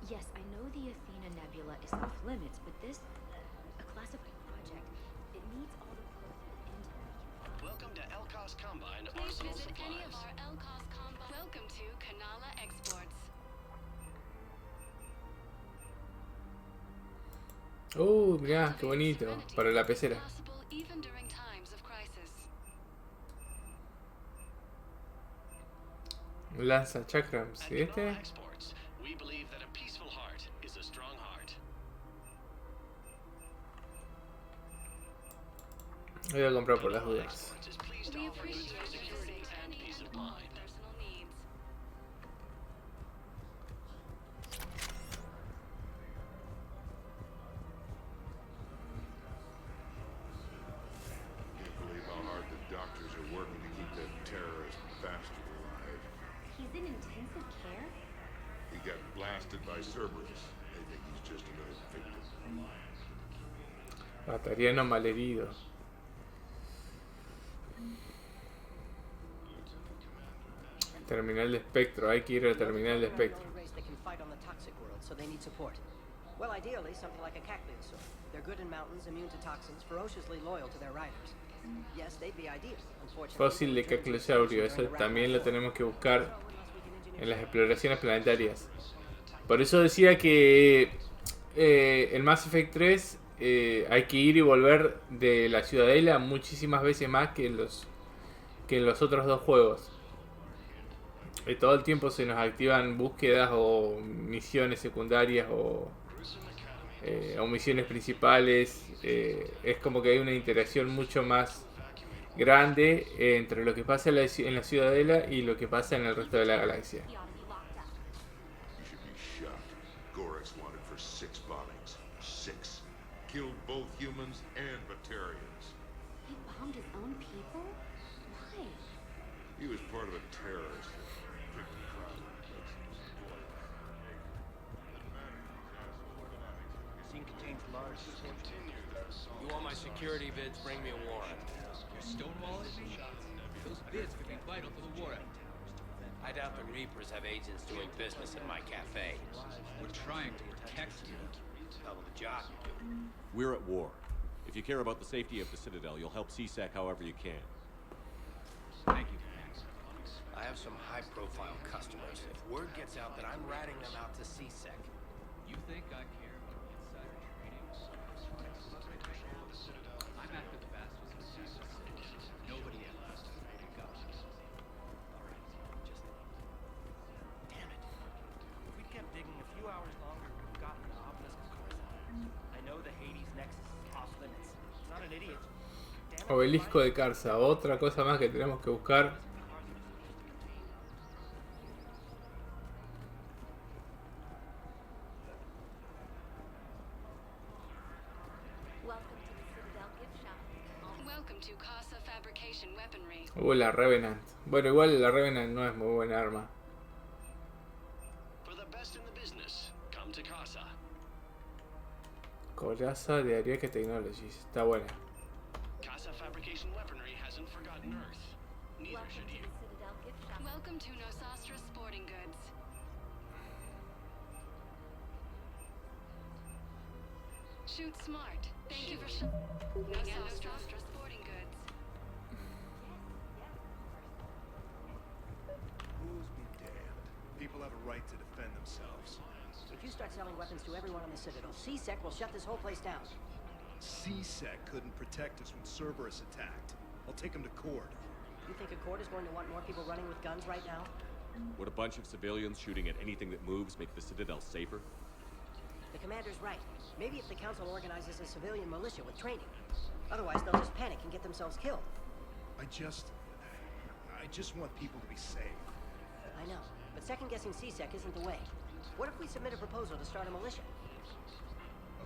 Yes, I know the Athena Nebula is off limits, but this, a classified project, it needs all the Prothean intel. Welcome to Elcos Combine Please Arsenal visit any of Supplies. our Elcos Combine. Welcome to Kanala Exports. Mirá, qué bonito. Para la pecera. Possible even during times of crisis. Lanza chakrams. ¿Y este? Exports. We believe that a peaceful heart is a strong heart. Voy a comprar por las dudas. We appreciate your security and peace of mind. personal needs. Can't believe how hard the doctors are working to keep that terrorist bastard alive. He's in intensive care? He got blasted by Cerberus. They think he's just another victim. Batariano malherido. Terminal de espectro. Hay que ir al terminal de espectro. Race that can fight on the toxic world, so they need support. Well, ideally, something like a capitulo. They're good in mountains, immune to toxins, ferociously loyal to their riders. Yes, they'd be ideal. Unfortunately, Fósil de caclosaurio. Eso también lo tenemos que buscar en las exploraciones planetarias. Por eso decía que el Mass Effect 3 hay que ir y volver de la Ciudadela muchísimas veces más que en los otros dos juegos. Todo el tiempo se nos activan búsquedas o misiones secundarias o misiones principales. Es como que hay una interacción mucho más grande entre lo que pasa en la Ciudadela y lo que pasa en el resto de la galaxia. You should be shot. Gorex wanted for 6 bombings. 6. Killed both humans and Batarians. He bombed his own people? Why? He was part of a terrorist. Scene contains large. You want my security vids? Bring me a warrant. You're stonewalling me? Those bids could be vital to the war effort. I doubt the Reapers have agents doing business in my cafe. We're trying to protect you. Hell of a job you do. We're at war. If you care about the safety of the Citadel, you'll help CSEC however you can. Thank you, Max. I have some high-profile customers. If word gets out that I'm ratting them out to CSEC. You think I care about insider trading? I'm after the bastards of CSEC. Nobody else. Got it. Damn it. If we'd kept digging a few hours longer, we would have gotten the obelisk of course. I know the Hades Nexus is off limits. I'm not an idiot. Obelisco de Carza. Otra cosa más que tenemos que buscar. La Revenant. Bueno, igual la Revenant no es muy buena arma. Coraza de Ariake Technologies. Está buena. Casa Fabrication Weaponry hasn't forgotten Earth. Neither should you. Welcome to Nosastra Sporting Goods. Shoot smart. Thank you for Nosastra Sporting Goods. Rules be damned. People have a right to defend themselves. If you start selling weapons to everyone on the Citadel, CSEC will shut this whole place down. CSEC couldn't protect us when Cerberus attacked. I'll take them to court. You think a court is going to want more people running with guns right now? Would a bunch of civilians shooting at anything that moves make the Citadel safer? The commander's right. Maybe if the council organizes a civilian militia with training. Otherwise, they'll just panic and get themselves killed. I just want people to be safe. I know, but second-guessing CSEC isn't the way. What if we submit a proposal to start a militia?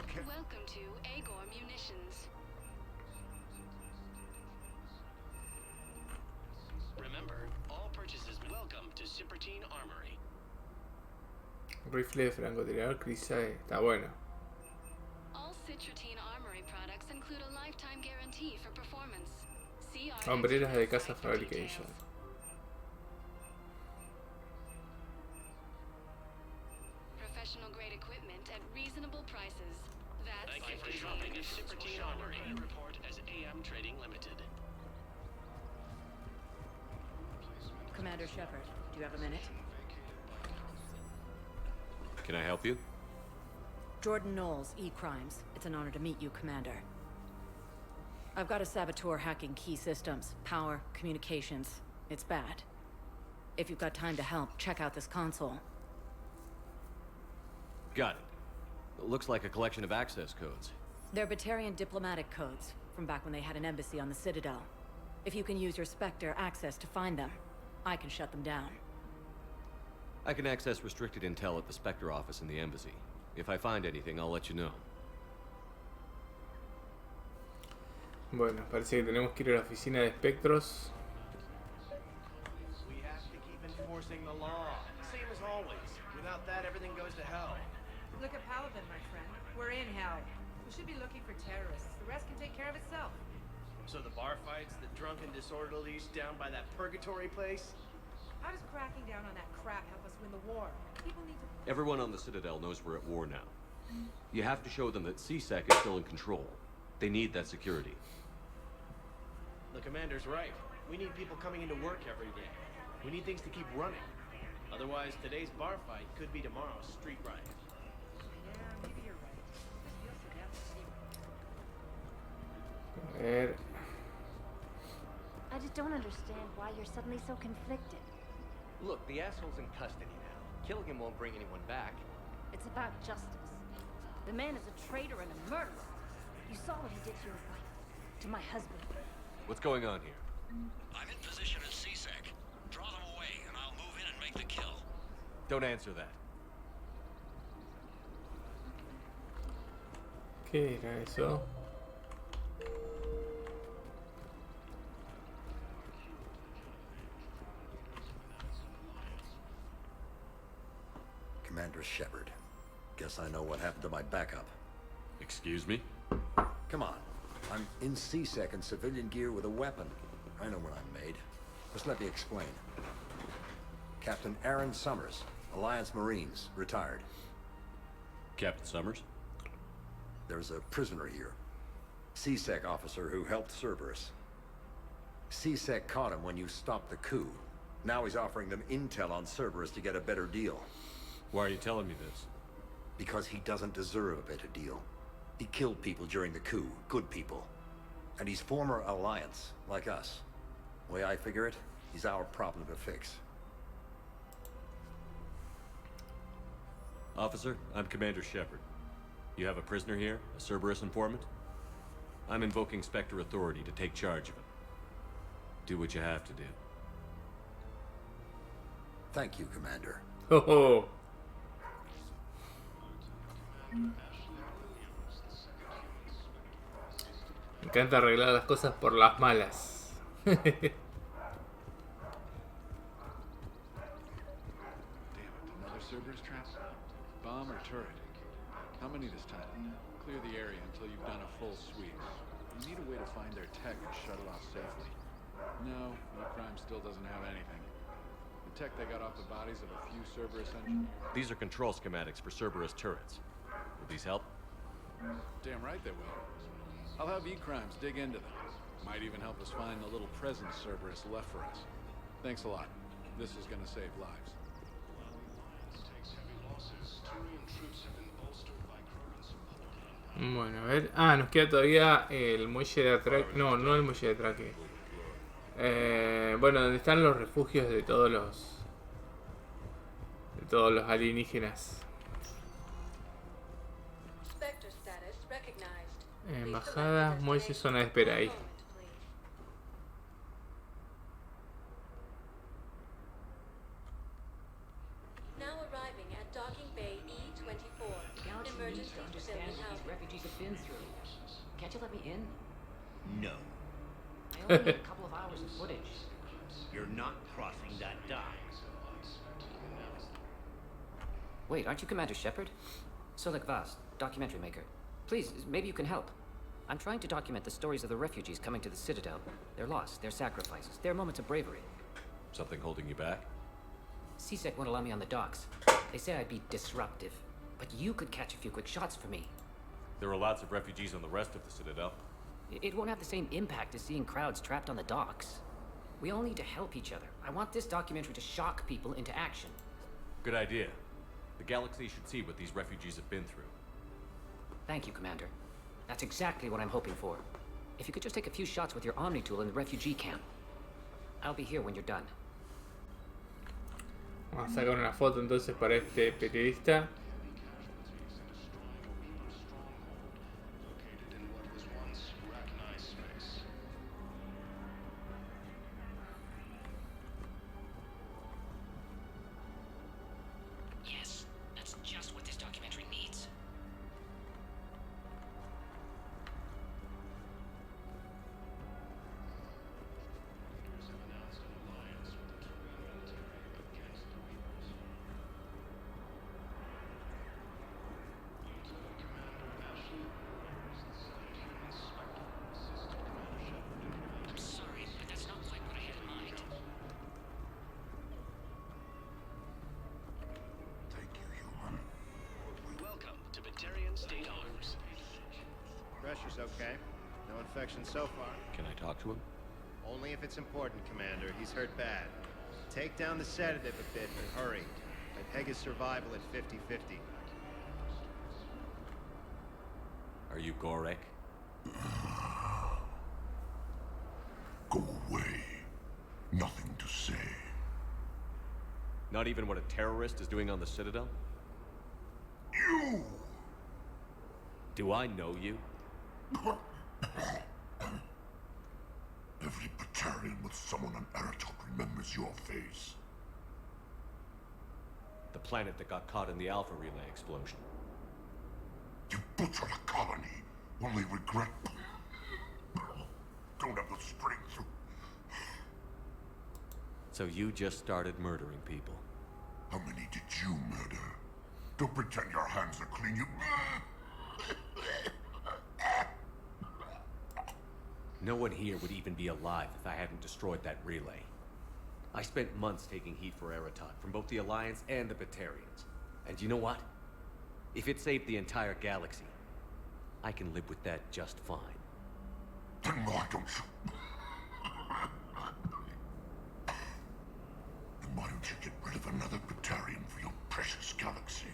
Okay. Welcome to Agor Munitions. Remember, all purchases welcome to Cipertine Armory. Rifle de francotirador Crisae. Está bueno. All Citrotine Armory products include a lifetime guarantee for performance. See our Hombreras de expert casa site for fabrication. details. Professional grade equipment at reasonable prices. That's Thank you for shopping at Super Teen Armory. Report as AM Trading Limited. Commander Shepard, do you have a minute? Can I help you? Jordan Knowles, E-Crimes. It's an honor to meet you, Commander. I've got a saboteur hacking key systems, power, communications. It's bad. If you've got time to help, check out this console. Got it. Looks like a collection of access codes. They're Batarian diplomatic codes, from back when they had an embassy on the Citadel. If you can use your Spectre access to find them, I can shut them down. I can access restricted intel at the Spectre office in the embassy. If I find anything, I'll let you know. Bueno, parece que tenemos que ir a la oficina de espectros. We have to keep enforcing the law. Same as always. Without that, everything goes to hell. Look at Paladin, my friend. We're in hell. We should be looking for terrorists. The rest can take care of itself. So the bar fights, the drunken disorderlies down by that purgatory place? How does cracking down on that crap help us win the war? People need to... Everyone on the Citadel knows we're at war now. You have to show them that CSEC is still in control. They need that security. The commander's right. We need people coming into work every day. We need things to keep running. Otherwise, today's bar fight could be tomorrow's street riot. Yeah, maybe you're right. This feels so damn A ver. I just don't understand why you're suddenly so conflicted. Look, the asshole's in custody now. Killing him won't bring anyone back. It's about justice. The man is a traitor and a murderer. You saw what he did to your wife, to my husband. What's going on here? I'm in position at CSEC. Draw them away, and I'll move in and make the kill. Don't answer that. ¿Qué era eso? Commander Shepard. Guess I know what happened to my backup. Excuse me? Come on. I'm in CSEC in civilian gear with a weapon. I know what I'm made. Just let me explain. Captain Aaron Summers, Alliance Marines, retired. Captain Summers? There's a prisoner here. CSEC officer who helped Cerberus. CSEC caught him when you stopped the coup. Now he's offering them intel on Cerberus to get a better deal. Why are you telling me this? Because he doesn't deserve a better deal. He killed people during the coup, good people. And he's former Alliance, like us. The way I figure it, he's our problem to fix. Officer, I'm Commander Shepard. You have a prisoner here, a Cerberus informant? I'm invoking Spectre authority to take charge of him. Do what you have to do. Thank you, Commander. Oh. Me encanta arreglar las cosas por las malas. Damn it, another Cerberus trap? Bomb or turret? How many this time? Clear the area until you've done a full sweep. You need a way to find their tech and shut it off safely. No, E-Crime still doesn't have anything. The tech they got off the bodies of a few Cerberus engineers. These are control schematics for Cerberus turrets. Will these help? Damn right they will. I'll have E-Crimes dig into them. Might even help us find the little present Cerberus left for us. Thanks a lot. This is gonna save lives. Bueno, a ver. Ah, nos queda todavía el muelle de atraque. No, no el muelle de atraque. Bueno, donde están los refugios de todos los alienígenas. Embajadas, muelles, zona de espera ahí. Now arriving at docking bay E24. Emergency civilian housing. Refugees have been through. Can't you let me in? No. I only need a couple of hours of footage. You're not crossing that dock. Wait, aren't you Commander Shepard? Solik Vast, documentary maker. Please, maybe you can help. I'm trying to document the stories of the refugees coming to the Citadel. Their loss, their sacrifices, their moments of bravery. Something holding you back? CSEC won't allow me on the docks. They say I'd be disruptive. But you could catch a few quick shots for me. There are lots of refugees on the rest of the Citadel. It won't have the same impact as seeing crowds trapped on the docks. We all need to help each other. I want this documentary to shock people into action. Good idea. The galaxy should see what these refugees have been through. Thank you, Commander. That's exactly what I'm hoping for. If you could just take a few shots with your Omni tool in the refugee camp. I'll be here when you're done. Vamos a sacar una foto entonces para este periodista. Yes, that's just what this documentary needs. I'm sorry, but that's not quite what I had in mind. Welcome to Batarian State Arms. Pressure's okay. No infection so far. Can I talk to him? Only if it's important, Commander. He's hurt bad. Take down the sedative a bit, but hurry. I peg his survival at 50-50. Are you Gorek? Go away. Nothing to say. Not even what a terrorist is doing on the Citadel? You! Do I know you? Every Batarian with someone on Aratok remembers your face. The planet that got caught in the Alpha Relay explosion. You butchered a colony. Only regret. Don't have the strength to. So you just started murdering people. How many did you murder? Don't pretend your hands are clean, you. No one here would even be alive if I hadn't destroyed that relay. I spent months taking heat for Aratot from both the Alliance and the Batarians. And you know what? If it saved the entire galaxy, I can live with that just fine. Then why don't you? Then why don't you get rid of another Batarian for your precious galaxy?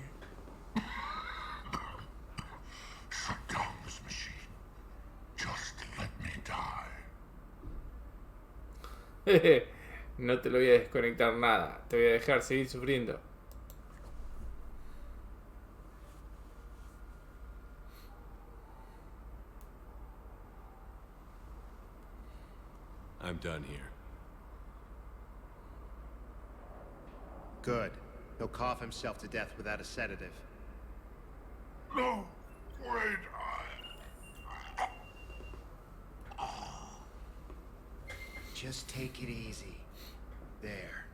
Shut down this machine. Just let me die. No te lo voy a desconectar nada. Te voy a dejar seguir sufriendo. I'm done here. Good. He'll cough himself to death without a sedative. No! Wait! Just take it easy. There.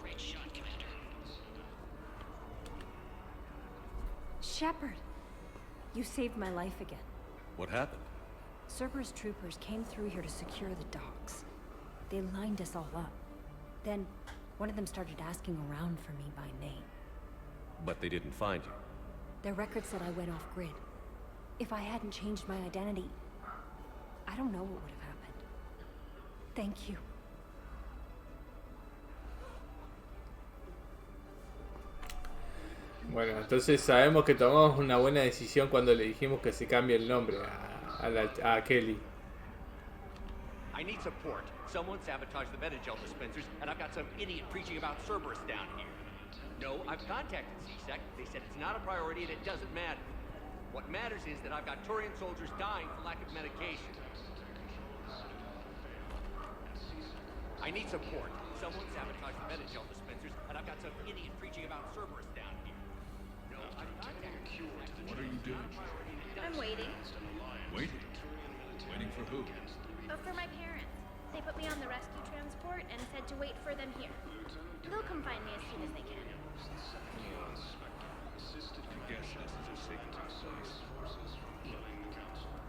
Great shot, Commander. Shepard, you saved my life again. What happened? Cerberus troopers came through here to secure the docks. They lined us all up. Then, one of them started asking around for me by name. But they didn't find you. Their record said I went off-grid. If I hadn't changed my identity, I don't know what would have happened. Thank you. Bueno, entonces sabemos que tomamos una buena decisión cuando le dijimos que se cambie el nombre a Kelly. I need support. Someone sabotaged the Metagel dispensers, and I've got some idiot preaching about Cerberus down here. No, I've contacted CSEC. They said it's not a priority and it doesn't matter. What matters is that I've got Turian soldiers dying for lack of medication. I need support. Someone sabotaged the Metagel dispensers, and I've got some idiot preaching about Cerberus down here. No, I've contacted CSEC. What are you doing? I'm waiting. Waiting? Waiting for who? For my parents. They put me on the rescue transport and said to wait for them here. They'll come find me as soon as they can. I guess this is a sacred place.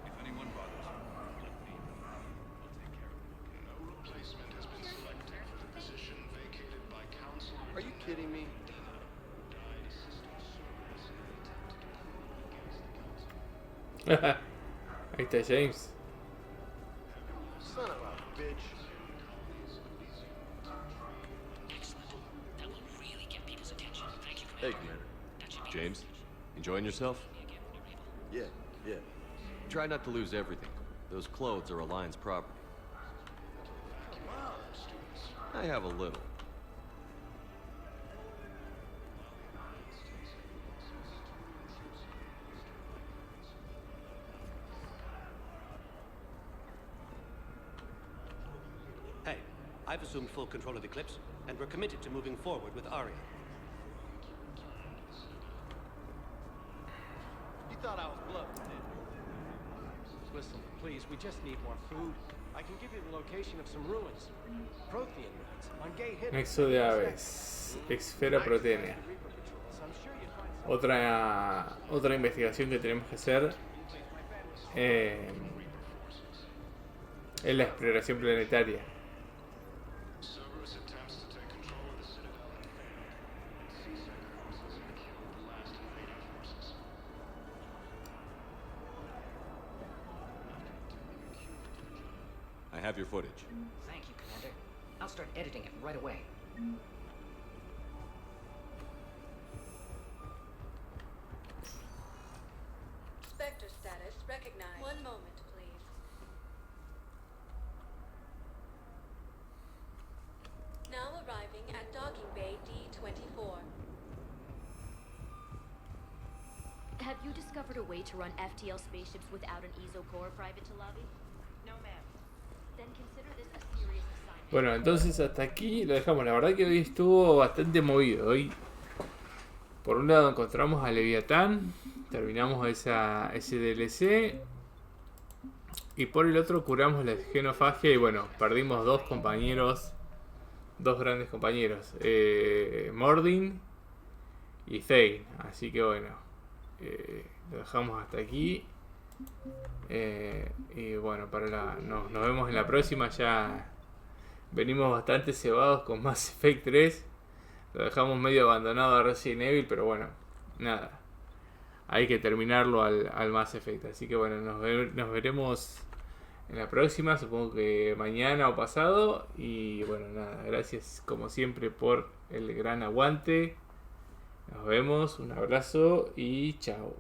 If anyone bothers you, let me know. I'll take care of it. No replacement has been selected for the position vacated by council. Are you kidding me? Ahí está James. Son of a bitch. Hey, Commander. James, enjoying yourself? Yeah. Try not to lose everything. Those clothes are Alliance property. I have a little. Hey, I've assumed full control of Eclipse, and we're committed to moving forward with Aria. You thought I was bluffing, didn't you? Listen, please, we just need more food. I can give you the location of some ruins. Prothean ruins on Gay Hidden. Nexo de aves. Esfera proteínea. Otra investigación que tenemos que hacer es la exploración planetaria. Cerberus attempts to take control of the Citadel and failed. C-Sec proposes they killed the last invading forces. I have your footage. Thank you, Commander. I'll start editing it right away. Spectre status recognized. One moment, please. Now arriving at docking bay D-24. Have you discovered a way to run FTL spaceships without an ESO core, Private Talavi? No, ma'am. Then consider this a serious assignment. Bueno, entonces hasta aquí lo dejamos. La verdad que hoy estuvo bastante movido. Hoy, por un lado, encontramos a Leviatán. Terminamos ese DLC. Y por el otro, curamos la genofagia. Y bueno, perdimos dos compañeros. Dos grandes compañeros. Mordin y Thane. Así que bueno, lo dejamos hasta aquí. Y bueno, nos vemos en la próxima. Ya venimos bastante cebados con Mass Effect 3. Lo dejamos medio abandonado a Resident Evil, pero bueno, nada. Hay que terminarlo al Mass Effect. Así que bueno, nos veremos en la próxima. Supongo que mañana o pasado. Y bueno, nada. Gracias como siempre por el gran aguante. Nos vemos. Un abrazo y chao.